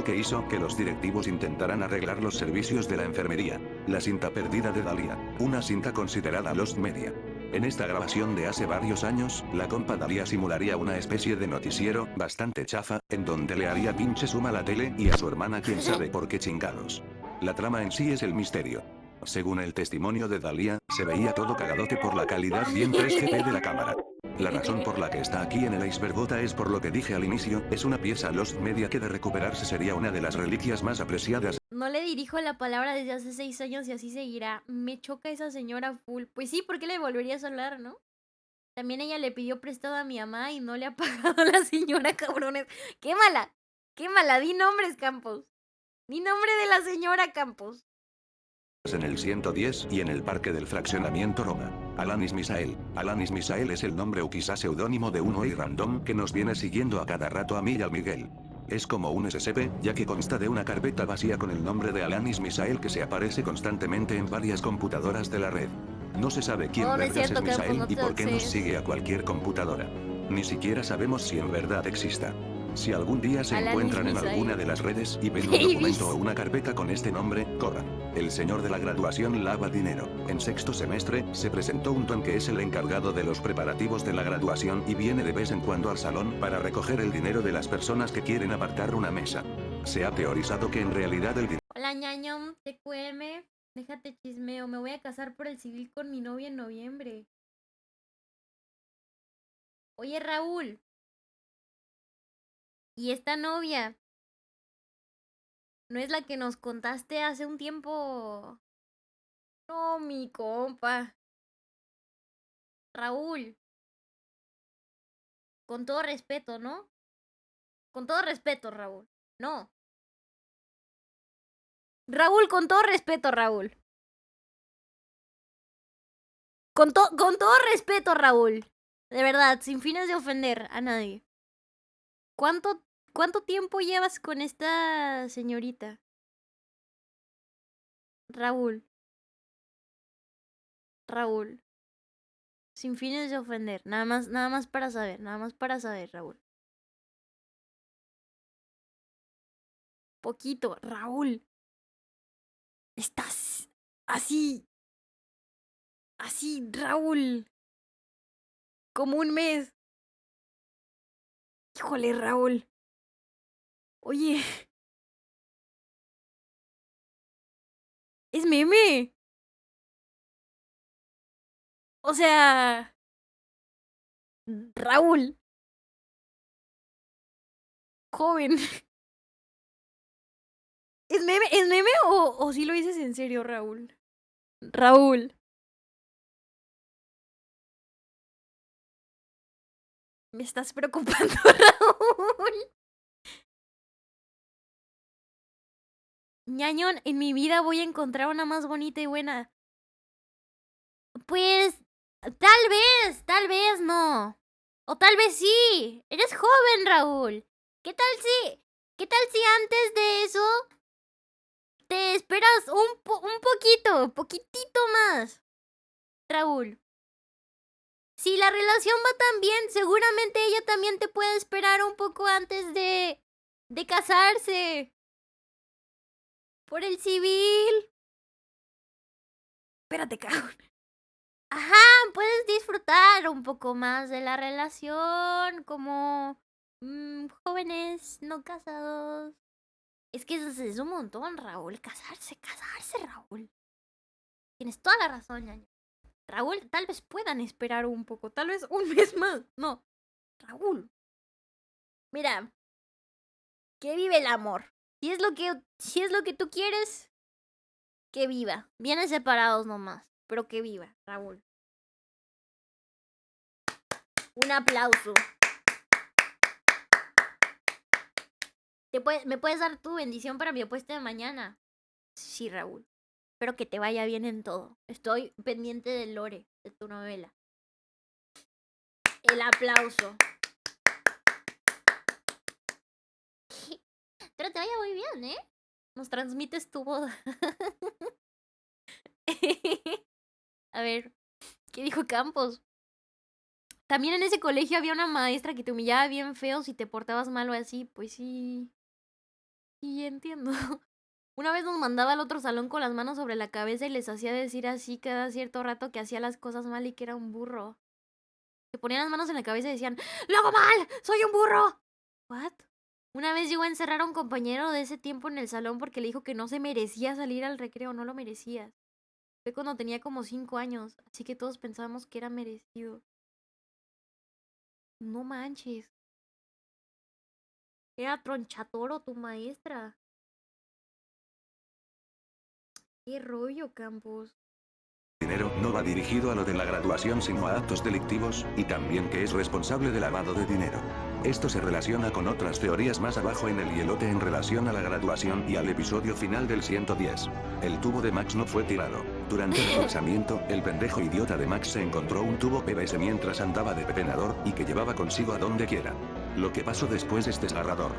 Que hizo que los directivos intentaran arreglar los servicios de la enfermería. La cinta perdida de Dalia, una cinta considerada Lost Media. En esta grabación de hace varios años, la compa Dalia simularía una especie de noticiero, bastante chafa, en donde le haría pinche suma a la tele y a su hermana quién sabe por qué chingados. La trama en sí es el misterio. Según el testimonio de Dalia, se veía todo cagadote por la calidad bien 3GP de la cámara. La razón por la que está aquí en el icebergota es por lo que dije al inicio, es una pieza Lost Media que de recuperarse sería una de las reliquias más apreciadas. No le dirijo la palabra desde hace 6 años y así seguirá. Me choca esa señora full. Pues sí, ¿por qué le volverías a hablar, no? También ella le pidió prestado a mi mamá y no le ha pagado a la señora, cabrones. ¡Qué mala! ¡Qué mala! Di nombres, Campos. Di nombre de la señora, Campos. En el 110 y en el parque del fraccionamiento Roma. Alanis Misael. Alanis Misael es el nombre o quizá seudónimo de un OI random que nos viene siguiendo a cada rato a mí y al Miguel. Es como un SCP, ya que consta de una carpeta vacía con el nombre de Alanis Misael que se aparece constantemente en varias computadoras de la red. No se sabe quién No, no es vergas cierto, es Misael Campos, no y te por qué nos doxees. sigue a cualquier computadora. Ni siquiera sabemos si en verdad exista. Si algún día se Alanis encuentran en Misael. alguna de las redes y ven un Babies. documento o una carpeta con este nombre, corran. El señor de la graduación lava dinero. En sexto semestre, se presentó un don que es el encargado de los preparativos de la graduación y viene de vez en cuando al salón para recoger el dinero de las personas que quieren apartar una mesa. Se ha teorizado que en realidad el dinero Hola, ñaño, TQM. Déjate chismeo. Me voy a casar por el civil con mi novia en noviembre. Oye, Raúl. ¿Y esta novia? ¿No es la que nos contaste hace un tiempo? No, mi compa. Raúl. Con todo respeto, ¿no? Con todo respeto, Raúl. No. Raúl, con todo respeto, Raúl. Con todo respeto, Raúl. De verdad, sin fines de ofender a nadie. ¿Cuánto tiempo llevas con esta señorita? Raúl. Raúl. Sin fines de ofender. Nada más para saber. Nada más para saber, Raúl. Poquito. Raúl. Estás así. Así, Raúl. Como un mes. Híjole, Raúl. Oye. Es meme. O sea. Raúl. Joven. ¿Es meme o si lo dices en serio, Raúl? Raúl. Me estás preocupando, Raúl. Ñañón, en mi vida voy a encontrar una más bonita y buena. Pues, tal vez no. O tal vez sí. Eres joven, Raúl. ¿Qué tal si antes de eso te esperas un poquitito más? Raúl. Si la relación va tan bien, seguramente ella también te puede esperar un poco antes de casarse. Por el civil. Espérate, cagón. Ajá, puedes disfrutar un poco más de la relación como jóvenes no casados. Es que es un montón, Raúl. Casarse, Raúl. Tienes toda la razón, ñaño. Raúl, tal vez puedan esperar un poco, tal vez un mes más. No, Raúl. Mira, que vive el amor. Si es lo que tú quieres, que viva. Vienen separados nomás, pero que viva, Raúl. Un aplauso. ¿Me puedes dar tu bendición para mi apuesta de mañana? Sí, Raúl. Espero que te vaya bien en todo. Estoy pendiente del lore de tu novela. El aplauso. Pero te vaya muy bien, ¿eh? Nos transmites tu boda. A ver, ¿qué dijo Campos? También en ese colegio había una maestra que te humillaba bien feo si te portabas mal o así. Pues sí. Sí, entiendo. Una vez nos mandaba al otro salón con las manos sobre la cabeza y les hacía decir así cada cierto rato que hacía las cosas mal y que era un burro. Se ponían las manos en la cabeza y decían, ¡lo hago mal! ¡Soy un burro! ¿What? Una vez llegó a encerrar a un compañero de ese tiempo en el salón porque le dijo que no se merecía salir al recreo, no lo merecía. Fue cuando tenía como 5 años, así que todos pensábamos que era merecido. No manches. Era Tronchatoro tu maestra. ¿Qué rollo, Campos? Dinero no va dirigido a lo de la graduación sino a actos delictivos, y también que es responsable de lavado de dinero. Esto se relaciona con otras teorías más abajo en el hielote en relación a la graduación y al episodio final del 110. El tubo de Max no fue tirado. Durante el lanzamiento, el pendejo idiota de Max se encontró un tubo PVS mientras andaba de pepenador y que llevaba consigo a donde quiera. Lo que pasó después es desgarrador.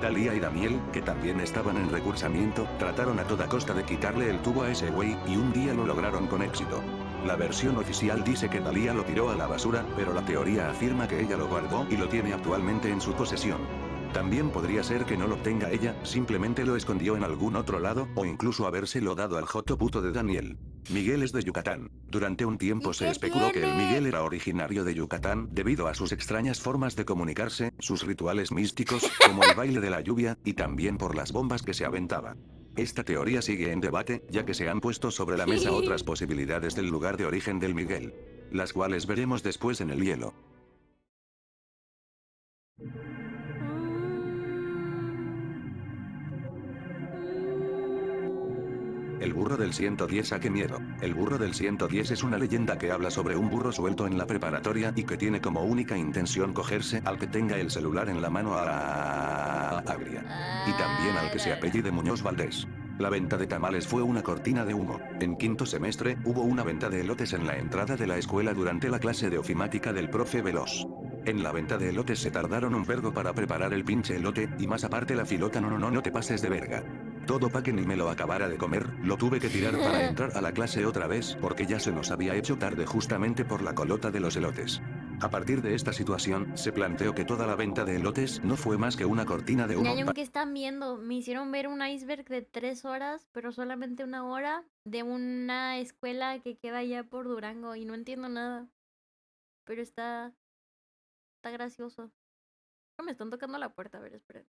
Dalia y Daniel, que también estaban en recursamiento, trataron a toda costa de quitarle el tubo a ese güey y un día lo lograron con éxito. La versión oficial dice que Dalia lo tiró a la basura, pero la teoría afirma que ella lo guardó y lo tiene actualmente en su posesión. También podría ser que no lo tenga ella, simplemente lo escondió en algún otro lado, o incluso habérselo dado al joto puto de Daniel. Miguel es de Yucatán. Durante un tiempo ¿Y se qué especuló que el tiene? Miguel era originario de Yucatán, debido a sus extrañas formas de comunicarse, sus rituales místicos, como el baile de la lluvia, y también por las bombas que se aventaba. Esta teoría sigue en debate, ya que se han puesto sobre la mesa otras posibilidades del lugar de origen del Miguel, las cuales veremos después en el hielo. El burro del 110 a qué miedo. El burro del 110 es una leyenda que habla sobre un burro suelto en la preparatoria y que tiene como única intención cogerse al que tenga el celular en la mano a agria. Y también al que se apellide Muñoz Valdés. La venta de tamales fue una cortina de humo. En quinto semestre, hubo una venta de elotes en la entrada de la escuela durante la clase de ofimática del profe Veloz. En la venta de elotes se tardaron un vergo para preparar el pinche elote, y más aparte la filota no te pases de verga. Todo pa' que ni me lo acabara de comer, lo tuve que tirar para entrar a la clase otra vez porque ya se nos había hecho tarde justamente por la colota de los elotes. A partir de esta situación, se planteó que toda la venta de elotes no fue más que una cortina de humo. Ñaño, ¿qué están viendo? Me hicieron ver un iceberg de 3 horas, pero solamente 1 hora, de una escuela que queda allá por Durango y no entiendo nada. Pero está gracioso. Me están tocando la puerta, a ver, esperen.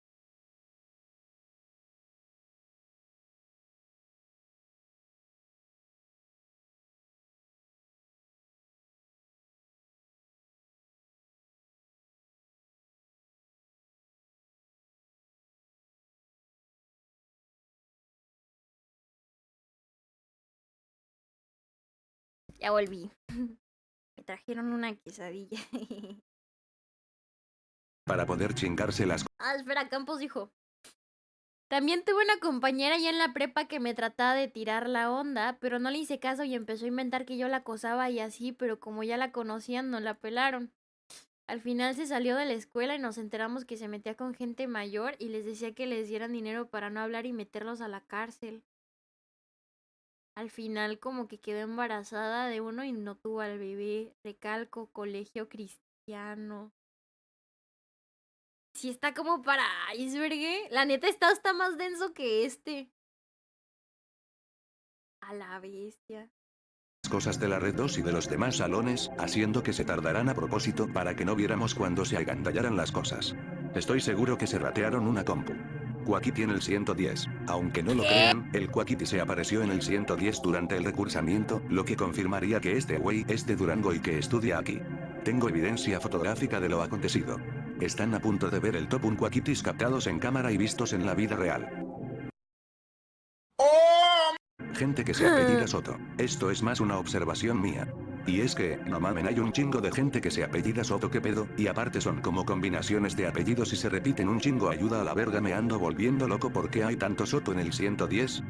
Ya volví. Me trajeron una quesadilla. Para poder chingarse las Espera, Campos dijo. También tuve una compañera ya en la prepa que me trataba de tirar la onda, pero no le hice caso y empezó a inventar que yo la acosaba y así, pero como ya la conocían, no la pelaron. Al final se salió de la escuela y nos enteramos que se metía con gente mayor y les decía que les dieran dinero para no hablar y meterlos a la cárcel. Al final como que quedó embarazada de uno y no tuvo al bebé. Recalco, colegio cristiano. Sí está como para iceberg, ¿eh? La neta está más denso que este. A la bestia. cosas de la red 2 y de los demás salones, haciendo que se tardaran a propósito para que no viéramos cuando se agandallaran las cosas. Estoy seguro que se ratearon una compu. Quackity en el 110. Aunque no lo crean, el Quackity se apareció en el 110 durante el recursamiento, lo que confirmaría que este güey es de Durango y que estudia aquí. Tengo evidencia fotográfica de lo acontecido. Están a punto de ver el top 1 Quackitis captados en cámara y vistos en la vida real. Gente que se apellida Soto. Esto es más una observación mía. Y es que, no mamen, hay un chingo de gente que se apellida Soto, que pedo, y aparte son como combinaciones de apellidos y se repiten un chingo. Ayuda a la verga, me ando volviendo loco porque hay tanto Soto en el 110.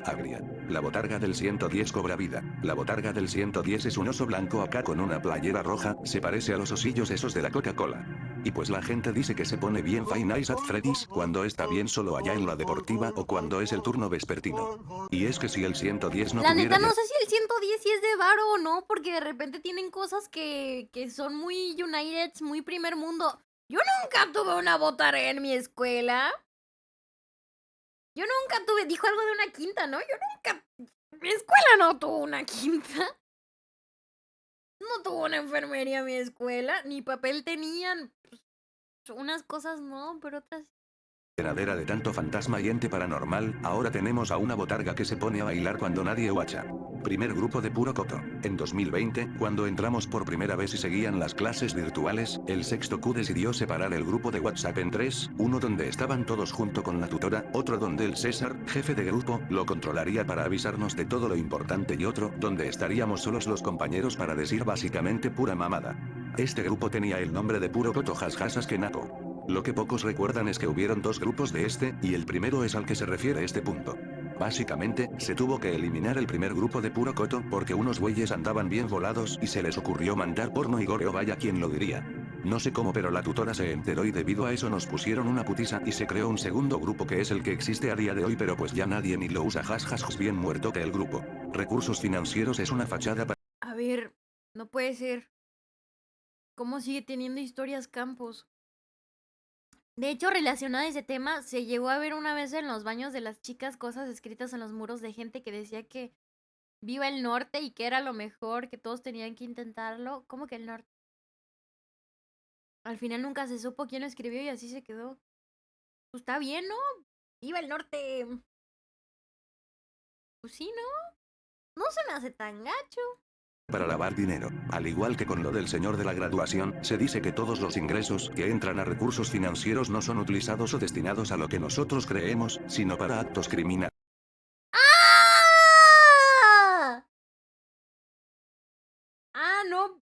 Agria. La botarga del 110 cobra vida. La botarga del 110 es un oso blanco acá con una playera roja, se parece a los osillos esos de la Coca-Cola. Y pues la gente dice que se pone bien Five Nights at Freddy's cuando está bien solo allá en la deportiva o cuando es el turno vespertino. Y es que si el 110 no La tuviera neta no sé si el 110 sí es de varo o no, porque de repente tienen cosas que son muy United, muy primer mundo. Yo nunca tuve una botarga en mi escuela. Yo nunca tuve, dijo algo de una quinta, ¿no? Yo nunca, mi escuela no tuvo una quinta. No tuvo una enfermería mi escuela, ni papel tenían. Pues, unas cosas no, pero otras... llenadera de tanto fantasma y ente paranormal, ahora tenemos a una botarga que se pone a bailar cuando nadie guacha. Primer grupo de puro coto. En 2020, cuando entramos por primera vez y seguían las clases virtuales, el sexto Q decidió separar el grupo de WhatsApp en tres, uno donde estaban todos junto con la tutora, otro donde el César, jefe de grupo, lo controlaría para avisarnos de todo lo importante y otro donde estaríamos solos los compañeros para decir básicamente pura mamada. Este grupo tenía el nombre de puro coto jasjasas que naco. Lo que pocos recuerdan es que hubieron dos grupos de este, y el primero es al que se refiere este punto. Básicamente, se tuvo que eliminar el primer grupo de puro coto porque unos güeyes andaban bien volados y se les ocurrió mandar porno y goreo, vaya quien lo diría. No sé cómo, pero la tutora se enteró y debido a eso nos pusieron una putiza y se creó un segundo grupo que es el que existe a día de hoy, pero pues ya nadie ni lo usa, jasjas, bien muerto que el grupo. Recursos financieros es una fachada para... A ver, no puede ser. ¿Cómo sigue teniendo historias Campos? De hecho, relacionado a ese tema, se llegó a ver una vez en los baños de las chicas cosas escritas en los muros de gente que decía que viva el norte y que era lo mejor, que todos tenían que intentarlo. ¿Cómo que el norte? Al final nunca se supo quién lo escribió y así se quedó. Pues está bien, ¿no? ¡Viva el norte! Pues sí, ¿no? No se me hace tan gacho. Para lavar dinero. Al igual que con lo del señor de la graduación, se dice que todos los ingresos que entran a recursos financieros no son utilizados o destinados a lo que nosotros creemos, sino para actos criminales. ¡Ah! No.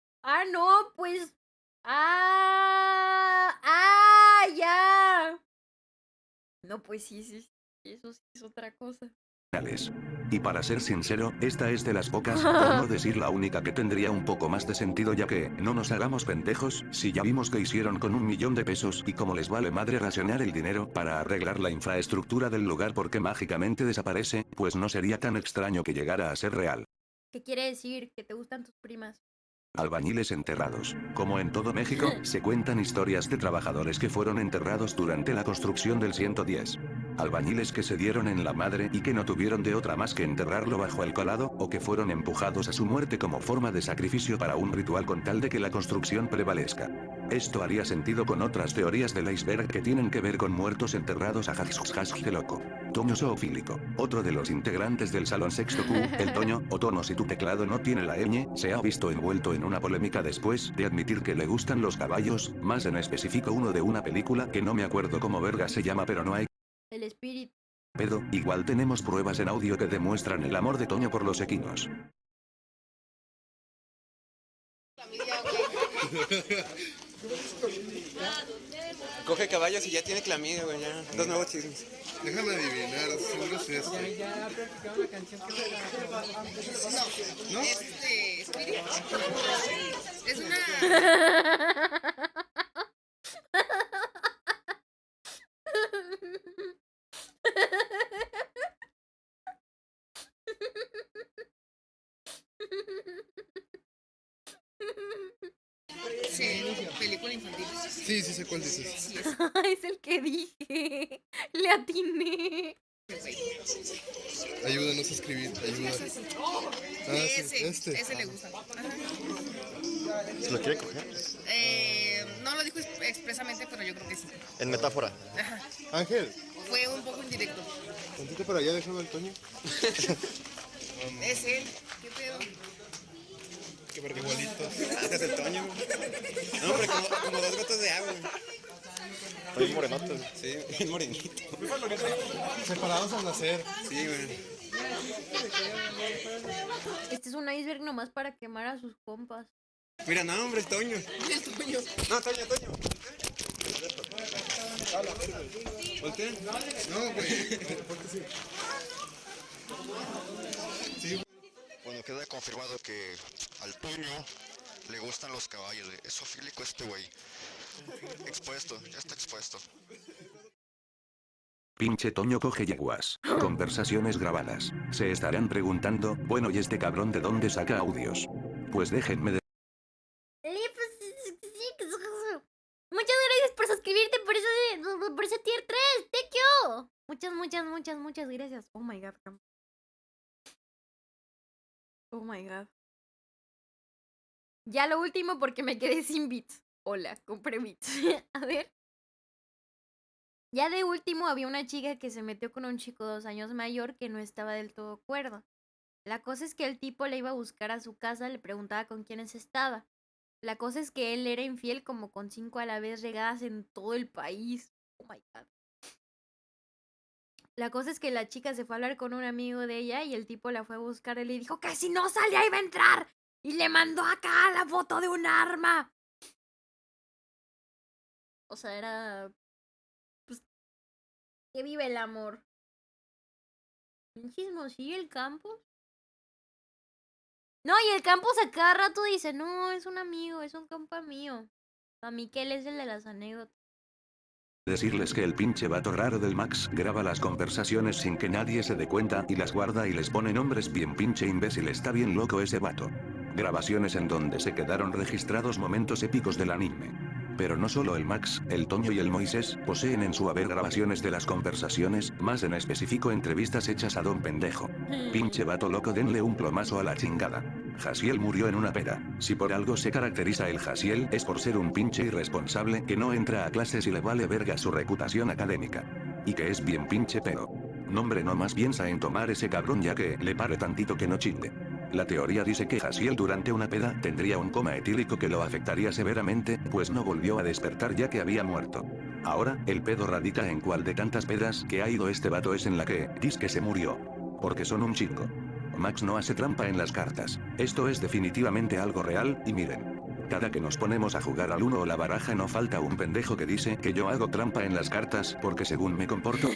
No, pues... Ya. No, pues sí, eso sí es otra cosa. Y para ser sincero, esta es de las pocas, por no decir la única que tendría un poco más de sentido, ya que, no nos hagamos pendejos, si ya vimos que hicieron con 1 millón de pesos y como les vale madre racionar el dinero para arreglar la infraestructura del lugar porque mágicamente desaparece, pues no sería tan extraño que llegara a ser real. ¿Qué quiere decir? Que te gustan tus primas. Albañiles enterrados. Como en todo México, se cuentan historias de trabajadores que fueron enterrados durante la construcción del 110. Albañiles que se dieron en la madre y que no tuvieron de otra más que enterrarlo bajo el colado, o que fueron empujados a su muerte como forma de sacrificio para un ritual con tal de que la construcción prevalezca. Esto haría sentido con otras teorías del iceberg que tienen que ver con muertos enterrados a de loco. Toño zoofílico. Otro de los integrantes del salón sexto Q, el Toño, o Tono si tu teclado no tiene la ñ, se ha visto envuelto en una polémica después de admitir que le gustan los caballos, más en específico uno de una película que no me acuerdo cómo verga se llama, pero no hay El espíritu. pedo. Igual tenemos pruebas en audio que demuestran el amor de Toño por los equinos. Coge caballos y ya tiene clamidia, güey, ya. 2 nuevos chismes. Déjame adivinar, seguro es este. Ya practicaba una canción que era... ¿No? Spirit. Es una... Sí, película infantil. Sí, sé cuál dices. Sí, es. Es el que dije. Le atiné. Ayúdanos a escribir, ayuda. Ah, sí, Ese le gusta. Ajá. ¿Se lo quiere coger? No lo dijo expresamente, pero yo creo que sí. En metáfora. Ajá. Ángel, Fue un poco indirecto. tantito para allá, déjame al Toño. Es él. ¿Qué pedo? Que porque igualito. Haces el Toño, güey. No, pero como 2 gotas de agua, güey. Estoy morenote. Sí, bien morenito. Separados al nacer. Sí, güey. Este es un iceberg nomás para quemar a sus compas. Mira, no, hombre, el Toño. El Toño. No, Toño. ¿Voltea? No, güey. Bueno, queda confirmado que al Toño le gustan los caballos, güey. Es sofílico este güey. Expuesto, ya está expuesto. Pinche Toño coge yeguas. Conversaciones grabadas. Se estarán preguntando, bueno, ¿y este cabrón de dónde saca audios? Pues déjenme de... Muchas gracias por suscribirte por ese tier 3. Thank you. Muchas gracias. Oh my god. Oh my god. Ya lo último porque me quedé sin bits. Hola, compré bits. A ver. Ya de último había una chica que se metió con un chico 2 años mayor que no estaba del todo cuerdo. La cosa es que el tipo le iba a buscar a su casa, le preguntaba con quiénes estaba. La cosa es que él era infiel como con 5 a la vez regadas en todo el país. Oh my god. La cosa es que la chica se fue a hablar con un amigo de ella y el tipo la fue a buscar y le dijo que si no salía iba a entrar. Y le mandó acá la foto de un arma. O sea, era... Pues... que vive el amor. ¿Chismo sigue el Campos? No, y el Campos a cada rato dice, no, es un amigo, es un compa mío. A Miquel es el de las anécdotas. Decirles que el pinche vato raro del Max graba las conversaciones sin que nadie se dé cuenta y las guarda y les pone nombres bien pinche imbécil. Está bien loco ese vato. Grabaciones en donde se quedaron registrados momentos épicos del anime. Pero no solo el Max, el Toño y el Moisés poseen en su haber grabaciones de las conversaciones, más en específico entrevistas hechas a don pendejo. Pinche vato loco, denle un plomazo a la chingada. Jaciel murió en una peda. Si por algo se caracteriza el Jaciel es por ser un pinche irresponsable que no entra a clases y le vale verga su reputación académica. Y que es bien pinche pero. Nombre no más piensa en tomar ese cabrón ya que le pare tantito que no chingue. La teoría dice que Jaciel durante una peda tendría un coma etílico que lo afectaría severamente, pues no volvió a despertar ya que había muerto. Ahora, el pedo radica en cuál de tantas pedas que ha ido este vato es en la que dice que se murió. Porque son un chingo. Max no hace trampa en las cartas. Esto es definitivamente algo real, y miren. Cada que nos ponemos a jugar al uno o la baraja no falta un pendejo que dice que yo hago trampa en las cartas porque según me comporto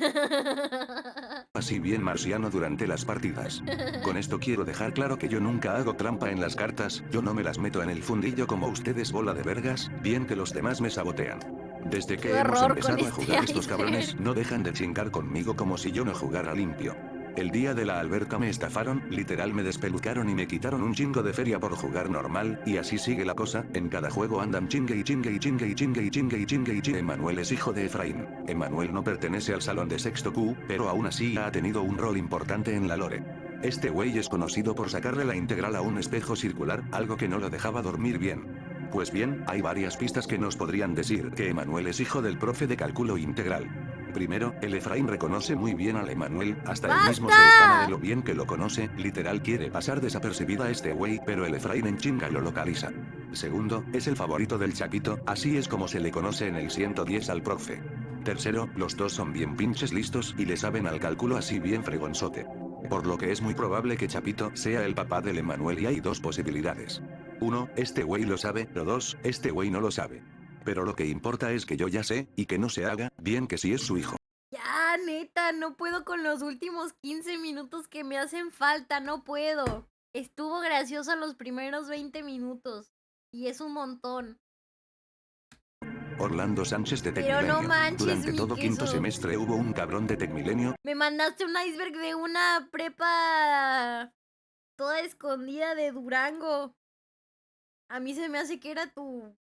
así bien marciano durante las partidas. Con esto quiero dejar claro que yo nunca hago trampa en las cartas, yo no me las meto en el fundillo como ustedes bola de vergas, bien que los demás me sabotean. Desde que Qué hemos horror empezado con a este jugar estos iceberg. cabrones no dejan de chingar conmigo como si yo no jugara limpio. El día de la alberca me estafaron, literal me despelucaron y me quitaron un chingo de feria por jugar normal, y así sigue la cosa, en cada juego andan chingue y chingue y chingue y chingue y chingue y chingue y chingue. Emanuel es hijo de Efraín. Emanuel no pertenece al salón de sexto Q, pero aún así ha tenido un rol importante en la lore. Este güey es conocido por sacarle la integral a un espejo circular, algo que no lo dejaba dormir bien. Pues bien, hay varias pistas que nos podrían decir que Emanuel es hijo del profe de cálculo integral. Primero, el Efraín reconoce muy bien al Emanuel, hasta él mismo se escama de lo bien que lo conoce, literal quiere pasar desapercibida a este güey, pero el Efraín en chinga lo localiza. Segundo, es el favorito del Chapito, así es como se le conoce en el 110 al profe. Tercero, los dos son bien pinches listos y le saben al cálculo así bien fregonzote. Por lo que es muy probable que Chapito sea el papá del Emanuel y hay dos posibilidades. 1, este güey lo sabe, o 2, este güey no lo sabe. Pero lo que importa es que yo ya sé, y que no se haga, bien que sí es su hijo. Ya, neta, no puedo con los últimos 15 minutos que me hacen falta, no puedo. Estuvo gracioso los primeros 20 minutos. Y es un montón. Orlando Sánchez de Pero Tecmilenio. no manches, Durante todo Miki, quinto eso- semestre hubo un cabrón de Tecmilenio Me mandaste un iceberg de una prepa toda escondida de Durango. A mí se me hace que era tu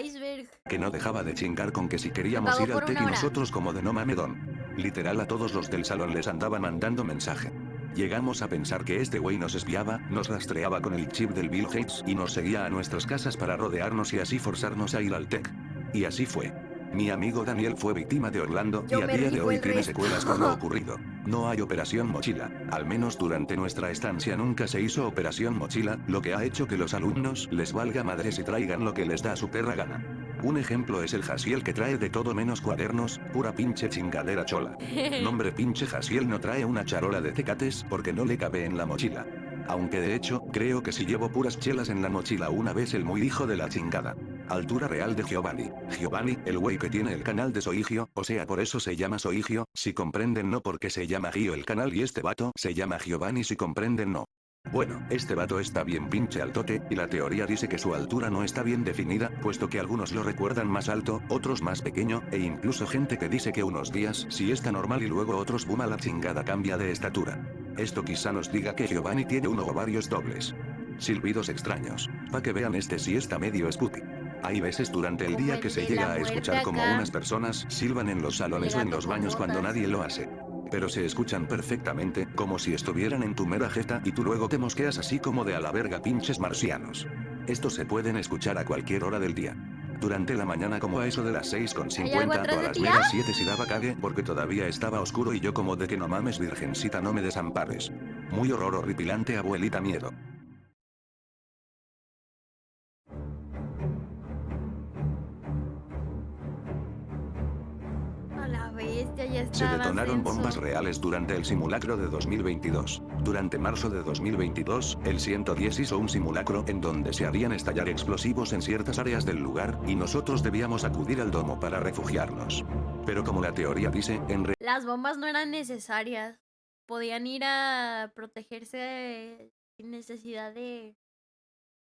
iceberg. que no dejaba de chingar con que si queríamos Pagó ir al por TEC una y hora. nosotros como de no mamedón. Literal a todos los del salón les andaba mandando mensaje. Llegamos a pensar que este güey nos espiaba, nos rastreaba con el chip del Bill Gates y nos seguía a nuestras casas para rodearnos y así forzarnos a ir al TEC. Y así fue. Mi amigo Daniel fue víctima de Orlando Yo y a me día de rifo hoy el tiene resto. secuelas por lo ocurrido. No hay operación mochila, al menos durante nuestra estancia nunca se hizo operación mochila, lo que ha hecho que los alumnos les valga madres y traigan lo que les da su perra gana. Un ejemplo es el Jaciel que trae de todo menos cuadernos, pura pinche chingadera chola. Nombre pinche Jaciel no trae una charola de tecates porque no le cabe en la mochila. Aunque de hecho, creo que si llevo puras chelas en la mochila una vez el muy hijo de la chingada. Altura real de Giovanni. Giovanni, el güey que tiene el canal de Soigio, o sea por eso se llama Soigio, si comprenden no porque se llama Gio el canal y este vato se llama Giovanni si comprenden no. Bueno, este vato está bien pinche altote, y la teoría dice que su altura no está bien definida, puesto que algunos lo recuerdan más alto, otros más pequeño, e incluso gente que dice que unos días sí está normal y luego otros boom a la chingada cambia de estatura. Esto quizá nos diga que Giovanni tiene uno o varios dobles. Silbidos extraños, pa' que vean este sí está medio spooky. Hay veces durante el Como día el que se de llega la a escuchar muerte como acá. unas personas silban en los salones El o en gato los con baños cuando botas. nadie lo hace. Pero se escuchan perfectamente, como si estuvieran en tu mera jeta y tú luego te mosqueas así como de a la verga pinches marcianos. Estos se pueden escuchar a cualquier hora del día. Durante la mañana como a eso de las 6:50 atrás o a de las ti? meras 7 si daba cague porque todavía estaba oscuro y yo como de que no mames virgencita no me desampares. Muy horror horripilante abuelita miedo. A la bestia, ya está. Se detonaron bombas reales durante el simulacro de 2022. Durante marzo de 2022, el 110 hizo un simulacro en donde se harían estallar explosivos en ciertas áreas del lugar, y nosotros debíamos acudir al domo para refugiarnos. Pero como la teoría dice, en Las bombas no eran necesarias. Podían ir a protegerse sin necesidad de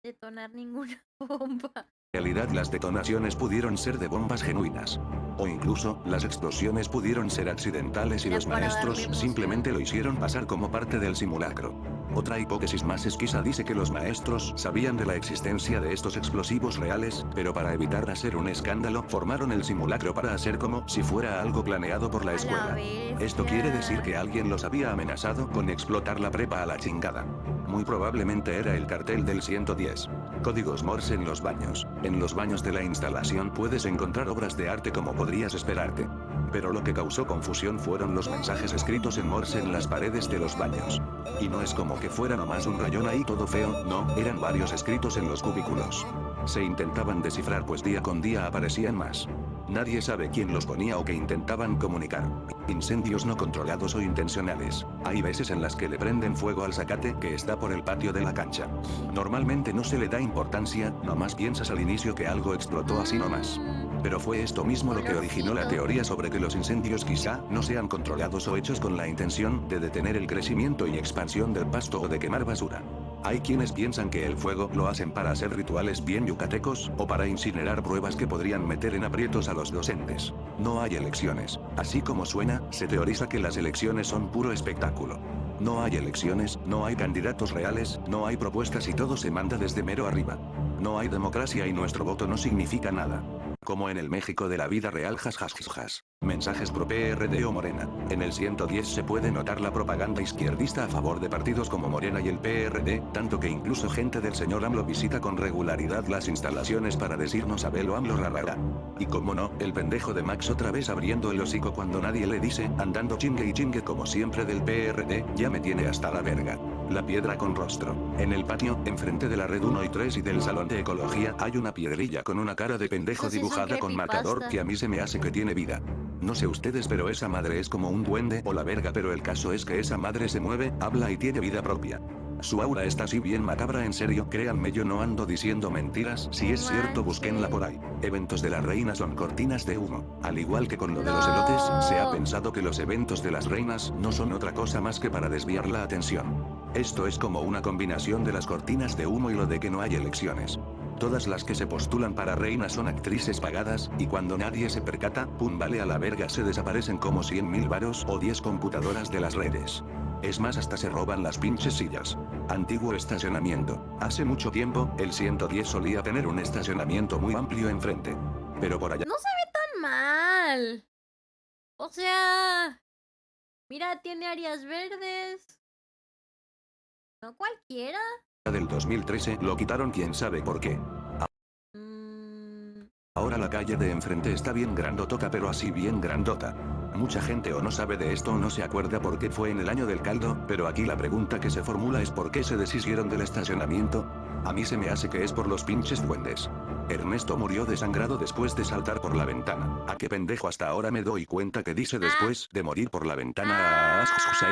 detonar ninguna bomba. realidad las detonaciones pudieron ser de bombas genuinas. O incluso, las explosiones pudieron ser accidentales y Era los para darle maestros emoción. simplemente lo hicieron pasar como parte del simulacro. Otra hipótesis más esquiza dice que los maestros sabían de la existencia de estos explosivos reales, pero para evitar hacer un escándalo, formaron el simulacro para hacer como si fuera algo planeado por la A la escuela. Esto quiere decir que bestia. alguien los había amenazado con explotar la prepa a la chingada. Muy probablemente era el cartel del 110. Códigos Morse en los baños. En los baños de la instalación puedes encontrar obras de arte como podrías esperarte. Pero lo que causó confusión fueron los mensajes escritos en Morse en las paredes de los baños. Y no es como que fuera nomás un rayón ahí todo feo, no, eran varios escritos en los cubículos. Se intentaban descifrar pues día con día aparecían más. Nadie sabe quién los ponía o qué intentaban comunicar. Incendios no controlados o intencionales. Hay veces en las que le prenden fuego al zacate que está por el patio de la cancha. Normalmente no se le da importancia, nomás piensas al inicio que algo explotó así nomás. Pero fue esto mismo lo que originó la teoría sobre que los incendios quizá no sean controlados o hechos con la intención de detener el crecimiento y expansión del pasto o de quemar basura. Hay quienes piensan que el fuego lo hacen para hacer rituales bien yucatecos, o para incinerar pruebas que podrían meter en aprietos a los docentes. No hay elecciones. Así como suena, se teoriza que las elecciones son puro espectáculo. No hay elecciones, no hay candidatos reales, no hay propuestas y todo se manda desde mero arriba. No hay democracia y nuestro voto no significa nada. Como en el México de la vida real jas. Mensajes pro PRD o Morena. En el 110 se puede notar la propaganda izquierdista a favor de partidos como Morena y el PRD, tanto que incluso gente del señor AMLO visita con regularidad las instalaciones para decirnos Abel o AMLO rarara. Y como no, el pendejo de Max otra vez abriendo el hocico cuando nadie le dice, andando chingue y chingue como siempre del PRD, ya me tiene hasta la verga. La piedra con rostro. En el patio, enfrente de la red 1 y 3 y del salón de ecología, hay una piedrilla con una cara de pendejo Eso sí es un dibujada con marcador creepypasta. que a mí se me hace que tiene vida. No sé ustedes pero esa madre es como un duende o la verga, pero el caso es que esa madre se mueve, habla y tiene vida propia. Su aura está así bien macabra, en serio, créanme, yo no ando diciendo mentiras, si es cierto búsquenla por ahí. Eventos de la reina son cortinas de humo. Al igual que con lo de los elotes, se ha pensado que los eventos de las reinas no son otra cosa más que para desviar la atención. Esto es como una combinación de las cortinas de humo y lo de que no hay elecciones. Todas las que se postulan para reina son actrices pagadas, y cuando nadie se percata, pum vale a la verga, se desaparecen como 100.000 varos o 10 computadoras de las redes. Es más, hasta se roban las pinches sillas. Antiguo estacionamiento. Hace mucho tiempo, el 110 solía tener un estacionamiento muy amplio enfrente. Pero por allá No se ve tan mal. O sea, mira, tiene áreas verdes. No cualquiera. Del 2013 lo quitaron quién sabe por qué. Mm, Ahora la calle de enfrente está bien grandotota, pero así bien grandota. Mucha gente o no sabe de esto o no se acuerda por qué fue en el año del caldo, pero aquí la pregunta que se formula es por qué se deshicieron del estacionamiento. A mí se me hace que es por los pinches duendes. Ernesto murió desangrado después de saltar por la ventana. ¿A qué pendejo hasta ahora me doy cuenta que dice después de morir por la ventana?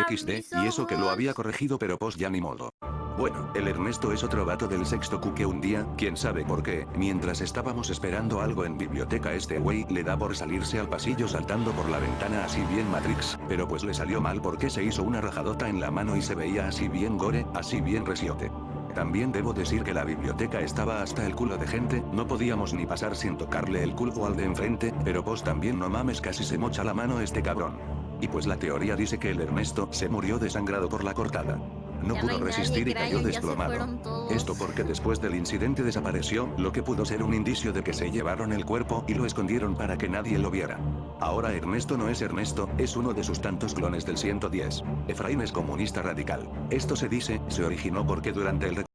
XD, mis y eso que lo había ojos. corregido, pero pues ya ni modo. Bueno, el Ernesto es otro vato del sexto Q que un día, quién sabe por qué, mientras estábamos esperando algo en biblioteca, este güey le da por salirse al pasillo saltando por la ventana así bien Matrix, pero pues le salió mal porque se hizo una rajadota en la mano y se veía así bien gore, así bien resiote. También debo decir que la biblioteca estaba hasta el culo de gente, no podíamos ni pasar sin tocarle el culo al de enfrente, pero pues también no mames, casi se mocha la mano este cabrón. Y pues la teoría dice que el Ernesto se murió desangrado por la cortada. No Ya no pudo hay nadie, resistir y cayó Grayan, ya se desplomado. fueron todos. Esto porque después del incidente desapareció, lo que pudo ser un indicio de que se llevaron el cuerpo y lo escondieron para que nadie lo viera. Ahora Ernesto no es Ernesto, es uno de sus tantos clones del 110. Efraín es comunista radical. Esto se dice, se originó porque durante el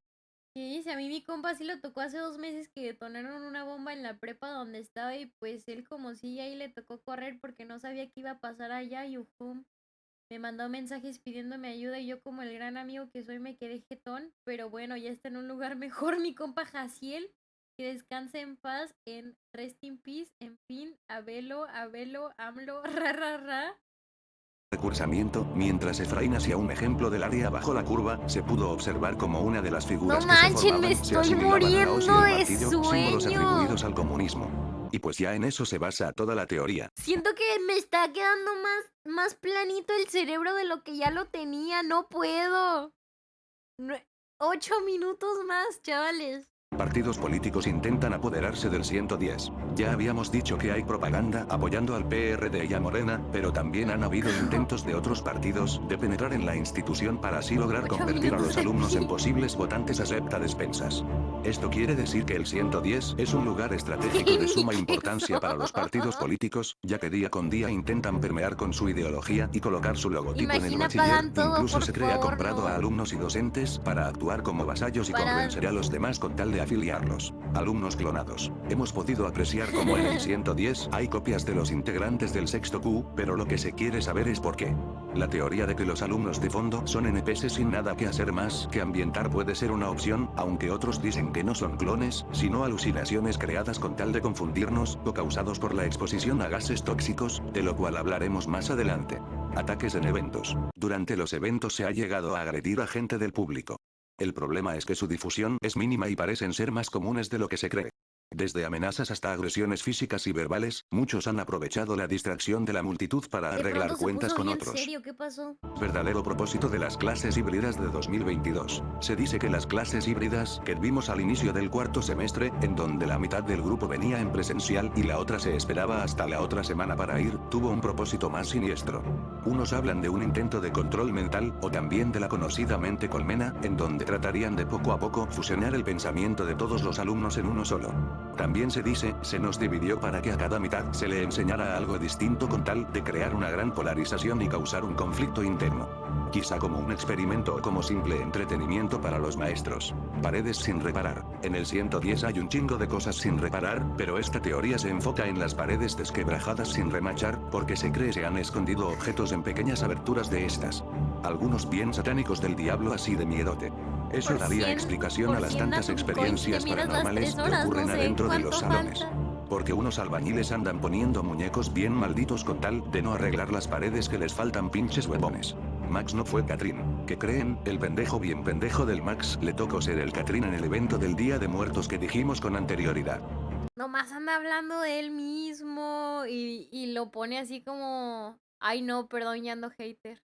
¿Qué dice? A mí mi compa sí lo tocó hace 2 meses que detonaron una bomba en la prepa donde estaba y pues él como si ahí le tocó correr porque no sabía qué iba a pasar allá y ufum. Me mandó mensajes pidiéndome ayuda y yo como el gran amigo que soy me quedé jetón, pero bueno, ya está en un lugar mejor mi compa Jaciel, que descanse en paz, en rest in peace, en fin, Abelo, AMLO, ra. recursamiento, mientras Efraín hacía un ejemplo del área bajo la curva, se pudo observar como una de las figuras No que se manchen, formaban me se estoy asimilaban a la hoz y muriendo el de martillo, símbolos sueño. atribuidos al comunismo. Y pues ya en eso se basa toda la teoría. Siento que me está quedando más planito el cerebro de lo que ya lo tenía, no puedo. 8 minutos más, chavales. Partidos políticos intentan apoderarse del 110. Ya habíamos dicho que hay propaganda apoyando al PRD y a Morena, pero también han habido intentos de otros partidos de penetrar en la institución para así lograr 8 convertir a los minutos de alumnos en ti. posibles votantes acepta despensas. Esto quiere decir que el 110 es un lugar estratégico de suma importancia para los partidos políticos, ya que día con día intentan permear con su ideología y colocar su logotipo en el Imagina, bachiller. pagan todo, Incluso por se crea favor, comprado no. a alumnos y docentes para actuar como vasallos y Para- convencer a los demás con tal de afiliarlos. Alumnos clonados. Hemos podido apreciar cómo en el 110 hay copias de los integrantes del sexto Q, pero lo que se quiere saber es por qué. La teoría de que los alumnos de fondo son NPCs sin nada que hacer más que ambientar puede ser una opción, aunque otros dicen que no son clones, sino alucinaciones creadas con tal de confundirnos, o causados por la exposición a gases tóxicos, de lo cual hablaremos más adelante. Ataques en eventos. Durante los eventos se ha llegado a agredir a gente del público. El problema es que su difusión es mínima y parecen ser más comunes de lo que se cree. Desde amenazas hasta agresiones físicas y verbales, muchos han aprovechado la distracción de la multitud para De arreglar pronto se cuentas puso con bien otros. serio, ¿qué pasó? Verdadero propósito de las clases híbridas de 2022. Se dice que las clases híbridas, que vimos al inicio del cuarto semestre, en donde la mitad del grupo venía en presencial y la otra se esperaba hasta la otra semana para ir, tuvo un propósito más siniestro. Unos hablan de un intento de control mental, o también de la conocida mente colmena, en donde tratarían de poco a poco fusionar el pensamiento de todos los alumnos en uno solo. También se dice, se nos dividió para que a cada mitad se le enseñara algo distinto con tal de crear una gran polarización y causar un conflicto interno. Quizá como un experimento o como simple entretenimiento para los maestros. Paredes sin reparar. En el 110 hay un chingo de cosas sin reparar, pero esta teoría se enfoca en las paredes desquebrajadas sin remachar, porque se cree se han escondido objetos en pequeñas aberturas de estas. Algunos bien satánicos del diablo así de miedote. Eso Por daría 100 explicación a las tantas Coins te experiencias miras las paranormales 3 que horas, ocurren no sé adentro de los cuánto salones. falta. Porque unos albañiles andan poniendo muñecos bien malditos con tal de no arreglar las paredes que les faltan pinches huevones. Max no fue Catrín. ¿Qué creen? El pendejo bien pendejo del Max le tocó ser el Catrín en el evento del Día de Muertos que dijimos con anterioridad. Nomás anda hablando de él mismo y lo pone así como... Ay no, perdón, ya ando hater.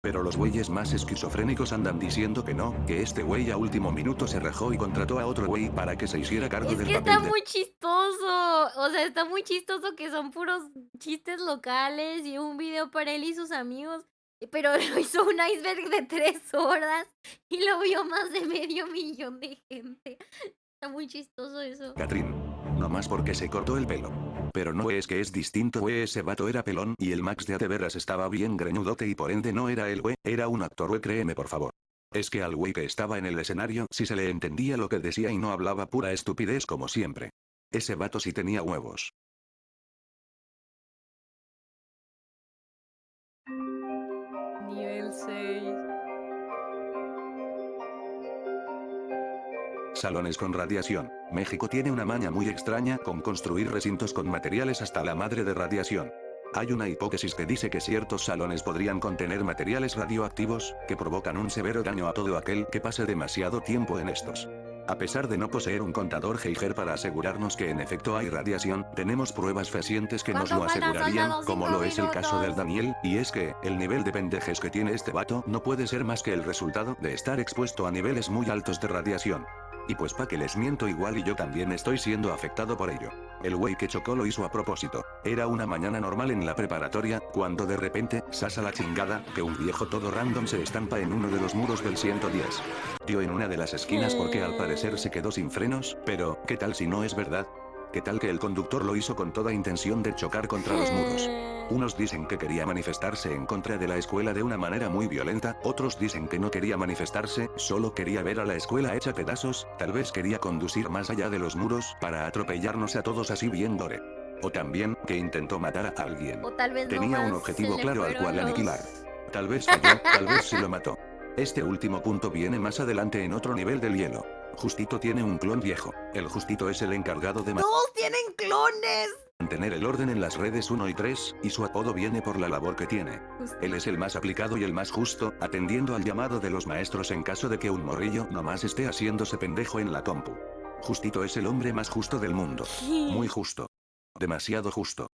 Pero los güeyes más esquizofrénicos andan diciendo que no, que este güey a último minuto se rajó y contrató a otro güey para que se hiciera cargo Es del que papel está de... muy chistoso. O sea, está muy chistoso que son puros chistes locales y un video para él y sus amigos. Pero lo hizo un iceberg de 3 horas y lo vio más de 500,000 de gente. Está muy chistoso eso. Catrín. No nomás porque se cortó el pelo. Pero no es que es distinto, ese vato era pelón y el Max de a de veras estaba bien greñudote y por ende no era el güey, era un actor, créeme por favor. Es que al güey que estaba en el escenario sí se le entendía lo que decía y no hablaba pura estupidez como siempre. Ese vato sí tenía huevos. Nivel 6. Salones con radiación. México tiene una maña muy extraña con construir recintos con materiales hasta la madre de radiación. Hay una hipótesis que dice que ciertos salones podrían contener materiales radioactivos, que provocan un severo daño a todo aquel que pase demasiado tiempo en estos. A pesar de no poseer un contador Geiger para asegurarnos que en efecto hay radiación, tenemos pruebas fehacientes que nos lo ¿Cuánto falta? asegurarían, Faltan como 5 lo es el caso del minutos. Daniel, y es que, el nivel de pendejes que tiene este vato no puede ser más que el resultado de estar expuesto a niveles muy altos de radiación. Y pues pa' que les miento, igual y yo también estoy siendo afectado por ello. El güey que chocó lo hizo a propósito. Era una mañana normal en la preparatoria, cuando de repente, sasa la chingada, que un viejo todo random se estampa en uno de los muros del 110. Dio en una de las esquinas porque al parecer se quedó sin frenos, pero, ¿qué tal si no es verdad? ¿Qué tal que el conductor lo hizo con toda intención de chocar contra los muros? Unos dicen que quería manifestarse en contra de la escuela de una manera muy violenta, otros dicen que no quería manifestarse, solo quería ver a la escuela hecha pedazos, tal vez quería conducir más allá de los muros, para atropellarnos a todos así bien dore. O también, que intentó matar a alguien. O tal vez Tenía nomás un objetivo se le claro al fueron cual los- aniquilar. Tal vez falló, tal vez sí lo mató. Este último punto viene más adelante en otro nivel del hielo. Justito tiene un clon viejo. El Justito es el encargado de ¡Todos tienen clones! mantener el orden en las redes 1 y 3, y su apodo viene por la labor que tiene. Él es el más aplicado y el más justo, atendiendo al llamado de los maestros en caso de que un morrillo nomás esté haciéndose pendejo en la compu. Justito es el hombre más justo del mundo. Muy justo. Demasiado justo.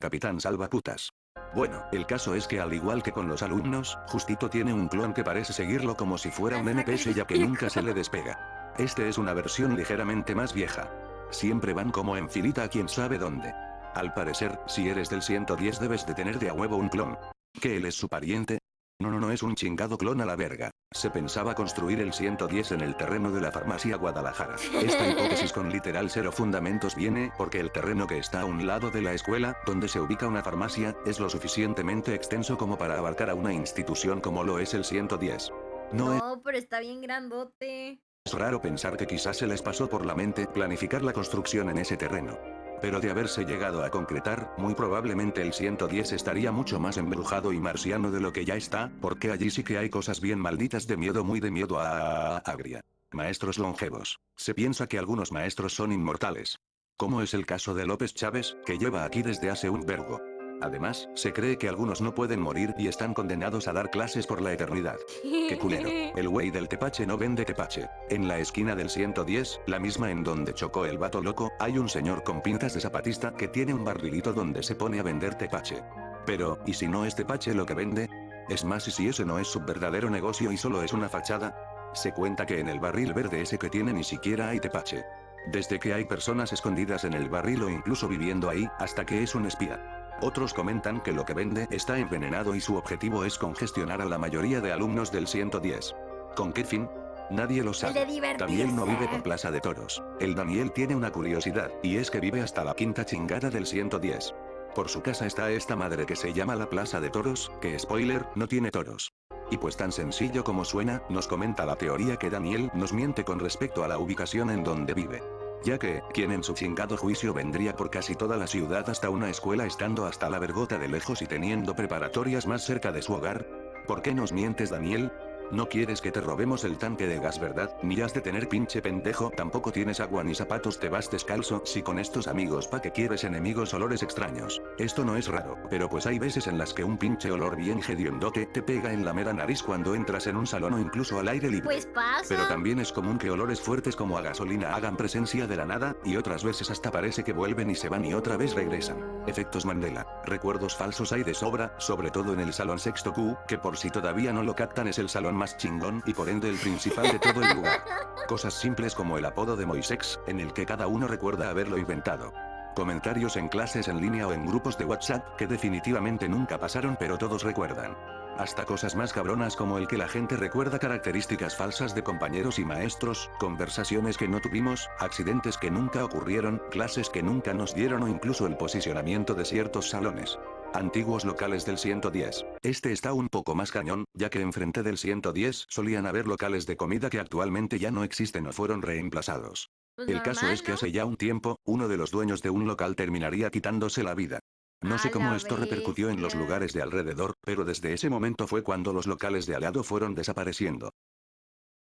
Capitán Salvaputas. Bueno, el caso es que al igual que con los alumnos, Justito tiene un clon que parece seguirlo como si fuera un NPC ya que nunca se le despega. Este es una versión ligeramente más vieja. Siempre van como en filita a quien sabe dónde. Al parecer, si eres del 110 debes de tener de a huevo un clon. ¿Que él es su pariente? No es un chingado clon a la verga. Se pensaba construir el 110 en el terreno de la farmacia Guadalajara. Esta hipótesis con literal cero fundamentos viene porque el terreno que está a un lado de la escuela, donde se ubica una farmacia, es lo suficientemente extenso como para abarcar a una institución como lo es el 110. No, pero está bien grandote. Es raro pensar que quizás se les pasó por la mente planificar la construcción en ese terreno. Pero de haberse llegado a concretar, muy probablemente el 110 estaría mucho más embrujado y marciano de lo que ya está, porque allí sí que hay cosas bien malditas de miedo, muy de miedo a agria. Maestros longevos. Se piensa que algunos maestros son inmortales. Como es el caso de López Chávez, que lleva aquí desde hace un vergo. Además, se cree que algunos no pueden morir y están condenados a dar clases por la eternidad. ¡Qué culero! El güey del tepache no vende tepache. En la esquina del 110, la misma en donde chocó el vato loco, hay un señor con pintas de zapatista que tiene un barrilito donde se pone a vender tepache. Pero, ¿y si no es tepache lo que vende? Es más, ¿y si ese no es su verdadero negocio y solo es una fachada? Se cuenta que en el barril verde ese que tiene ni siquiera hay tepache. Desde que hay personas escondidas en el barril o incluso viviendo ahí, hasta que es un espía. Otros comentan que lo que vende está envenenado y su objetivo es congestionar a la mayoría de alumnos del 110. ¿Con qué fin? Nadie lo El de sabe. divertirse. También no vive por Plaza de Toros. El Daniel tiene una curiosidad, y es que vive hasta la quinta chingada del 110. Por su casa está esta madre que se llama la Plaza de Toros, que spoiler, no tiene toros. Y pues tan sencillo como suena, nos comenta la teoría que Daniel nos miente con respecto a la ubicación en donde vive. Ya que, ¿quién en su chingado juicio vendría por casi toda la ciudad hasta una escuela estando hasta la vergota de lejos y teniendo preparatorias más cerca de su hogar? ¿Por qué nos mientes, Daniel? No quieres que te robemos el tanque de gas, ¿verdad? Ni has de tener pinche pendejo, tampoco tienes agua ni zapatos, te vas descalzo, si con estos amigos pa' que quieres enemigos olores extraños. Esto no es raro, pero pues hay veces en las que un pinche olor bien hediondote te pega en la mera nariz cuando entras en un salón o incluso al aire libre. Pues pasa. Pero también es común que olores fuertes como a gasolina hagan presencia de la nada, y otras veces hasta parece que vuelven y se van y otra vez regresan. Efectos Mandela. Recuerdos falsos hay de sobra, sobre todo en el salón sexto Q, que por si todavía no lo captan es el salón más chingón y por ende el principal de todo el lugar. Cosas simples como el apodo de Moisés, en el que cada uno recuerda haberlo inventado. Comentarios en clases en línea o en grupos de WhatsApp que definitivamente nunca pasaron pero todos recuerdan. hasta cosas más cabronas como el que la gente recuerda características falsas de compañeros y maestros, conversaciones que no tuvimos, accidentes que nunca ocurrieron, clases que nunca nos dieron o incluso el posicionamiento de ciertos salones. Antiguos locales del 110. Este está un poco más cañón, ya que enfrente del 110 solían haber locales de comida que actualmente ya no existen o fueron reemplazados. Pues El caso normal, es que ¿no? hace ya un tiempo, uno de los dueños de un local terminaría quitándose la vida. No sé A cómo la esto repercutió en los bestia. lugares de alrededor, pero desde ese momento fue cuando los locales de al lado fueron desapareciendo.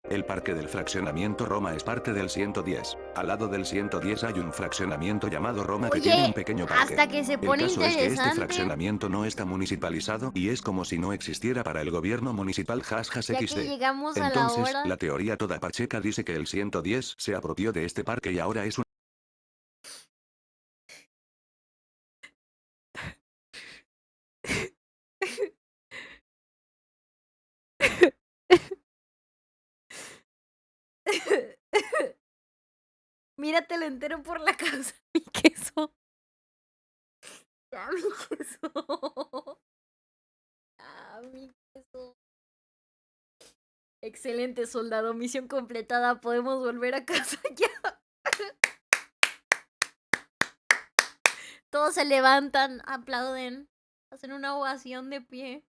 El parque del fraccionamiento Roma es parte del 110. Al lado del 110 hay un fraccionamiento llamado Roma que tiene un Oye, pequeño parque. hasta que se El pone caso es que este interesante. fraccionamiento no está municipalizado y es como si no existiera para el gobierno municipal #XD. Ya que llegamos a la Entonces, hora. la teoría toda pacheca dice que el 110 se apropió de este parque y ahora es un Míratelo entero por la causa, mi queso. Ya, mi queso. Ah, mi queso. Excelente, soldado. Misión completada. Podemos volver a casa ya. Todos se levantan, aplauden, hacen una ovación de pie.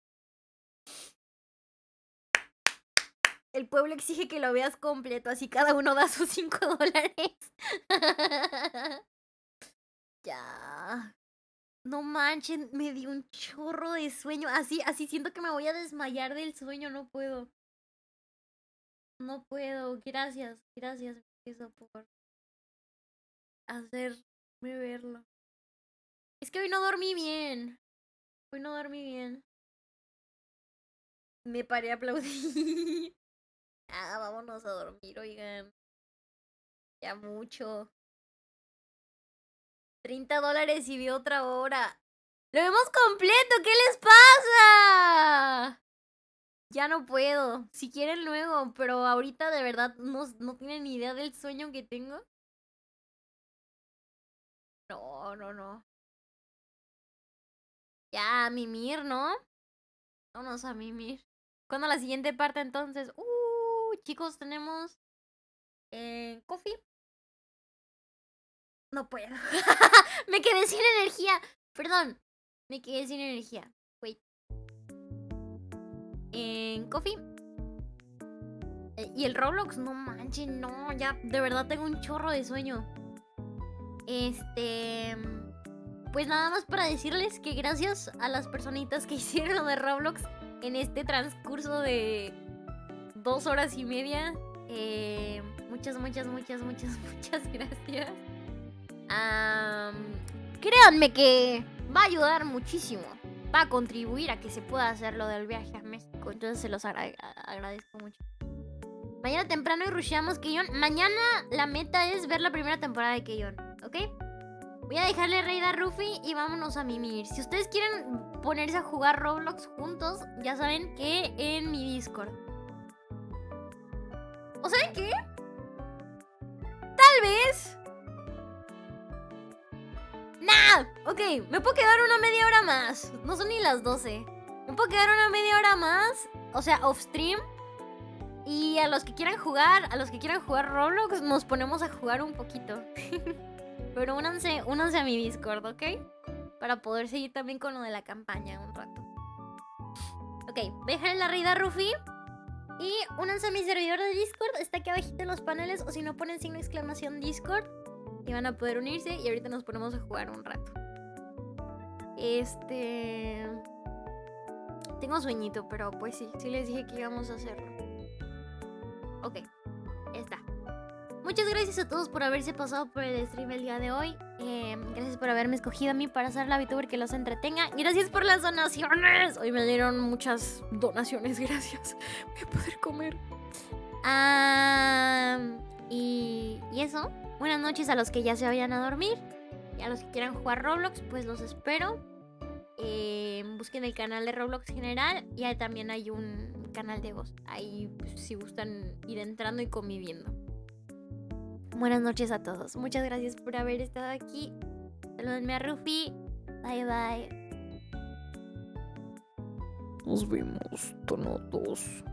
El pueblo exige que lo veas completo, así cada uno da sus $5. Ya. No manchen, me dio un chorro de sueño. Así siento que me voy a desmayar del sueño. No puedo. No puedo. Gracias. Gracias, eso por hacerme verlo. Es que hoy no dormí bien. Hoy no dormí bien. Me paré a aplaudir. Ah, vámonos a dormir, oigan. Ya mucho. $30 y vi otra hora. ¡Lo vemos completo! ¿Qué les pasa? Ya no puedo. Si quieren luego, pero ahorita de verdad no tienen ni idea del sueño que tengo. No. Ya, a mimir, ¿no? Vámonos a mimir. ¿Cuándo la siguiente parte entonces? Chicos, tenemos... coffee. No puedo. Me quedé sin energía. Perdón. Me quedé sin energía. Wait. Coffee. Y el Roblox, no manchen, no. Ya, de verdad tengo un chorro de sueño. Pues nada más para decirles que gracias a las personitas que hicieron lo de Roblox en este transcurso de 2 horas y media. Muchas gracias. Créanme que va a ayudar muchísimo. Va a contribuir a que se pueda hacer lo del viaje a México. Entonces se los agradezco mucho. Mañana temprano y rusheamos Keyon. Mañana la meta es ver la primera temporada de Keyon, ¿ok? Voy a dejarle raid a Rufi y vámonos a mimir. Si ustedes quieren ponerse a jugar Roblox juntos, ya saben que en mi Discord. ¿O saben qué? Tal vez... ¡Nah! Ok, me puedo quedar una media hora más. No son ni las 12. Me puedo quedar una media hora más. O sea, off stream. Y a los que quieran jugar, Roblox, nos ponemos a jugar un poquito. Pero únanse a mi Discord, ¿ok? Para poder seguir también con lo de la campaña un rato. Ok, voy a dejar en la raid a Rufi. Y únanse a mi servidor de Discord. Está aquí abajito en los paneles. O si no, ponen signo de exclamación Discord. Y van a poder unirse. Y ahorita nos ponemos a jugar un rato. Tengo sueñito, pero pues sí les dije que íbamos a hacerlo. Ok, ya está. Muchas gracias a todos por haberse pasado por el stream el día de hoy. Gracias por haberme escogido a mí para ser la VTuber que los entretenga. Gracias por las donaciones. Hoy me dieron muchas donaciones, gracias. Voy a poder comer. Y eso. Buenas noches a los que ya se vayan a dormir. Y a los que quieran jugar Roblox, pues los espero. Busquen el canal de Roblox General. Y ahí también hay un canal de voz. Ahí pues, si gustan ir entrando y conviviendo. Buenas noches a todos. Muchas gracias por haber estado aquí. Salúdenme a Rufi. Bye bye. Nos vemos, tono 2.